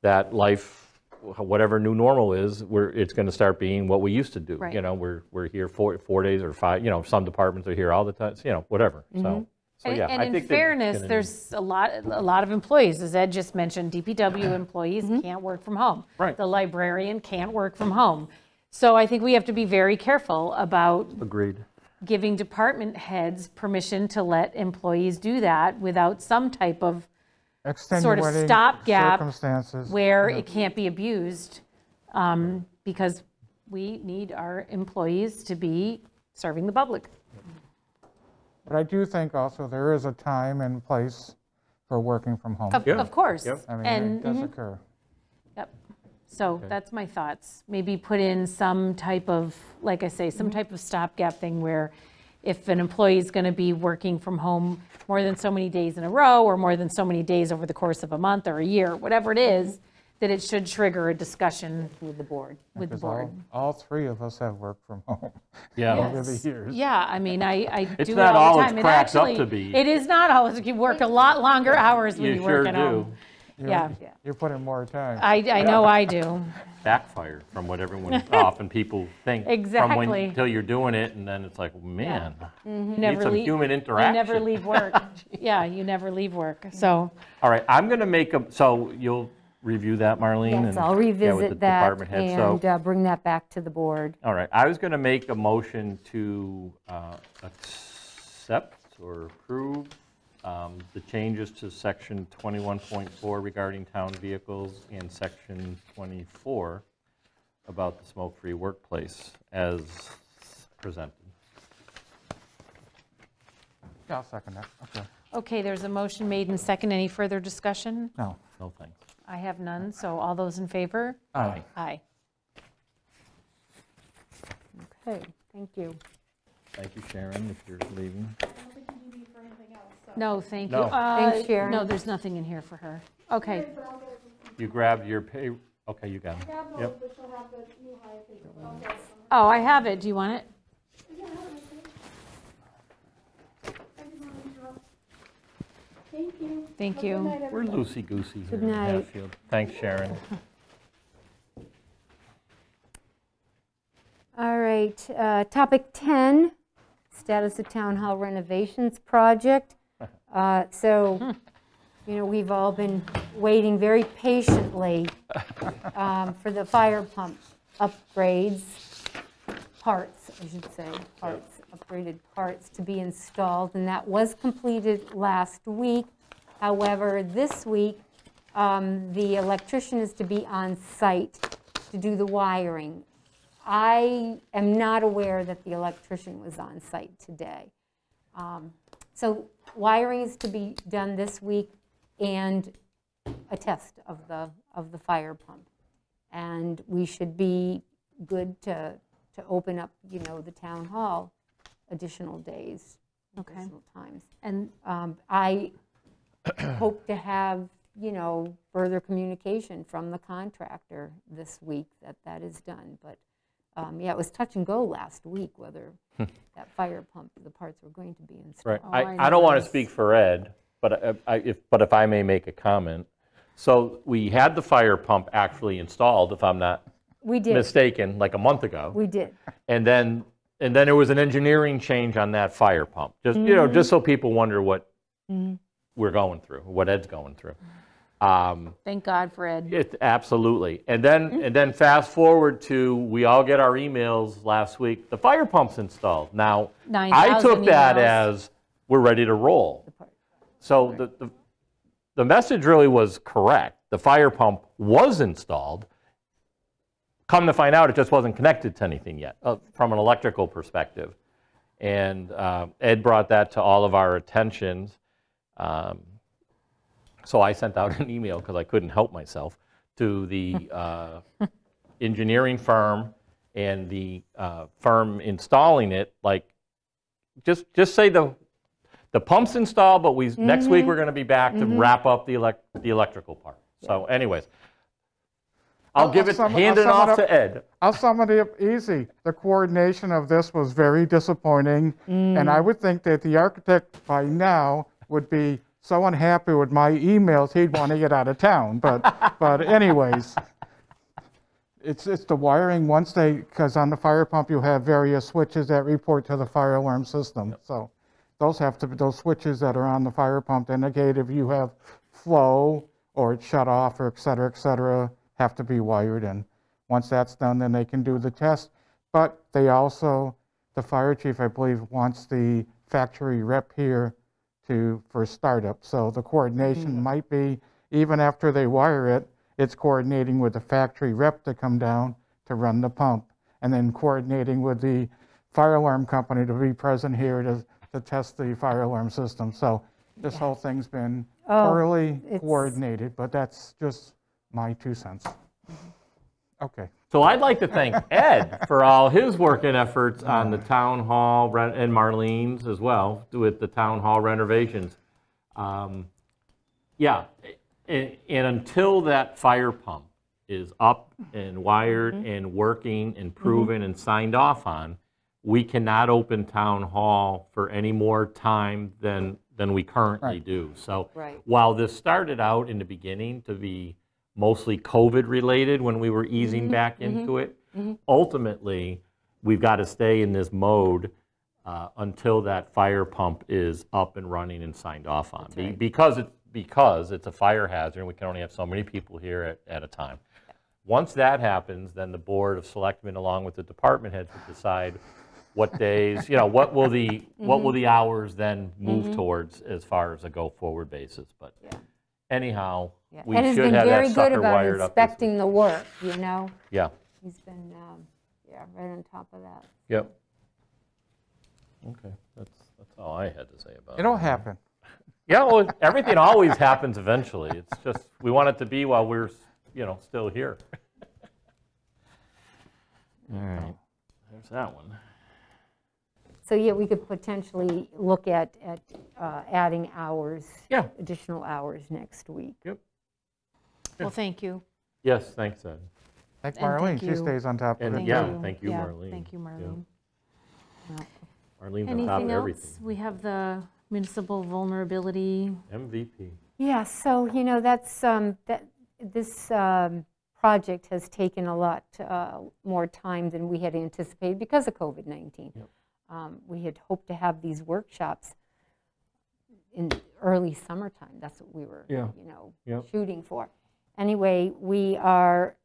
That life, whatever new normal is, it's going to start being what we used to do. Right. We're here 4 days or 5. Some departments are here all the time. Whatever. So yeah. And in fairness, there's a lot of employees, as Ed just mentioned. DPW employees can't work from home. Right. The librarian can't work from home. So I think we have to be very careful about giving department heads permission to let employees do that without some type of sort of stopgap where it can't be abused, because we need our employees to be serving the public. But I do think also there is a time and place for working from home. Of course. I mean, it does occur. Yep. So that's my thoughts. Maybe put in some type of, like I say, some type of stopgap thing where if an employee is going to be working from home more than so many days in a row or more than so many days over the course of a month or a year, whatever it is, that it should trigger a discussion with the board. All 3 of us have worked from home over the years. Yeah, I mean, I do it's it not all the all time. it's cracked up to be. It is not always. You work a lot longer hours when you work at home. Yeah. You put in more time. I know I do. Backfired from what everyone often people think. Exactly. Until you're doing it, and then it's like, man, You need some human interaction. You never leave work. Yeah, you never leave work. So. All right, I'm going to make so you'll review that, Marlene? Yes, I'll revisit that and bring that back to the board. All right, I was going to make a motion to accept or approve the changes to section 21.4 regarding town vehicles and section 24 about the smoke-free workplace as presented. Yeah, I'll second that. Okay. Okay, there's a motion made and second. Any further discussion? No. No thanks. I have none, so all those in favor? Aye. Aye. Okay, thank you. Thank you, Sharon, if you're leaving. No, thank you. No. Thanks, Sharon. No, there's nothing in here for her. Okay. You grabbed your pay, okay, you got it. Yep. Oh, I have it. Do you want it? Thank you. Thank you. We're loosey-goosey here Good in night. Hatfield. Thanks, Sharon. All right, topic 10, status of town hall renovations project. We've all been waiting very patiently for the fire pump upgrades, parts, I should say, upgraded parts to be installed, and that was completed last week. However, this week, the electrician is to be on site to do the wiring. I am not aware that the electrician was on site today. So wiring is to be done this week and a test of the fire pump. And we should be good to open up, the town hall additional days, additional times. And I hope to have, further communication from the contractor this week that is done. But yeah, it was touch and go last week whether that fire pump, the parts were going to be installed. Right. I don't want to speak for Ed, but if I may make a comment. So we had the fire pump actually installed, if I'm not We did. mistaken, like a month ago. We did. And then there was an engineering change on that fire pump. Just just so people wonder what we're going through, what Ed's going through. thank God for Ed. Absolutely. And then fast forward to, we all get our emails last week, the fire pump's installed. Now, I 9,000 took that emails. as we're ready to roll. So the message really was correct. The fire pump was installed. Come to find out, it just wasn't connected to anything yet from an electrical perspective. And Ed brought that to all of our attentions. So I sent out an email, because I couldn't help myself, to the engineering firm and the firm installing it, like, just say the pump's installed, but next week we're going to be back to wrap up the electrical part. So anyways, hand it off to Ed. I'll sum it up easy. The coordination of this was very disappointing, and I would think that the architect by now would be so unhappy with my emails, he'd want to get out of town. But anyways, it's the wiring because on the fire pump you have various switches that report to the fire alarm system. So those switches that are on the fire pump indicate if you have flow or it's shut off or et cetera, have to be wired. And once that's done, then they can do the test. But they also, the fire chief, I believe, wants the factory rep here for startup. So the coordination might be, even after they wire it, it's coordinating with the factory rep to come down to run the pump, and then coordinating with the fire alarm company to be present here to test the fire alarm system. So this whole thing's been poorly coordinated, but that's just my 2 cents. Okay. So I'd like to thank Ed for all his work and efforts on the town hall, and Marlene's as well, with the town hall renovations. Yeah, and until that fire pump is up and wired and working and proven and signed off on, we cannot open town hall for any more time than we currently do. So while this started out in the beginning to be mostly COVID related when we were easing back into it, ultimately we've got to stay in this mode until that fire pump is up and running and signed off on. Because it's a fire hazard and we can only have so many people here at a time. Once that happens, then the Board of Selectmen, along with the department heads, will decide what days, what will the hours then move towards as far as a go-forward basis. But anyhow, we should have that sucker wired up. And has been very good about inspecting the work, Yeah. He's been, right on top of that. Yep. Okay, that's all I had to say about it. It'll happen. Yeah, well, everything always happens eventually. It's just, we want it to be while we're, still here. All right, there's that one. So yeah, we could potentially look at adding hours, additional hours next week. Yep. Well, thank you. Yes, thanks, Ed. Thank And Marlene, thank she you. stays on top of And it. thank you, Yeah, Marlene. thank you, Marlene. Marlene's on top Anything of else? everything. We have the municipal vulnerability. MVP. Yeah, so, that's, this project has taken a lot more time than we had anticipated because of COVID-19. Yep. We had hoped to have these workshops in early summertime. That's what we were, shooting for. Anyway, we are,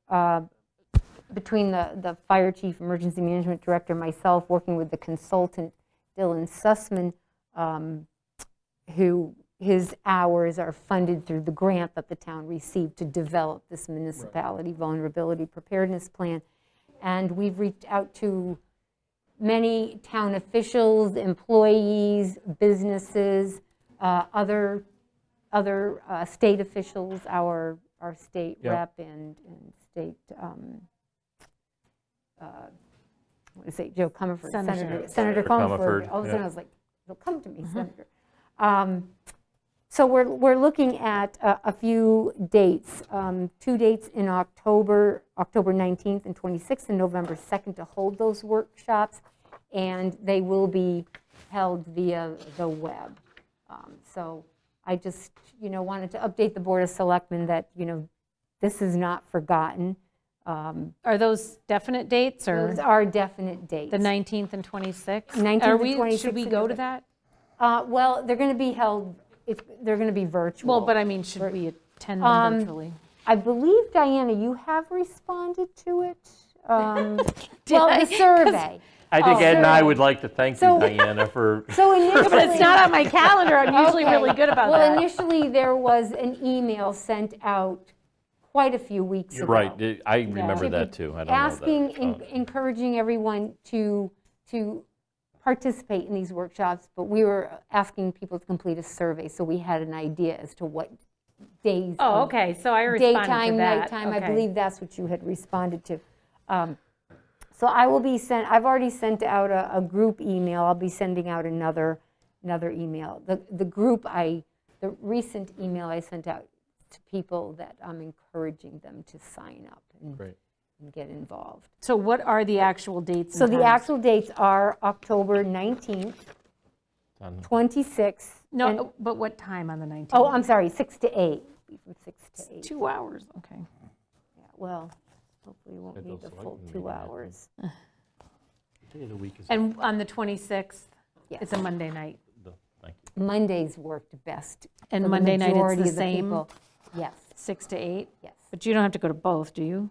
between the fire chief, emergency management director, myself, working with the consultant, Dylan Sussman, who his hours are funded through the grant that the town received to develop this municipality vulnerability preparedness plan. And we've reached out to many town officials, employees, businesses, other state officials, our state Yep. rep and state, what is it, Joe Comerford, Senator Comerford. All of a sudden I was like, "They'll come to me, Senator." So we're looking at a few dates, 2 dates in October 19th and 26th, and November 2nd to hold those workshops, and they will be held via the web. So I just, wanted to update the Board of Selectmen that, this is not forgotten. Are those definite dates, or Those are definite dates. the 19th and 26th? 19th Are and we, 26th should we in go to November. that? Well, they're going to be held, they're going to be virtual. Well, but I mean, should we attend them virtually? I believe, Diana, you have responded to it. Well, I? the survey. I think Ed and I survey. would like to thank So- you, Diana, for, So initially, But it's not on my calendar. I'm usually really good about well, that. initially, there was an email sent out quite a few weeks you're ago. right, I remember that too. I don't know Asking, that. encouraging everyone to participate in these workshops, but we were asking people to complete a survey, so we had an idea as to what days. Oh, of okay, so I responded to Daytime, that. nighttime, I Okay. believe that's what you had responded to. So I will be I've already sent out a group email, I'll be sending out another email. The group the recent email I sent out to people that I'm encouraging them to sign up and Great. get involved. So what are the actual dates? So and the times? actual dates are October 19th, 26th. No, and- but what time on the 19th? Oh, I'm sorry, 6 to 8. From 6 to 8. 2 hours, okay. Yeah, well, hopefully we won't Schedule need the full selectmen 2 meeting, I think. hours. Day of the week is And on the 26th, Yes. it's a Monday night. Thank you. Mondays worked best. And for the Monday night it's majority the of same? people. Yes, 6 to 8? yes. But you don't have to go to both, do you?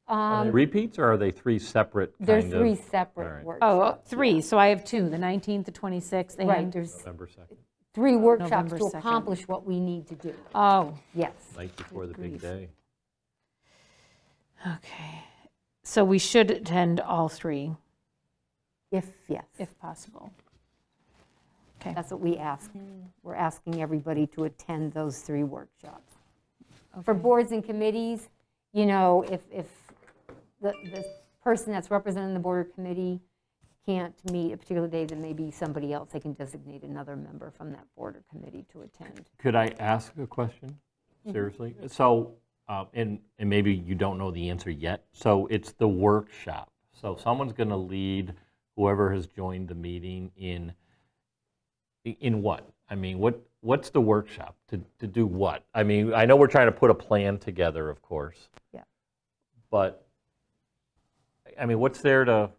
Are they repeats, or are they 3 separate There's kind of? 3 All separate right. workshops. Oh, 3, so I have 2, the 19th, the 26th, Right, and, there's November 2nd, 3 workshops November to 2nd. accomplish what we need to do. oh, Yes. night before the big Agreed. day. okay. So we should attend all 3, Yes. if possible. That's what we ask. We're asking everybody to attend those 3 workshops. For boards and committees, if the person that's representing the board or committee can't meet a particular day, then maybe somebody else, they can designate another member from that board or committee to attend. Could I ask a question? Seriously? So, and maybe you don't know the answer yet. So it's the workshop. So someone's going to lead whoever has joined the meeting in what? I mean, what's the workshop? To do what? I mean, I know we're trying to put a plan together, of course. Yeah. But, I mean, what's there to?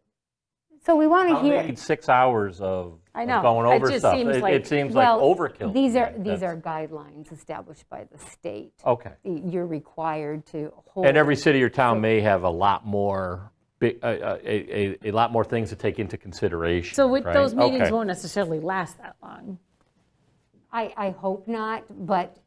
So we want to How do they hear. need 6 hours of I know. going It over just stuff? seems like- It seems like Well, overkill. These to are me. these That's- are guidelines established by the state. Okay. You're required to hold. And every city or town may have a lot more, a lot more things to take into consideration, So with right? those meetings Okay. won't necessarily last that long. I hope not, but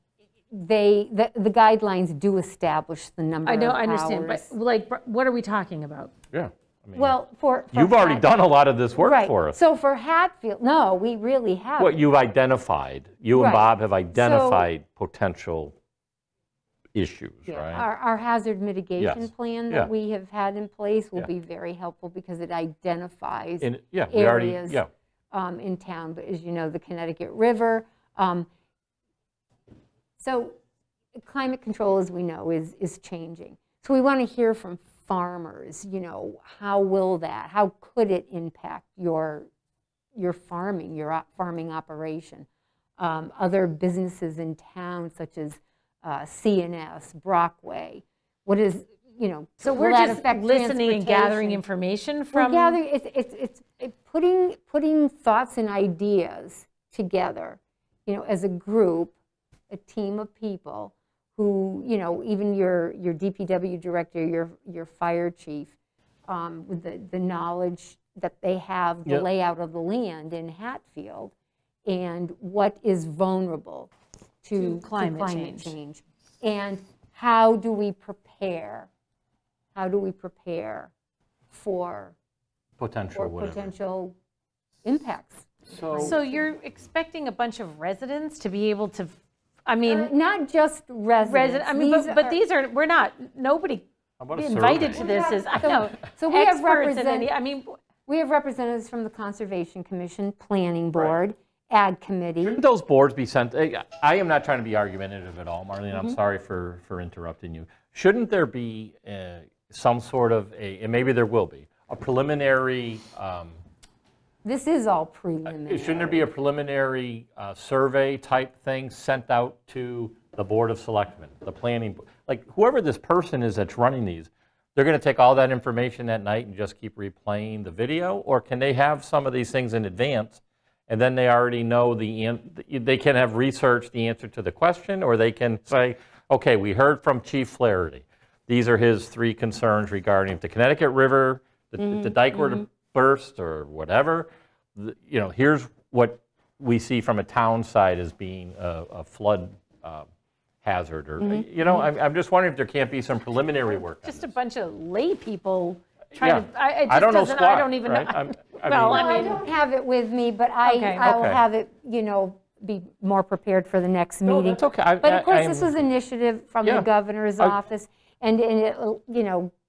the guidelines do establish the number I of know, hours. I understand, but like, what are we talking about? Yeah. I mean, Well, for you've already Hat- done a lot of this work right. for us. So for Hatfield, no, we really haven't. What you've identified, you and Right. Bob have identified potential issues, Yeah, right? Our hazard mitigation Yes. plan Yeah. that we have had in place will Yeah. be very helpful because it identifies Yeah, we already, areas yeah. in town, but as you know, the Connecticut River. So climate control, as we know, is changing. So we want to hear from farmers, how could it impact your farming, your farming operation? Other businesses in town, such as CNS, Brockway, what is, So will we're that just affect listening and gathering transportation? information We're from. gathering, it's putting thoughts and ideas together, as a group, a team of people who, even your DPW director, your fire chief, with the knowledge that they have, the Yep. layout of the land in Hatfield, and what is vulnerable to climate change. And how do we prepare? How do we prepare for Potential, whatever. potential impacts? So you're expecting a bunch of residents to be able to, I mean, Not just residents. I mean, but these are, we're not, nobody How about a invited to survey? this is, I know, So we have experts in any, I mean, We have representatives from the Conservation Commission, Planning Board, Ag Committee. Shouldn't those boards be sent, I am not trying to be argumentative at all, Marlene, I'm sorry for interrupting you. Shouldn't there be some sort of and maybe there will be, a preliminary, This is all preliminary. shouldn't there be a preliminary survey type thing sent out to the Board of Selectmen, the planning, like whoever this person is that's running these, they're going to take all that information that night and just keep replaying the video? Or can they have some of these things in advance and then they already know they can have researched the answer to the question, or they can say, okay, we heard from Chief Flaherty. These are his 3 concerns regarding if the Connecticut River, if the dike were to burst or whatever, here's what we see from a town side as being a flood hazard, or, I'm just wondering if there can't be some preliminary work. just a bunch of lay people trying to, it I just don't know doesn't, squat, I don't even right? know. Well, I don't have it with me, but Okay. I'll Okay. have it, be more prepared for the next meeting. That's okay. But of course, this was initiative from the Yeah. governor's office, and it,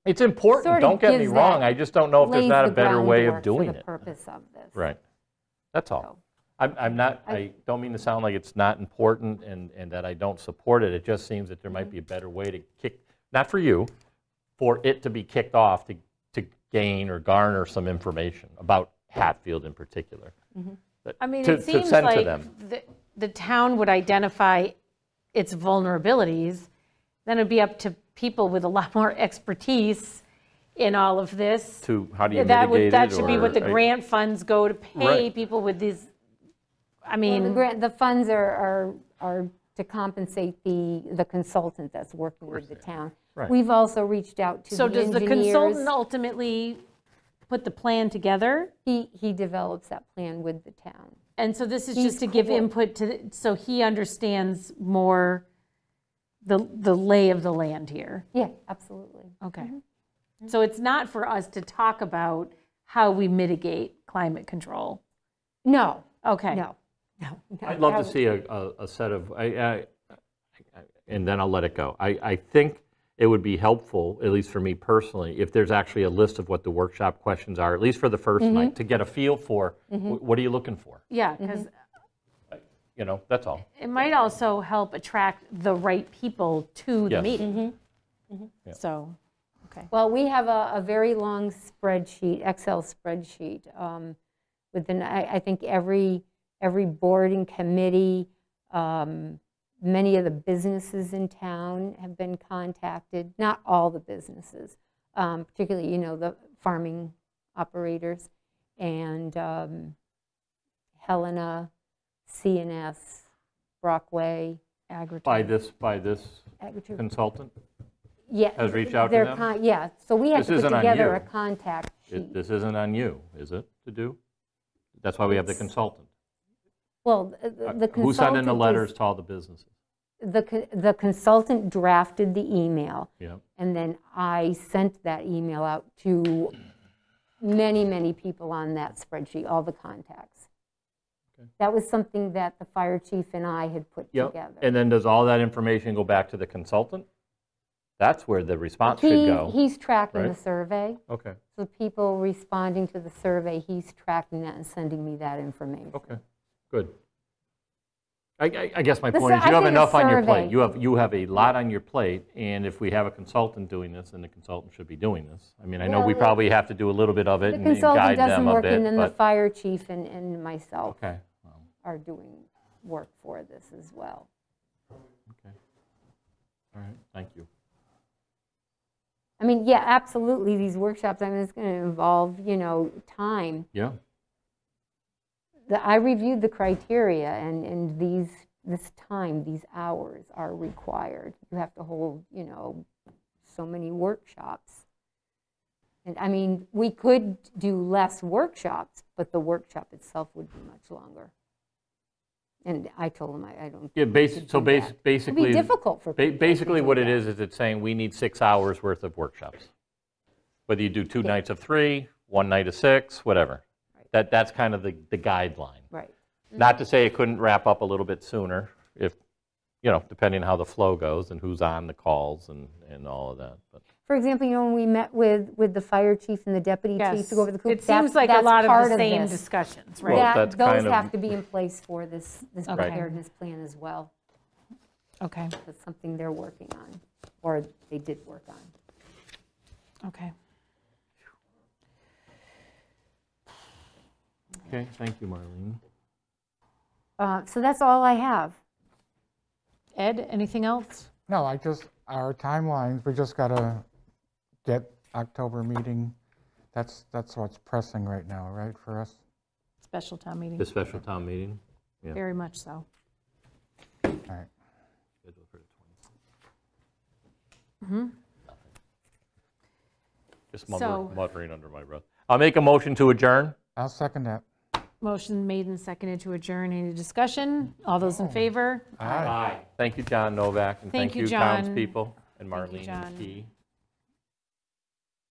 It's important, sort of don't get me gives wrong, that- I just don't know if there's lays not a the better way of groundwork doing for the it. purpose of this. Right, that's all. I don't mean to sound like it's not important and that I don't support it, it just seems that there might be a better way to kick, not for you, for it to be kicked off to gain or garner some information about Hatfield in particular. I mean, To it seems send to like them. the town would identify its vulnerabilities, then it'd be up to people with a lot more expertise in all of this. How do you That mitigate it? That should be what the or- grant funds go to pay Right. people with these, I Well, mean, the funds are to compensate the consultant that's working with the town. Right. We've also reached out to so the does the engineers. consultant ultimately put the plan together? He develops that plan with the town. And so this is He's just to give cool. input so he understands more the lay of the land here. Yeah, absolutely. Okay. So it's not for us to talk about how we mitigate climate control. No, Okay. no. I'd love to see a set of, and then I'll let it go. I think it would be helpful, at least for me personally, if there's actually a list of what the workshop questions are, at least for the first night, to get a feel for what are you looking for? Yeah, because That's all. it might also help attract the right people to the Yes. meeting. So, okay. Well, we have a very long spreadsheet, Excel spreadsheet, I think every board and committee, many of the businesses in town have been contacted, not all the businesses, particularly, the farming operators, and Helena, CNS, Brockway, Agritech. By this Agritech. consultant? Yeah. Has reached out to they're them? Yeah, so we had This to put isn't on together you. a contact sheet. This isn't on you, is it, to do? That's why we have the consultant. Well, the consultant Who sent in the is- letters to all the businesses? The consultant drafted the email, Yeah. and then I sent that email out to many, many people on that spreadsheet, all the contacts. That was something that the fire chief and I had put Yep. together. And then does all that information go back to the consultant? That's where the response should go. He's tracking the right? survey, Okay, so people responding to the survey, he's tracking that and sending me that information. okay, good. I guess my This- point is I you have think a enough on your survey- plate. You have a lot on your plate, and if we have a consultant doing this, then the consultant should be doing this. I mean, I know we Well, probably have to do a little bit of it The and consultant guide them doesn't a work, bit, and then the but, fire chief and myself okay. Well, are doing work for this as well. okay. All right, thank you. I mean, yeah, absolutely, these workshops, it's going to involve, time. Yeah, I reviewed the criteria, and this time, these hours are required. You have to hold, so many workshops. And we could do less workshops, but the workshop itself would be much longer. And I told him I don't. Yeah, basically. It'd be difficult for people. Basically to do what it that. is it's saying we need 6 hours worth of workshops. Whether you do 2 nights of 3, 1 night of 6, whatever. That's kind of the guideline. Right. Not to say it couldn't wrap up a little bit sooner if, depending on how the flow goes and who's on the calls and all of that. But For example, when we met with the fire chief and the deputy chief to go over the coop, It seems like a lot of the same discussions, right? Well, that's Those kind of- have to be in place for this Okay. preparedness plan as well. Okay, That's something they're working on, or they did work on. okay. Okay, thank you, Marlene. So that's all I have. Ed, anything else? No, our timelines, we just got to get October meeting. That's what's pressing right now, right, for us? Special town meeting, The special town meeting? Yeah. very much so. All right. Scheduled for the 20th. Just So- muttering under my breath. I'll make a motion to adjourn. I'll second that. Motion made and seconded to adjourn. Any discussion? All those in favor? Aye. Thank you, John Novak, and Thank thank you, you, John. townspeople, and Thank you, Marlene John. and Key.